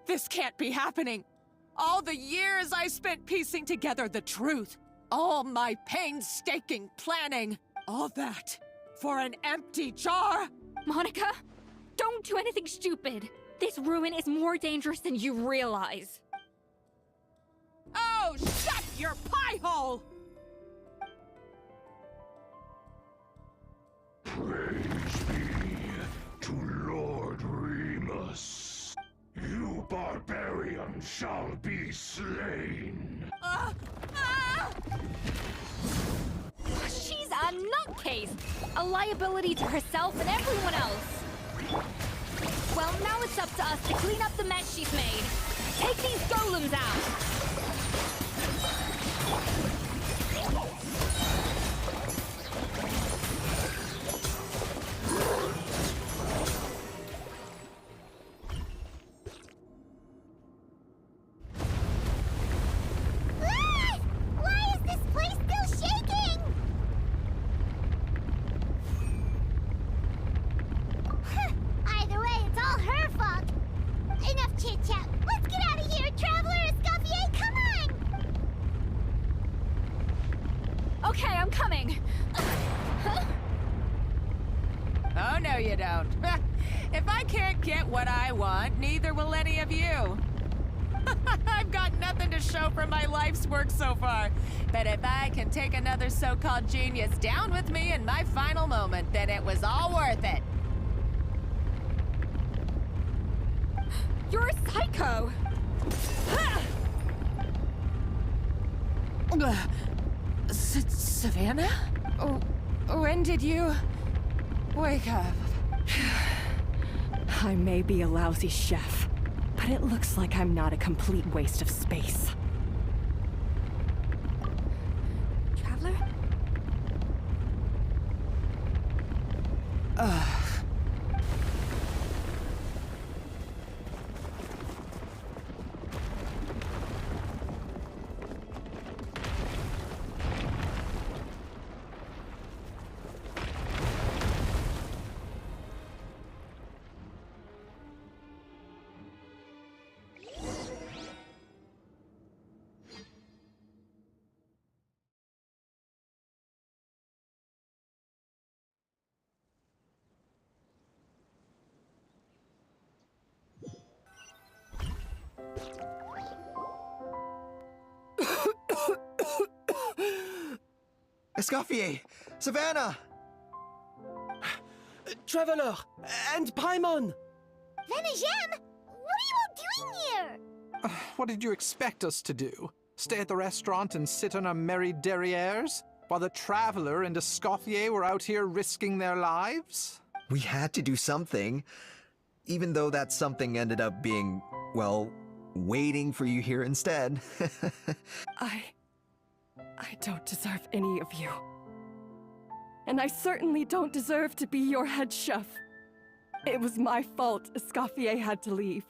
S17: This can't be happening. All the years I spent piecing together the truth. All my painstaking planning. All that for an empty jar.
S18: Monica, don't do anything stupid. This ruin is more dangerous than you realize.
S17: Oh, shut your pie hole!
S20: Praise be to Lord Remus. You barbarian shall be slain.
S18: She's a nutcase! A liability to herself and everyone else. Well, now it's up to us to clean up the mess she's made. Take these golems out!
S1: Why is this place still shaking? Either way, it's all her fault. Enough chit-chat. Let's get out of here, Traveler Escoffier, come on!
S18: Okay, I'm coming.
S17: Oh, no you don't. If I can't get what I want, neither will any of you. I've got nothing to show for my life's work so far. But if I can take another so-called genius down with me in my final moment, then it was all worth it.
S18: You're a psycho!
S17: Savannah? When did you wake up?
S15: I may be a lousy chef, but it looks like I'm not a complete waste of space.
S18: Traveler?
S14: Escoffier! Savannah!
S10: Traveler! And Paimon!
S1: Venegem! What are you all doing here?
S13: What did you expect us to do? Stay at the restaurant and sit on our merry derrieres? While the Traveler and Escoffier were out here risking their lives?
S14: We had to do something. Even though that something ended up being, well, waiting for you here instead.
S15: I don't deserve any of you. And I certainly don't deserve to be your head chef. It was my fault Escoffier had to leave.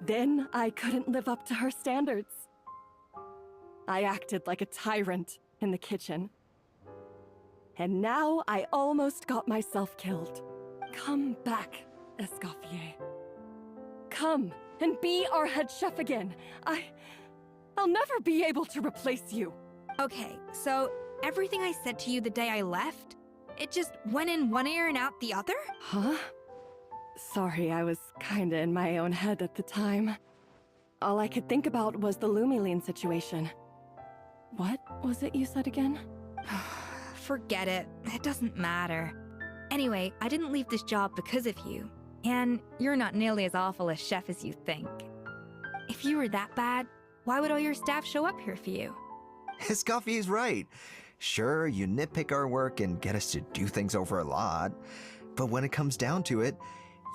S15: Then I couldn't live up to her standards. I acted like a tyrant in the kitchen. And now I almost got myself killed. Come back, Escoffier. Come and be our head chef again. I'll never be able to replace you.
S18: Okay, so everything I said to you the day I left, it just went in one ear and out the other?
S15: Huh? Sorry, I was kinda in my own head at the time. All I could think about was the Lumiline situation. What was it you said again?
S18: Forget it. It doesn't matter. Anyway, I didn't leave this job because of you. And you're not nearly as awful a chef as you think. If you were that bad, why would all your staff show up here for you?
S14: Escoffier's right. Sure, you nitpick our work and get us to do things over a lot. But when it comes down to it,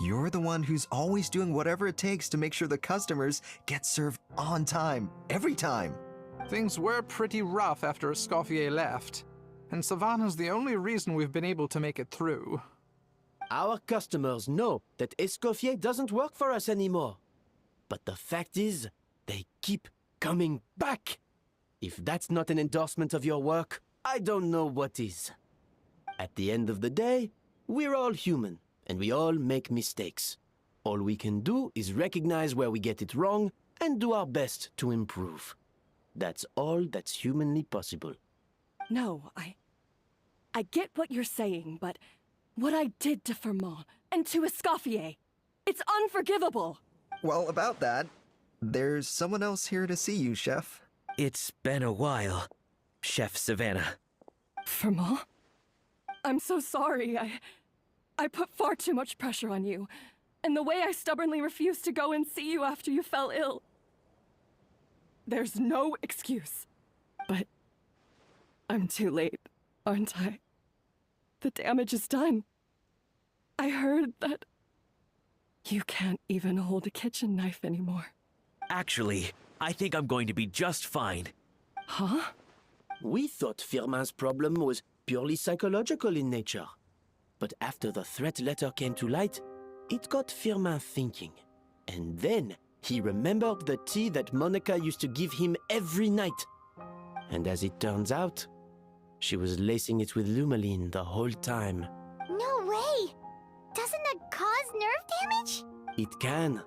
S14: you're the one who's always doing whatever it takes to make sure the customers get served on time, every time.
S13: Things were pretty rough after Escoffier left. And Savannah's the only reason we've been able to make it through.
S10: Our customers know that Escoffier doesn't work for us anymore. But the fact is, they keep coming back. If that's not an endorsement of your work, I don't know what is. At the end of the day, we're all human, and we all make mistakes. All we can do is recognize where we get it wrong and do our best to improve. That's all that's humanly possible.
S15: No, I get what you're saying, but what I did to Fermont and to Escoffier, it's unforgivable.
S14: Well, about that, there's someone else here to see you, Chef.
S5: It's been a while, Chef Savannah.
S15: Fermont? I'm so sorry. I put far too much pressure on you, and the way I stubbornly refused to go and see you after you fell ill. There's no excuse. But I'm too late, aren't I? The damage is done. I heard that you can't even hold a kitchen knife anymore.
S5: Actually, I think I'm going to be just fine.
S15: Huh?
S10: We thought Firmin's problem was purely psychological in nature. But after the threat letter came to light, it got Firmin thinking. And then he remembered the tea that Monica used to give him every night. And as it turns out, she was lacing it with Lumiline the whole time.
S1: No way! Doesn't that cause nerve damage?
S10: It can.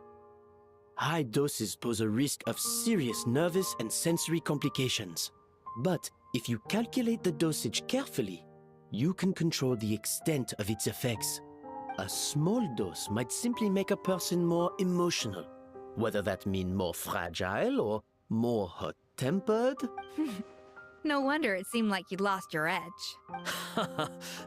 S10: High doses pose a risk of serious nervous and sensory complications. But if you calculate the dosage carefully, you can control the extent of its effects. A small dose might simply make a person more emotional, whether that means more fragile or more hot-tempered.
S18: No wonder it seemed like you'd lost your edge.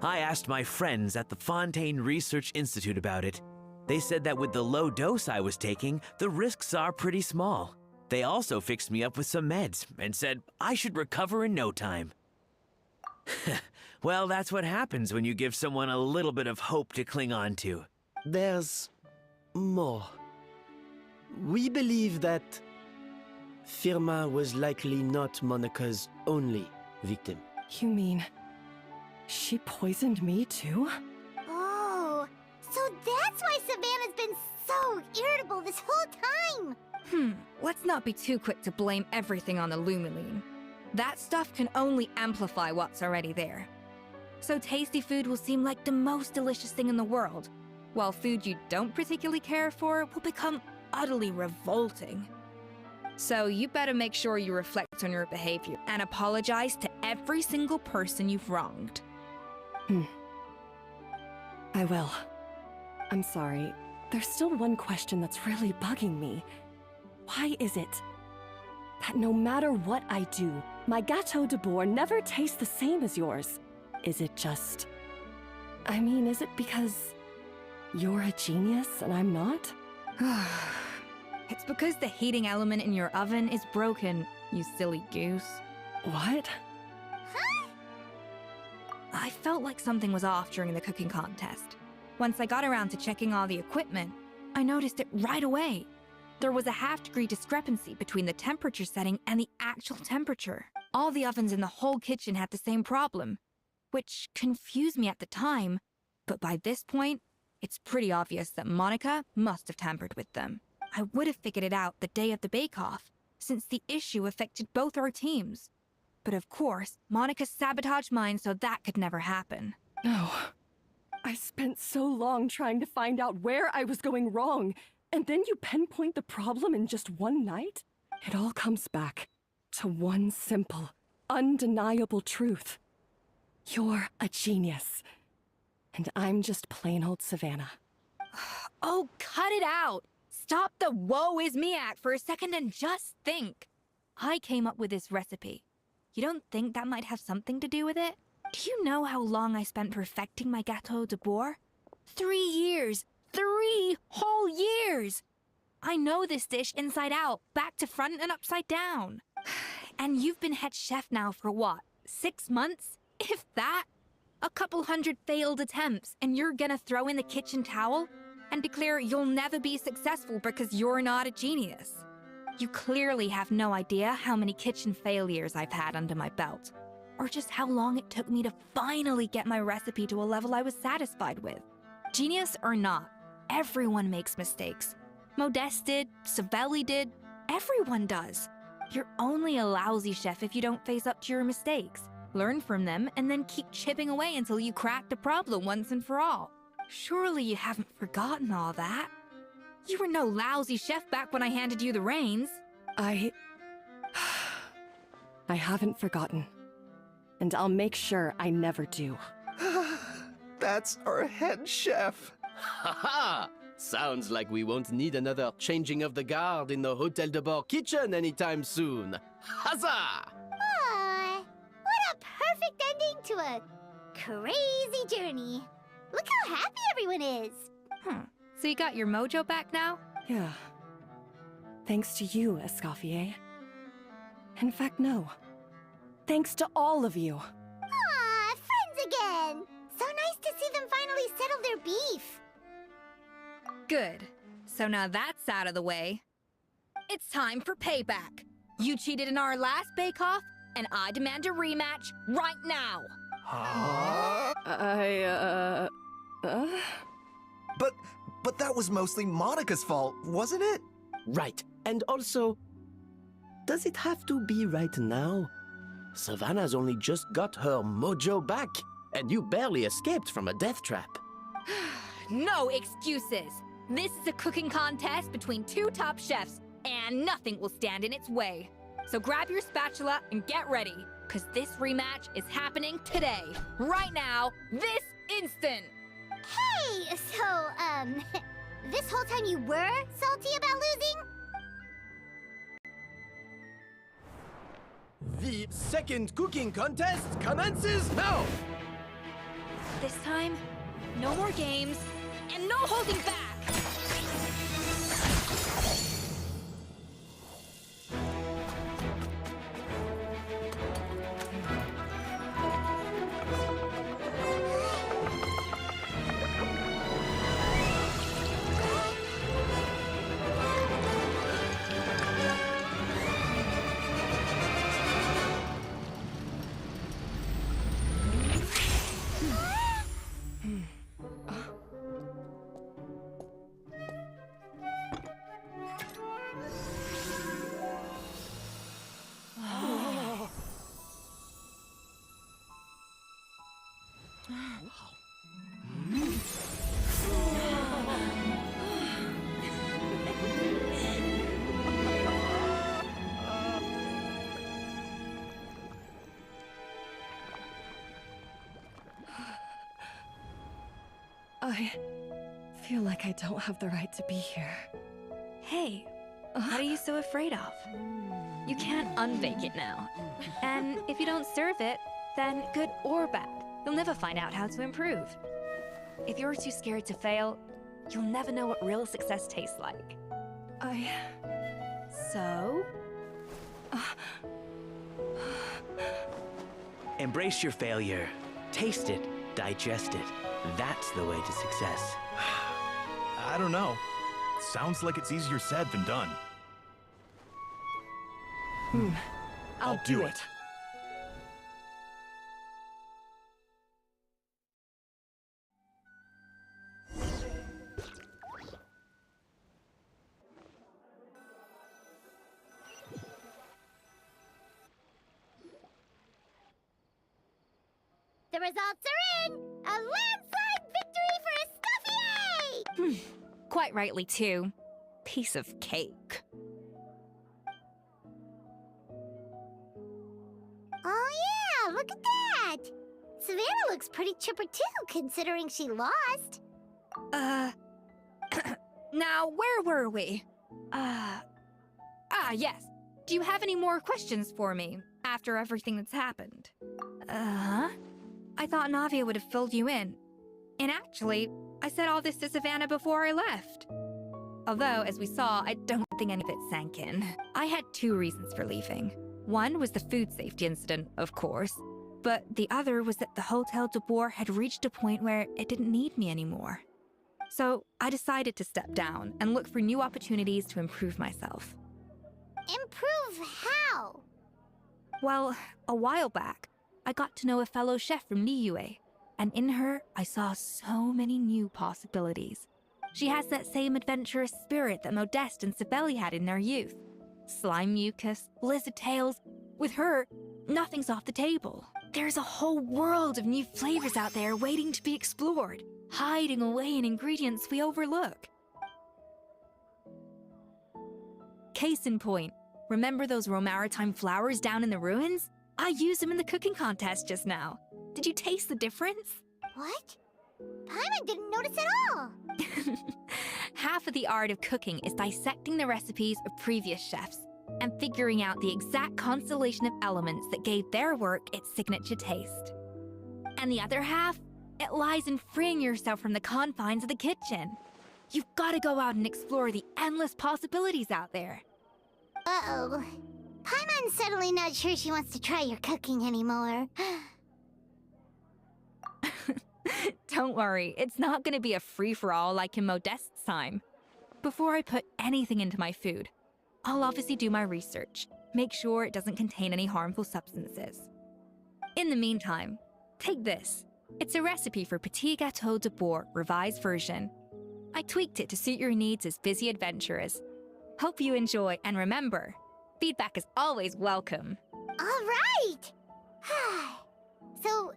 S5: I asked my friends at the Fontaine Research Institute about it. They said that with the low dose I was taking, the risks are pretty small. They also fixed me up with some meds and said I should recover in no time. Well, that's what happens when you give someone a little bit of hope to cling on to.
S10: There's more. We believe that Firmin was likely not Monica's only victim.
S15: You mean she poisoned me too?
S1: Oh, so that's why Savannah's been so irritable this whole time!
S18: Let's not be too quick to blame everything on the Lumiline. That stuff can only amplify what's already there. So tasty food will seem like the most delicious thing in the world, while food you don't particularly care for will become utterly revolting. So you better make sure you reflect on your behavior and apologize to every single person you've wronged.
S15: I will. I'm sorry. There's still one question that's really bugging me. Why is it that no matter what I do, my Gâteau de Bourg never tastes the same as yours? Is it just... I mean, is it because you're a genius and I'm not?
S18: It's because the heating element in your oven is broken, you silly goose.
S15: What?
S18: I felt like something was off during the cooking contest. Once I got around to checking all the equipment, I noticed it right away. There was a half-degree discrepancy between the temperature setting and the actual temperature. All the ovens in the whole kitchen had the same problem, which confused me at the time, but by this point, it's pretty obvious that Monica must have tampered with them. I would have figured it out the day of the bake-off, since the issue affected both our teams. But of course, Monica sabotaged mine so that could never happen.
S15: No. I spent so long trying to find out where I was going wrong, and then you pinpoint the problem in just one night? It all comes back to one simple, undeniable truth. You're a genius. And I'm just plain old Savannah.
S18: Oh, cut it out! Stop the woe is me act for a second and just think. I came up with this recipe. You don't think that might have something to do with it? Do you know how long I spent perfecting my gâteau de bois? 3 years! 3 whole years! I know this dish inside out, back to front and upside down. And you've been head chef now for what, 6 months? If that? A couple hundred failed attempts, and you're gonna throw in the kitchen towel and declare you'll never be successful because you're not a genius. You clearly have no idea how many kitchen failures I've had under my belt, or just how long it took me to finally get my recipe to a level I was satisfied with. Genius or not, everyone makes mistakes. Modeste did, Savelli did, everyone does. You're only a lousy chef if you don't face up to your mistakes, learn from them, and then keep chipping away until you crack the problem once and for all. Surely you haven't forgotten all that. You were no lousy chef back when I handed you the reins.
S15: I haven't forgotten. And I'll make sure I never do.
S14: That's our head chef.
S10: Haha! Sounds like we won't need another changing of the guard in the Hôtel de Bord kitchen anytime soon. Huzzah!
S1: Aw, what a perfect ending to a crazy journey. Look how happy everyone is.
S18: So you got your mojo back now?
S15: Yeah. Thanks to you, Escoffier. In fact, no. Thanks to all of you.
S1: Aw, friends again. So nice to see them finally settle their beef.
S18: Good. So now that's out of the way. It's time for payback. You cheated in our last bake-off, and I demand a rematch right now.
S14: But that was mostly Monica's fault, wasn't it?
S10: Right. And also, does it have to be right now? Savannah's only just got her mojo back, and you barely escaped from a death trap.
S18: No excuses. This is a cooking contest between 2 top chefs, and nothing will stand in its way. So grab your spatula and get ready, because this rematch is happening today, right now, this instant.
S1: Hey, so, this whole time you were salty about losing?
S10: The second cooking contest commences now!
S18: This time, no more games, and no holding back!
S15: I feel like I don't have the right to be here.
S18: Hey, what are you so afraid of? You can't unbake it now. And if you don't serve it, then good or bad, you'll never find out how to improve. If you're too scared to fail, you'll never know what real success tastes like.
S15: I
S18: So?
S5: Embrace your failure. Taste it. Digest it. That's the way to success.
S19: I don't know. Sounds like it's easier said than done.
S15: I'll do it.
S1: The results are in! A landslide victory for Escoffier!
S18: Quite rightly, too. Piece of cake.
S1: Oh yeah, look at that! Savannah looks pretty chipper too, considering she lost.
S18: Now, where were we? Yes. Do you have any more questions for me after everything that's happened? I thought Navia would have filled you in. And actually, I said all this to Savannah before I left. Although, as we saw, I don't think any of it sank in. I had 2 reasons for leaving. One was the food safety incident, of course, but the other was that the Hotel de Boer had reached a point where it didn't need me anymore. So I decided to step down and look for new opportunities to improve myself.
S1: Improve how?
S18: Well, a while back, I got to know a fellow chef from Liyue, and in her, I saw so many new possibilities. She has that same adventurous spirit that Modeste and Sibeli had in their youth. Slime mucus, lizard tails. With her, nothing's off the table. There's a whole world of new flavors out there waiting to be explored, hiding away in ingredients we overlook. Case in point, remember those Romaritime flowers down in the ruins? I used them in the cooking contest just now. Did you taste the difference?
S1: What? Paimon didn't notice at all!
S18: Half of the art of cooking is dissecting the recipes of previous chefs and figuring out the exact constellation of elements that gave their work its signature taste. And the other half, it lies in freeing yourself from the confines of the kitchen. You've got to go out and explore the endless possibilities out there.
S1: Uh-oh. Paimon's suddenly not sure she wants to try your cooking anymore.
S18: Don't worry, it's not going to be a free-for-all like in Modeste's time. Before I put anything into my food, I'll obviously do my research, make sure it doesn't contain any harmful substances. In the meantime, take this. It's a recipe for Petit Gâteau de Boer, revised version. I tweaked it to suit your needs as busy adventurers. Hope you enjoy, and remember, feedback is always welcome.
S1: All right! So,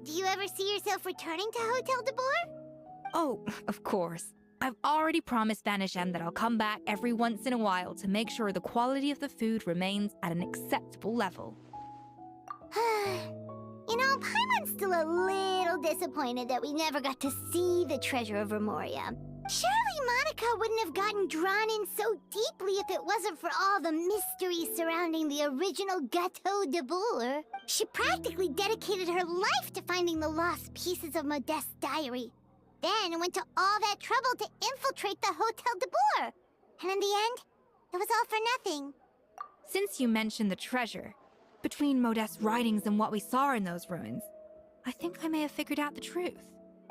S1: do you ever see yourself returning to Hotel de Boer?
S18: Oh, of course. I've already promised Vanishem that I'll come back every once in a while to make sure the quality of the food remains at an acceptable level.
S1: You know, Paimon's still a little disappointed that we never got to see the treasure of Remoria. Surely Monica wouldn't have gotten drawn in so deeply if it wasn't for all the mystery surrounding the original Gâteau de Boer. She practically dedicated her life to finding the lost pieces of Modeste's diary. Then went to all that trouble to infiltrate the Hotel de Boer. And in the end, it was all for nothing.
S18: Since you mentioned the treasure, between Modeste's writings and what we saw in those ruins, I think I may have figured out the truth.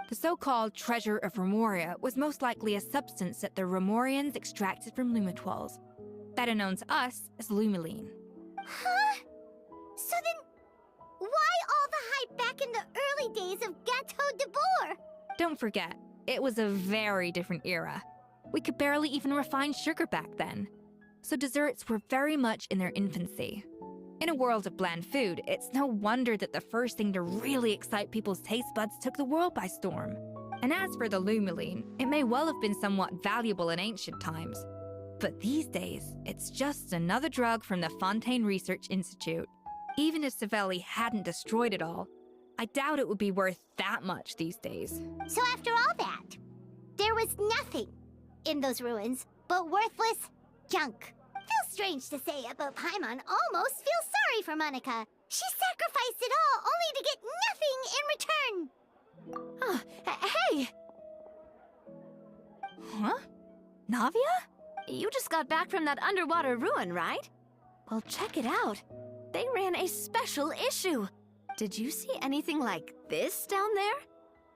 S18: The so-called treasure of Remoria was most likely a substance that the Remorians extracted from Lumitoiles, better known to us as Lumiline.
S1: Huh? So then, why all the hype back in the early days of Gâteau de Boer?
S18: Don't forget, it was a very different era. We could barely even refine sugar back then, so desserts were very much in their infancy. In a world of bland food, it's no wonder that the first thing to really excite people's taste buds took the world by storm. And as for the Lumiline, it may well have been somewhat valuable in ancient times. But these days, it's just another drug from the Fontaine Research Institute. Even if Sibeli hadn't destroyed it all, I doubt it would be worth that much these days.
S1: So after all that, there was nothing in those ruins but worthless junk. Feels strange to say it, but Paimon almost feels sorry for Monica. She sacrificed it all only to get nothing in return.
S18: Hey! Huh? Navia?
S4: You just got back from that underwater ruin, right? Well, check it out. They ran a special issue. Did you see anything like this down there?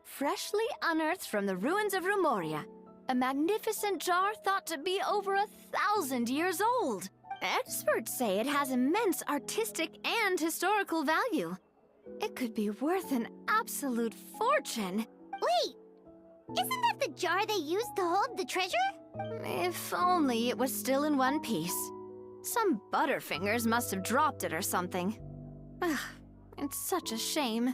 S4: Freshly unearthed from the ruins of Rumoria. A magnificent jar thought to be over 1,000 years old. Experts say it has immense artistic and historical value. It could be worth an absolute fortune.
S1: Wait! Isn't that the jar they used to hold the treasure?
S4: If only it was still in one piece. Some butterfingers must have dropped it or something. Ugh, it's such a shame.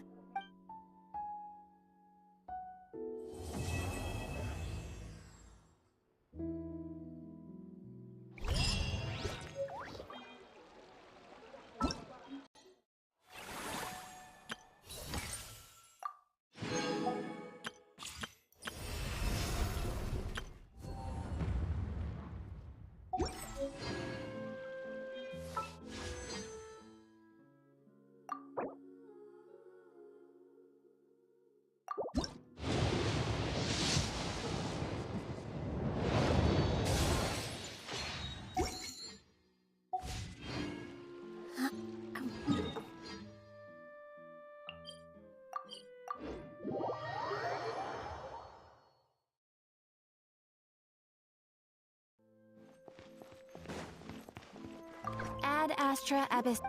S3: Ad Astra Abyss.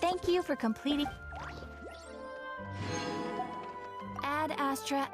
S3: Thank you for completing. Ad Astra.